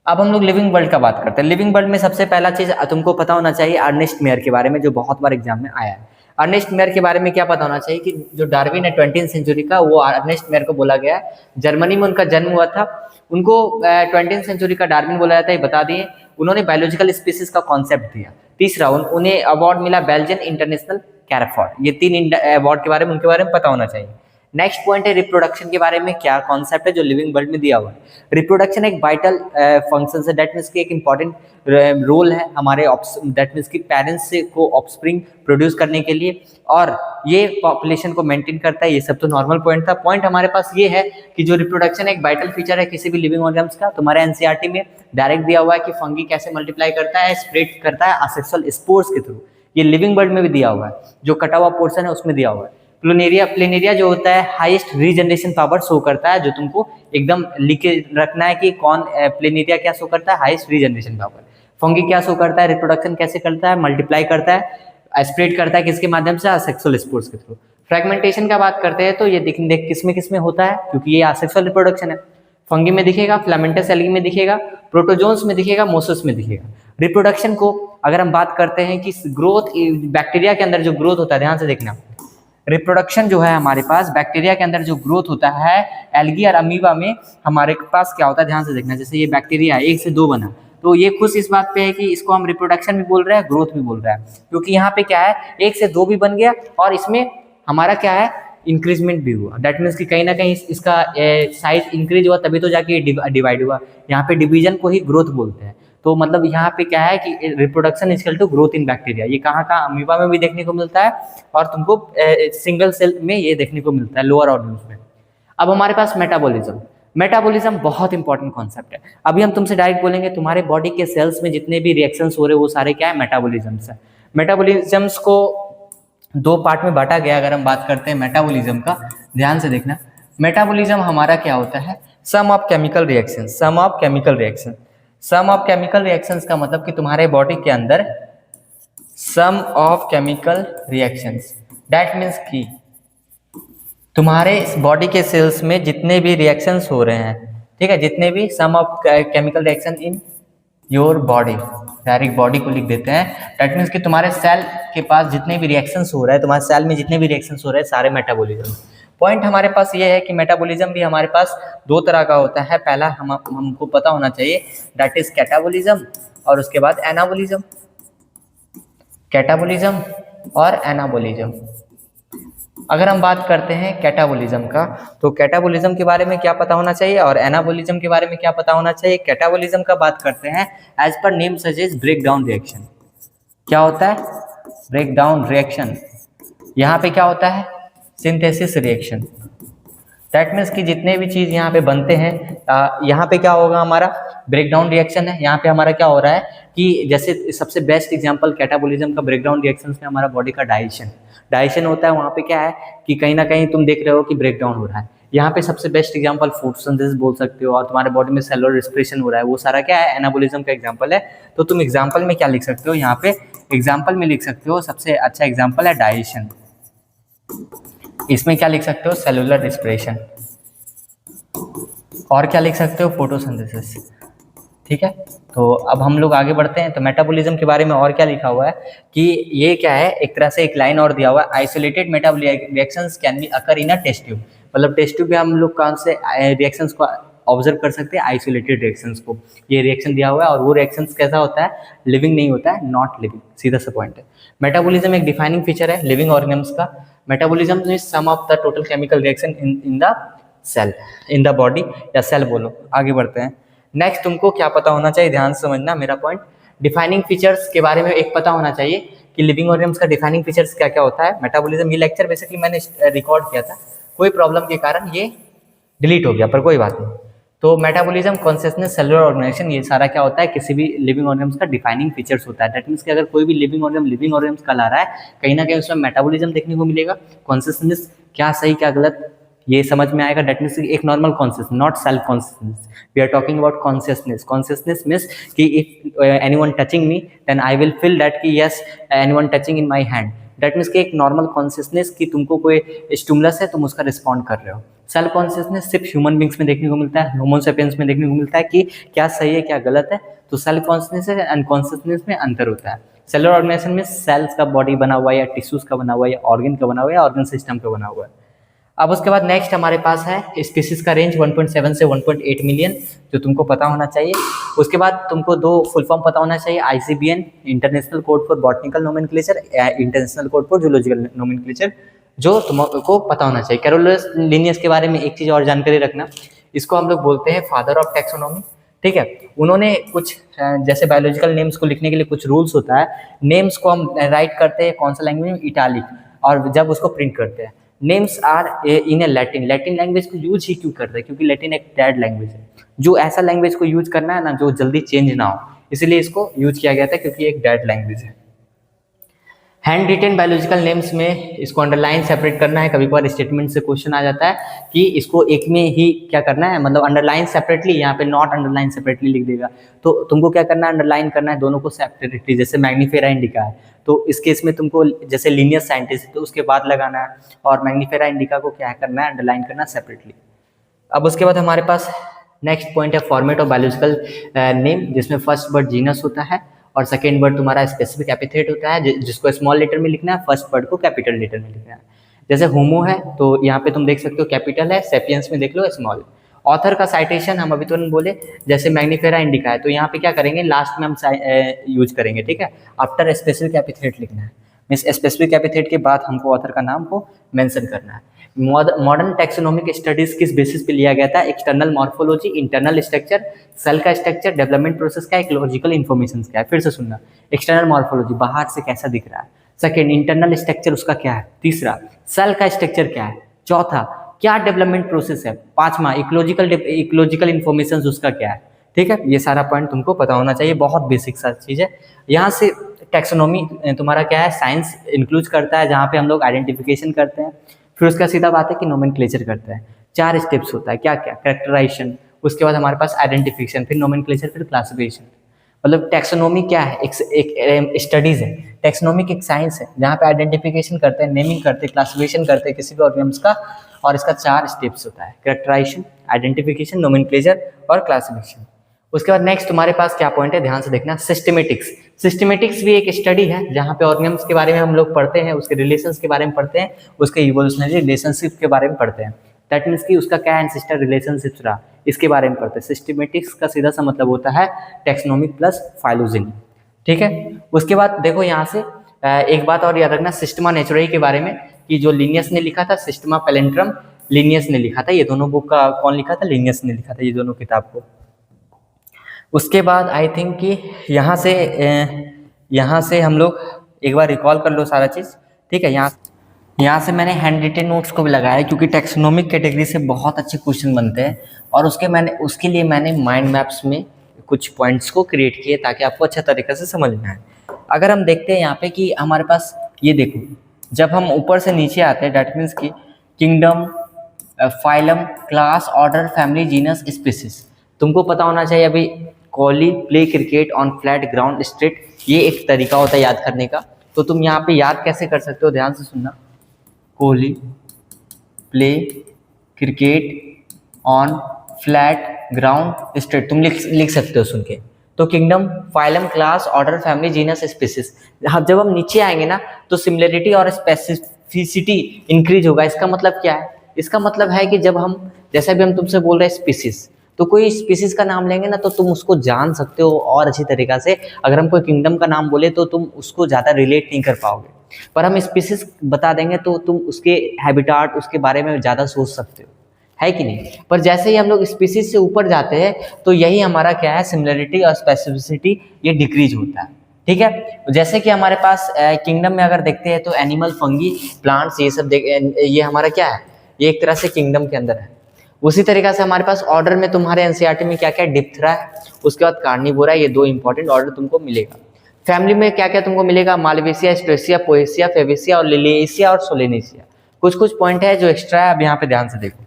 अब हम लोग लिविंग वर्ल्ड का बात करते हैं। लिविंग वर्ल्ड में सबसे पहला चीज तुमको पता होना चाहिए अर्नेस्ट मेयर के बारे में, जो बहुत बार एग्जाम में आया है। अर्नेस्ट मेयर के बारे में क्या पता होना चाहिए कि जो डार्विन है 20वीं सेंचुरी का, वो अर्नेस्ट मेयर को बोला गया है। जर्मनी में उनका जन्म हुआ था, उनको 20वीं सेंचुरी का डार्विन बोला जाता है, बता दिए। उन्होंने बायोलॉजिकल स्पीसीज का कॉन्सेप्ट दिया। तीसरा उन्हें अवार्ड मिला बेल्जियन इंटरनेशनल कैरफॉर्ड। ये 3 अवार्ड के बारे में, उनके बारे में पता होना चाहिए। नेक्स्ट पॉइंट है रिप्रोडक्शन के बारे में, क्या कॉन्सेप्ट है जो लिविंग वर्ल्ड में दिया हुआ है। रिप्रोडक्शन एक वाइटल फंक्शन है, दैट मीन्स की एक इंपॉर्टेंट रोल है हमारे, दैट मीन्स की पेरेंट्स से को ऑफस्प्रिंग प्रोड्यूस करने के लिए, और ये पॉपुलेशन को मेंटेन करता है। ये सब तो नॉर्मल पॉइंट था। पॉइंट हमारे पास ये है कि जो रिप्रोडक्शन एक वाइटल फीचर है किसी भी लिविंग ऑर्गन्स का, तुम्हारे एनसीईआरटी में डायरेक्ट दिया हुआ है कि फंगी कैसे मल्टीप्लाई करता है, स्प्रेड करता है असेक्सुअल स्पोर्स के थ्रू। ये लिविंग वर्ल्ड में भी दिया हुआ है, जो कटा हुआ पोर्शन है उसमें दिया हुआ है। प्लेनेरिया जो होता है हाईएस्ट रीजनरेशन पावर शो करता है, जो तुमको एकदम लिख के रखना है कि कौन प्लेनेरिया क्या शो करता है, हाईएस्ट रीजनरेशन पावर। फंगी क्या शो करता है, रिप्रोडक्शन कैसे करता है, मल्टीप्लाई करता है, स्प्रेड करता है किसके माध्यम से, असेक्सुअल स्पोर्स के थ्रू। फ्रेगमेंटेशन का बात करते हैं तो ये देख किस में होता है, क्योंकि ये असेक्सुअल रिप्रोडक्शन है। फंगी में दिखेगा, फिलामेंटस एल्गी में दिखेगा, प्रोटोजोन्स में दिखेगा, मोसस में दिखेगा। रिप्रोडक्शन को अगर हम बात करते हैं कि ग्रोथ बैक्टीरिया के अंदर जो ग्रोथ होता है, ध्यान से देखना, रिप्रोडक्शन जो है हमारे पास बैक्टीरिया के अंदर जो ग्रोथ होता है, एल्गी और अमीबा में हमारे पास क्या होता है, ध्यान से देखना। जैसे ये बैक्टीरिया 1 से 2 बना, तो ये खुश इस बात पे है कि इसको हम रिप्रोडक्शन भी बोल रहे हैं, ग्रोथ भी बोल रहे हैं, क्योंकि यहाँ पे क्या है 1 से 2 भी बन गया और इसमें हमारा क्या है इंक्रीजमेंट भी हुआ। दैट मीन्स कि कहीं ना कहीं इसका साइज इंक्रीज हुआ, तभी तो जाके डिवाइड हुआ। यहाँ पे डिवीजन को ही ग्रोथ बोलते हैं। तो मतलब यहाँ पे क्या है कि reproduction is equal to growth in bacteria. ये कहाँ अमीबा में भी देखने को मिलता है और तुमको सिंगल सेल में ये देखने को मिलता है, लोअर ऑर्गन्स में। अब हमारे पास मेटाबॉलिज्म बहुत इंपॉर्टेंट कॉन्सेप्ट है। अभी हम तुमसे डायरेक्ट बोलेंगे तुम्हारे बॉडी के सेल्स में जितने भी रिएक्शंस हो रहे हैं वो सारे क्या है, मेटाबॉलिज्म्स है। मेटाबॉलिज्म्स को 2 पार्ट में बांटा गया। अगर हम बात करते हैं मेटाबॉलिज्म का, ध्यान से देखना, मेटाबॉलिज्म हमारा क्या होता है, सम ऑफ केमिकल रिएक्शंस का मतलब कि तुम्हारे बॉडी के अंदर sum of chemical reactions, that means कि तुम्हारे बॉडी के सेल्स में जितने भी रिएक्शंस हो रहे हैं, ठीक है, जितने भी sum of chemical reaction in your body, direct body को लिख देते हैं। दैट मीन्स कि तुम्हारे सेल के पास जितने भी रिएक्शंस हो रहे हैं, तुम्हारे सेल में जितने भी रिएक्शंस हो रहे हैं, सारे मेटाबॉलिज्म। पॉइंट हमारे पास ये है कि मेटाबॉलिज्म भी हमारे पास दो तरह का होता है। पहला हमको पता होना चाहिए, दैट इज कैटाबॉलिज्म, और उसके बाद एनाबॉलिज्म। कैटाबॉलिज्म और एनाबॉलिज्म। अगर हम बात करते हैं कैटाबॉलिज्म का, तो कैटाबॉलिज्म के बारे में क्या पता होना चाहिए और एनाबॉलिज्म के बारे में क्या पता होना चाहिए। कैटाबॉलिज्म का बात करते हैं, as per name suggest break down reaction. क्या होता है? Break down reaction. यहाँ पे क्या होता है? Synthesis reaction. दैट मीन्स कि जितने भी चीज़ यहाँ पे बनते हैं, यहाँ पे क्या होगा, हमारा ब्रेक डाउन रिएक्शन है। यहाँ पे हमारा क्या हो रहा है कि जैसे सबसे बेस्ट एग्जांपल कैटाबॉलिज्म का ब्रेक डाउन रिएक्शन में हमारा बॉडी का डाइजेशन होता है। वहाँ पे क्या है कि कहीं ना कहीं तुम देख रहे हो कि ब्रेक डाउन हो रहा है। यहाँ पे सबसे बेस्ट एग्जांपल फोटोसिंथेसिस बोल सकते हो, और तुम्हारे बॉडी में सेलुलर रेस्पिरेशन हो रहा है, वो सारा क्या है? एनाबॉलिज्म का एग्जांपल है। तो तुम एग्जांपल में क्या लिख सकते हो? यहाँ पे एग्जांपल में लिख सकते हो, सबसे अच्छा एग्जांपल है डाइजेशन। इसमें क्या लिख सकते हो? Cellular respiration. और क्या लिख सकते हो? फोटोसिंथेसिस। ठीक है, तो अब हम लोग आगे बढ़ते हैं। तो मेटाबॉलिज्म के बारे में और क्या लिखा हुआ है कि ये क्या है, एक तरह से एक लाइन और दिया हुआ है, isolated metabolic reactions can be occur in a test tube. मतलब टेस्ट ट्यूब में हम लोग कौन से रिएक्शंस को ऑब्जर्व कर सकते हैं? आइसोलेटेड रिएक्शंस को। ये रिएक्शन दिया हुआ है, और वो रिएक्शंस कैसा होता है? लिविंग नहीं होता है, नॉट लिविंग, सीधा सा पॉइंट है। मेटाबॉलिज्म एक डिफाइनिंग फीचर है लिविंग ऑर्गेनिम्स का। Metabolism is sum of the total chemical reaction in the cell, in the body, या सेल बोलो। आगे बढ़ते हैं। नेक्स्ट तुमको क्या पता होना चाहिए, ध्यान से समझना मेरा पॉइंट। डिफाइनिंग फीचर्स के बारे में एक पता होना चाहिए कि लिविंग ऑर्गेनिम्स का डिफाइनिंग फीचर्स क्या क्या होता है। मेटाबॉलिज्म, ये लेक्चर बेसिकली मैंने रिकॉर्ड किया था, कोई प्रॉब्लम के कारण ये डिलीट हो गया, पर कोई बात नहीं। तो मेटाबॉलिज्म, कॉन्शियसनेस, सेलुलर ऑर्गेनाइजेशन, ये सारा क्या होता है? किसी भी लिविंग ऑर्गेनिम्स का डिफाइनिंग फीचर्स होता है। दैट मीन्स कि अगर कोई भी लिविंग ऑर्गेनिम्स कहला रहा है, कहीं ना कहीं उसमें मेटाबॉलिज्म देखने को मिलेगा। कॉन्शियसनेस, क्या सही क्या गलत ये समझ में आएगा। दैट मीन्स एक normal consciousness, not self consciousness. We are talking about consciousness. Consciousness means कि if anyone touching me then I will feel that कि yes anyone touching in my hand. That means कि एक normal consciousness कि तुमको कोई stimulus है, तुम उसका रिस्पॉन्ड कर रहे हो। सेल्फ कॉन्शियसनेस सिर्फ ह्यूमन बींग्स में देखने को मिलता है, होमो सेपियंस में देखने को मिलता है कि क्या सही है क्या गलत है। तो सेल्फ कॉन्शियसनेस है, अनकॉन्शियसनेस में अंतर होता है। सेलुलर ऑर्गेनाइजेशन में सेल्स का बॉडी बना हुआ है, या टिश्यूज का बना हुआ है, या ऑर्गन का बना हुआ है, या ऑर्गन सिस्टम का बना हुआ है। अब उसके बाद नेक्स्ट हमारे पास है स्पीसीज का रेंज 1.7 से 1.8 मिलियन, जो तुमको पता होना चाहिए। उसके बाद तुमको दो फुल फॉर्म पता होना चाहिए, ICBN, international code for botanical nomenclature, international code for zoological nomenclature, जो तुमको पता होना चाहिए। कैरोलस लिनियस के बारे में एक चीज़ और जानकारी रखना, इसको हम लोग बोलते हैं फादर ऑफ टैक्सोनॉमी। ठीक है, उन्होंने कुछ जैसे बायोलॉजिकल नेम्स को लिखने के लिए कुछ रूल्स होता है। नेम्स को हम राइट करते हैं कौन सा लैंग्वेज में? इटालिक, और जब उसको प्रिंट करते हैं names are in a Latin. Latin language को यूज ही क्यों करते हैं? क्योंकि लैटिन एक डेड लैंग्वेज है। जो ऐसा लैंग्वेज को यूज करना है ना जो जल्दी चेंज ना हो, इसलिए इसको यूज किया गया था, क्योंकि एक डेड लैंग्वेज है। हैंड रिटेन बायोलॉजिकल नेम्स में इसको अंडरलाइन सेपरेट करना है। कभी कभार स्टेटमेंट से क्वेश्चन आ जाता है कि इसको एक में ही क्या करना है, मतलब अंडरलाइन सेपरेटली, यहाँ पे नॉट अंडरलाइन सेपरेटली लिख देगा। तो तुमको क्या करना है? अंडरलाइन करना है दोनों को सेपरेटली। जैसे मैग्नीफेरा इंडिका है, तो इस केस में तुमको जैसे लीनियर साइंटिस्ट तो उसके बाद लगाना है, और मैग्नीफेरा इंडिका को क्या करना है? अंडरलाइन करना सेपरेटली। अब उसके बाद हमारे पास नेक्स्ट पॉइंट है फॉर्मेट ऑफ बायोलॉजिकल नेम, जिसमें फर्स्ट वर्ड जीनस होता है, और सेकेंड वर्ड तुम्हारा स्पेसिफिक एपिथेट होता है, जिसको स्मॉल लेटर में लिखना है, फर्स्ट वर्ड को कैपिटल लेटर में लिखना है। जैसे होमो है तो यहाँ पे तुम देख सकते हो कैपिटल है, सेपियंस में देख लो स्मॉल। ऑथर का साइटेशन हम अभी तुरंत बोले, जैसे मैग्नीफेरा इंडिका है तो यहाँ पे क्या करेंगे? लास्ट में हम यूज करेंगे। ठीक है, आफ्टर स्पेसिफिक एपिथेट लिखना है, मीन्स स्पेसिफिक एपिथेट के बाद हमको ऑथर का नाम को मेंशन करना है। मॉडर्न टैक्सोनॉमिक स्टडीज किस बेसिस पे लिया गया था? External morphology, internal structure, cell का स्ट्रक्चर, डेवलपमेंट प्रोसेस का, इकोलॉजिकल इन्फॉर्मेशन क्या है। फिर से सुनना, एक्सटर्नल मॉर्फोलॉजी बाहर से कैसा दिख रहा है, सेकेंड इंटरनल स्ट्रक्चर उसका क्या है, तीसरा सेल का स्ट्रक्चर क्या है, चौथा क्या डेवलपमेंट प्रोसेस है, पांचवा इकोलॉजिकल इन्फॉर्मेशन उसका क्या है। ठीक है, ये सारा पॉइंट तुमको पता होना चाहिए, बहुत बेसिक सा चीज़ है। यहाँ से टैक्सोनॉमी तुम्हारा क्या है? साइंस इंक्लूड करता है, जहाँ पे हम लोग आइडेंटिफिकेशन करते हैं। फिर उसका सीधा बात है कि नोमेनक्लेचर करता है। 4 स्टेप्स होता है, क्या क्या? कैरेक्टराइजेशन, उसके बाद हमारे पास आइडेंटिफिकेशन, फिर नोमेनक्लेचर, फिर क्लासिफिकेशन। मतलब टैक्सोनॉमी क्या है? एक स्टडीज है। टैक्सोनॉमिक एक साइंस है जहाँ पे आइडेंटिफिकेशन करते हैं, नेमिंग करते हैं, क्लासिफिकेशन करते हैं किसी भी ऑर्गेनिम्स का, और इसका 4 स्टेप्स होता है, कैरेक्टराइजेशन, आइडेंटिफिकेशन, नोमेनक्लेचर और क्लासिफिकेशन। उसके बाद नेक्स्ट तुम्हारे पास क्या पॉइंट है, ध्यान से देखना, सिस्टेमेटिक्स। सिस्टेमेटिक्स भी एक स्टडी है जहाँ पे ऑर्गेनिज्म्स के बारे में हम लोग पढ़ते हैं, उसके रिलेशंस के बारे में पढ़ते हैं, उसके इवोल्यूशनरी रिलेशनशिप के बारे में पढ़ते हैं। दैट मीन्स कि उसका क्या एंसेस्टर रिलेशनशिप रहा, इसके बारे में पढ़ते हैं। सिस्टेमेटिक्स का सीधा सा मतलब होता है टैक्सोनॉमिक प्लस फाइलोजेनी, ठीक है। उसके बाद देखो यहाँ से एक बात और याद रखना, सिस्टमा नेचुरली के बारे में, कि जो लिनियस ने लिखा था, सिस्टमा पेलेंड्रम लिनियस ने लिखा था। ये दोनों बुक का कौन लिखा था, लिनियस ने लिखा था ये दोनों किताब को। उसके बाद आई थिंक कि यहाँ से हम लोग एक बार रिकॉल कर लो सारा चीज़, ठीक है। यहाँ से मैंने हैंड रिटेन नोट्स को भी लगाया क्योंकि टैक्सोनॉमिक कैटेगरी से बहुत अच्छे क्वेश्चन बनते हैं, और उसके लिए मैंने माइंड मैप्स में कुछ पॉइंट्स को क्रिएट किए ताकि आपको अच्छा तरीके से समझ में आए। अगर हम देखते हैं यहाँ पे कि हमारे पास ये देखो, जब हम ऊपर से नीचे आते हैं डैट मीन्स कि kingdom, phylum, class, order, family, genus, species. तुमको पता होना चाहिए अभी Kohli play cricket on flat ground straight, ये एक तरीका होता है याद करने का। तो तुम यहाँ पे याद कैसे कर सकते हो, ध्यान से सुनना, Kohli play cricket on flat ground straight, तुम लिख सकते हो सुन के। तो kingdom, phylum, class, order, family, genus, species. जब हम नीचे आएंगे ना तो सिमिलरिटी और स्पेसिफिसिटी इंक्रीज होगा। इसका मतलब क्या है, इसका मतलब है कि जब हम, जैसे भी हम तुमसे बोल रहे हैं स्पीसीज, तो कोई स्पीसीज का नाम लेंगे ना तो तुम उसको जान सकते हो और अच्छी तरीक़ा से। अगर हम कोई किंगडम का नाम बोले तो तुम उसको ज़्यादा रिलेट नहीं कर पाओगे, पर हम स्पीसीज बता देंगे तो तुम उसके हैबिटाट, उसके बारे में ज़्यादा सोच सकते हो, है कि नहीं। पर जैसे ही हम लोग स्पीसीज से ऊपर जाते हैं तो यही हमारा क्या है, सिमिलरिटी और स्पेसिफिसिटी ये डिक्रीज होता है, ठीक है। जैसे कि हमारे पास किंगडम में अगर देखते हैं तो एनिमल, फंगी, प्लांट्स, ये सब ये हमारा क्या है, ये एक तरह से किंगडम के अंदर है। उसी तरीक़ा से हमारे पास ऑर्डर में तुम्हारे एनसीईआरटी में क्या क्या, डिप्थेरा है, उसके बाद कार्निवोरा, ये 2 इंपॉर्टेंट ऑर्डर तुमको मिलेगा। फैमिली में क्या क्या तुमको मिलेगा, मालवेसिया, स्ट्रेसिया, पोएसिया, फेवेसिया और लिलिएसिया और सोलेनेसिया। कुछ पॉइंट है जो एक्स्ट्रा है, अब यहाँ पे ध्यान से देखो।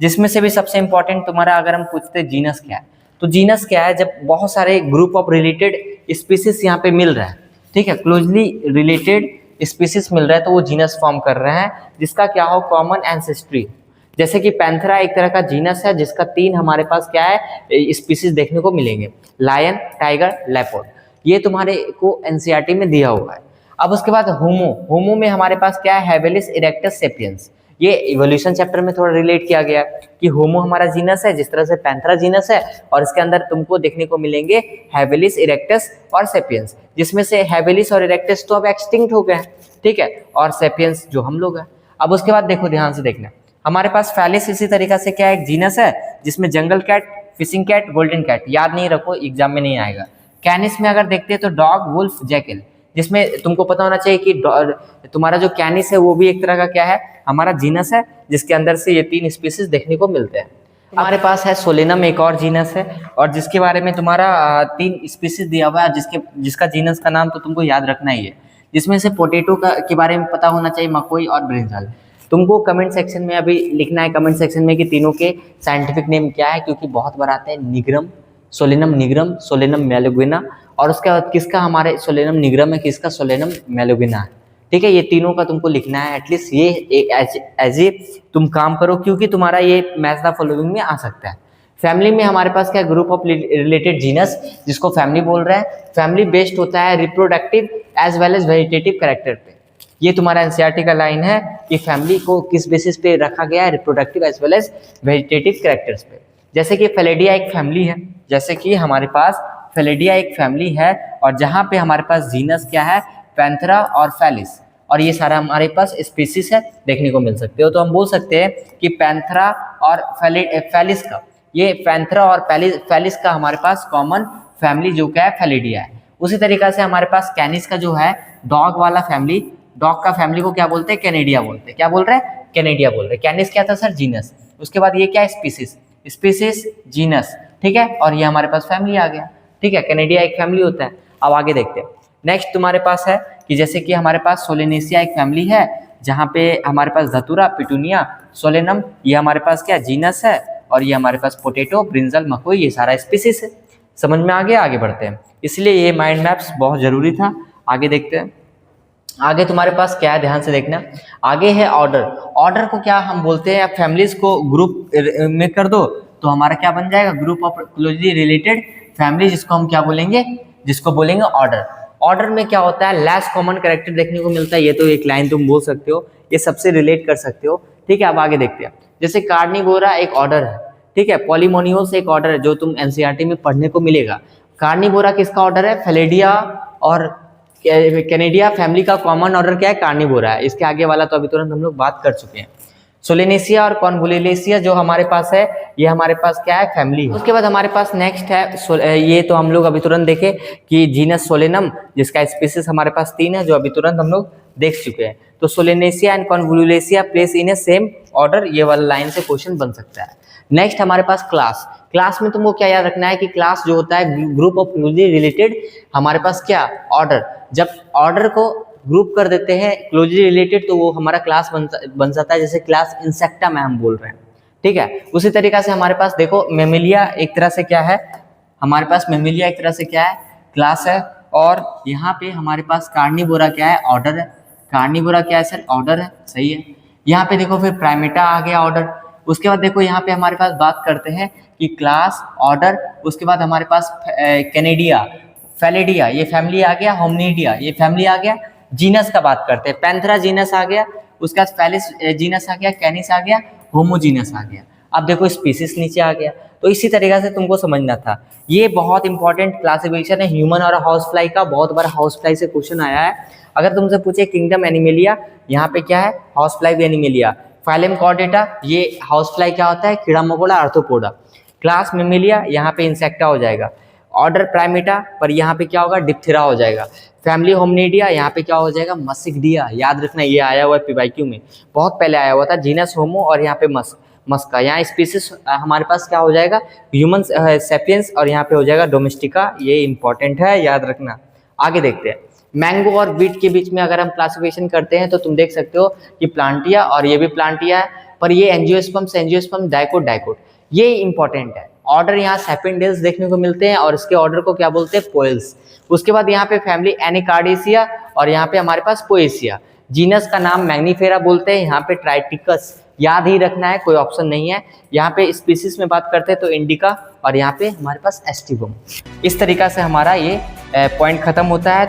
जिसमें से भी सबसे इंपॉर्टेंट तुम्हारा, अगर हम पूछते हैं जीनस क्या है, तो जीनस क्या है, जब बहुत सारे ग्रुप ऑफ रिलेटेड स्पीसीज यहाँ पे मिल रहा है, ठीक है, क्लोजली रिलेटेड स्पीसीज मिल रहा है, तो वो जीनस फॉर्म कर रहे हैं जिसका क्या हो, कॉमन एंसेस्ट्री। जैसे कि पैंथेरा एक तरह का जीनस है जिसका 3 हमारे पास क्या है, स्पीसीज देखने को मिलेंगे, लायन, टाइगर, लेपर्ड। ये तुम्हारे को एनसीईआरटी में दिया हुआ है। अब उसके बाद होमो में हमारे पास क्या है, हैवेलिस इरेक्टस सेपियंस। ये इवोल्यूशन चैप्टर में थोड़ा रिलेट किया गया कि होमो हमारा जीनस है, जिस तरह से पैंथेरा जीनस है, और इसके अंदर तुमको देखने को मिलेंगे हैवेलिस, इरेक्टस और सेपियंस, जिसमें से हैवेलिस और इरेक्टस तो अब एक्सटिंक्ट हो गए हैं, ठीक है, और सेपियंस जो हम लोग हैं। अब उसके बाद देखो, ध्यान से देखना, हमारे पास फैलिस इसी तरीका से क्या एक जीनस है जिसमें jungle cat, fishing cat, golden cat, याद नहीं रखो एग्जाम में नहीं आएगा। कैनिस में अगर देखते हैं तो डॉग, वुल्फ, जैकल, जिसमें तुमको पता होना चाहिए कि तुम्हारा जो कैनिस है वो भी एक तरह का क्या है, हमारा जीनस है, जिसके अंदर से ये 3 स्पीसीज देखने को मिलते हैं। हमारे पास है सोलेनम, एक और जीनस है, और जिसके बारे में तुम्हारा 3 स्पीसीज दिया हुआ है, जिसका जीनस का नाम तो तुमको याद रखना ही है। जिसमें से पोटैटो के बारे में पता होना चाहिए, मकोई और ब्रिंजल। तुमको कमेंट सेक्शन में अभी लिखना है, कमेंट सेक्शन में कि तीनों के साइंटिफिक नेम क्या है, क्योंकि बहुत बार आते हैं निग्रम, सोलेनम निग्रम, सोलेनम मेलोगिना, और उसके बाद किसका हमारे सोलेनम निग्रम है, किसका सोलेनम मेलोगिना है, ठीक है। ये तीनों का तुमको लिखना है, एटलीस्ट ये एज ए तुम काम करो, क्योंकि तुम्हारा ये मैच द फॉलोइंग में आ सकता है। फैमिली में हमारे पास क्या, ग्रुप ऑफ रिलेटेड जीनस, जिसको फैमिली बोल रहे हैं। फैमिली बेस्ड होता है reproductive as well as vegetative character पे। ये तुम्हारा एनसीईआरटी का लाइन है कि फैमिली को किस बेसिस पे रखा गया है, reproductive as well as vegetative characters पे। जैसे कि फेलिडिया एक फैमिली है, जैसे कि हमारे पास फेलिडिया एक फैमिली है, और जहाँ पे हमारे पास जीनस क्या है, पैंथेरा और फैलिस, और ये सारा हमारे पास स्पीसीज है, देखने को मिल सकते हो। तो हम बोल सकते हैं कि पैंथेरा और फैलिस का, ये पैंथेरा और फैलिस का हमारे पास कॉमन फैमिली जो क्या है, फेलिडिया है। उसी तरीका से हमारे पास कैनिस का जो है डॉग वाला फैमिली, डॉग का फैमिली को क्या बोलते हैं, कैनेडिया बोलते हैं। क्या बोल रहे हैं, कैनेडिया बोल रहे हैं। कैनिस क्या था सर, जीनस। उसके बाद ये क्या है, स्पीसीज जीनस, ठीक है, और ये हमारे पास फैमिली आ गया, ठीक है। कैनेडिया एक फैमिली होता है। अब आगे देखते हैं, नेक्स्ट तुम्हारे पास है कि जैसे कि हमारे पास सोलेनेसिया एक फैमिली है, जहाँ पे हमारे पास धतूरा, पिटूनिया, सोलेनम, ये हमारे पास क्या जीनस है, और ये हमारे पास पोटैटो, ब्रिंजल, मकोई, ये सारा स्पीसीज है। समझ में आ गया, आगे बढ़ते हैं। इसलिए ये माइंड मैप्स बहुत जरूरी था। आगे देखते हैं, आगे तुम्हारे पास क्या है, ध्यान से देखना। आगे है ऑर्डर। ऑर्डर को क्या हम बोलते हैं, फैमिलीज को ग्रुप में कर दो तो हमारा क्या बन जाएगा, group of closely related family, जिसको हम क्या बोलेंगे, जिसको बोलेंगे ऑर्डर। ऑर्डर में क्या होता है, लेस कॉमन कैरेक्टर देखने को मिलता है। ये तो एक लाइन तुम बोल सकते हो, ये सबसे रिलेट कर सकते हो, ठीक है। अब आगे देखते हैं, जैसे कार्निवोरा एक ऑर्डर है, ठीक है। पॉलीमोनियोस एक ऑर्डर है जो तुम एनसीईआरटी में पढ़ने को मिलेगा। कार्निवोरा किसका ऑर्डर है, फेलिडिया और कैनेडिया फैमिली का कॉमन ऑर्डर क्या है, कार्निवोरा है। इसके आगे वाला तो अभी तुरंत हम लोग बात कर चुके हैं। सोलेनेसिया और कॉन्वोलुलेसिया जो हमारे पास है, ये हमारे पास क्या है, फैमिली है। उसके बाद हमारे पास नेक्स्ट है, ये तो हम लोग अभी तुरंत देखे कि जीनस सोलेनम, जिसका स्पीसीज हमारे पास 3 है, जो अभी तुरंत हम लोग देख चुके हैं। तो Solanaceae and Convolvulaceae placed in a same order, ये वाला लाइन से क्वेश्चन बन सकता है। नेक्स्ट हमारे पास क्लास। क्लास में तुमको क्या याद रखना है कि क्लास जो होता है ग्रुप ऑफ क्लोजली रिलेटेड, हमारे पास क्या, ऑर्डर। जब ऑर्डर को ग्रुप कर देते हैं क्लोजली रिलेटेड तो वो हमारा क्लास बन जाता है, जैसे क्लास इंसेक्टा में हम बोल रहे हैं, ठीक है। उसी तरीका से हमारे पास देखो मेमिलिया एक तरह से क्या है, हमारे पास मेमिलिया एक तरह से क्या है, क्लास है। और यहाँ पे हमारे पास कार्निवोरा क्या है, ऑर्डर है। कार्निवोरा क्या है सर, ऑर्डर है, सही है। यहाँ पे देखो फिर प्राइमेटा आ गया ऑर्डर। उसके बाद देखो यहाँ पे हमारे पास बात करते हैं कि क्लास, ऑर्डर, उसके बाद हमारे पास कैनेडिया, फेलिडिया, ये फैमिली आ गया, होमनिडिया ये फैमिली आ गया। जीनस का बात करते हैं, पैंथेरा जीनस आ गया, उसके बाद फेलिस जीनस आ गया, कैनिस आ गया, होमोजीनस आ गया। अब देखो स्पीसीज नीचे आ गया। तो इसी तरीके से तुमको समझना था। ये बहुत इंपॉर्टेंट क्लासिफिकेशन है ह्यूमन और हाउस फ्लाई का, बहुत बार हाउस फ्लाई से क्वेश्चन आया है। अगर तुमसे पूछे किंगडम एनिमेलिया, यहाँ पे क्या है, हाउस फ्लाई भी एनिमेलिया। फाइलम कॉर्डेटा, ये हाउस फ्लाई क्या होता है, कीड़ा मकोड़ा आर्थ्रोपोडा। क्लास मेमिलिया, यहाँ पे इंसेक्टा हो जाएगा। ऑर्डर प्राइमेटा, पर यहाँ पे क्या होगा, डिप्थेरा हो जाएगा। फैमिली होमनिडिया, यहाँ पे क्या हो जाएगा, मस्किडिया। याद रखना, ये आया हुआ है पीवाईक्यू में, बहुत पहले आया हुआ था। जीनस होमो और यहाँ पे मस्का। यहाँ स्पीसीज हमारे पास क्या हो जाएगा, ह्यूमन सेपियंस, और यहाँ पे हो जाएगा डोमेस्टिका। ये इंपॉर्टेंट है, याद रखना। आगे देखते हैं, मैंगो और वीट के बीच में अगर हम क्लासिफिकेशन करते हैं तो तुम देख सकते हो कि प्लांटिया, और ये भी प्लांटिया है, पर ये एंजियोस्पर्म डाइकोट, ये इंपॉर्टेंट है। ऑर्डर यहाँ सेपेंडेल्स देखने को मिलते हैं और इसके ऑर्डर को क्या बोलते हैं, पोएल्स। उसके बाद यहाँ पे फैमिली एनिकार्डिसिया और यहाँ पे हमारे पास पोएसिया। जीनस का नाम मैग्नीफेरा बोलते हैं, यहाँ पे ट्राइटिकस, याद ही रखना है, कोई ऑप्शन नहीं है। यहाँ पे स्पीसीज में बात करते हैं तो इंडिका, और यहाँ पे हमारे पास एस्टिवम। इस तरीका से हमारा ये पॉइंट खत्म होता है।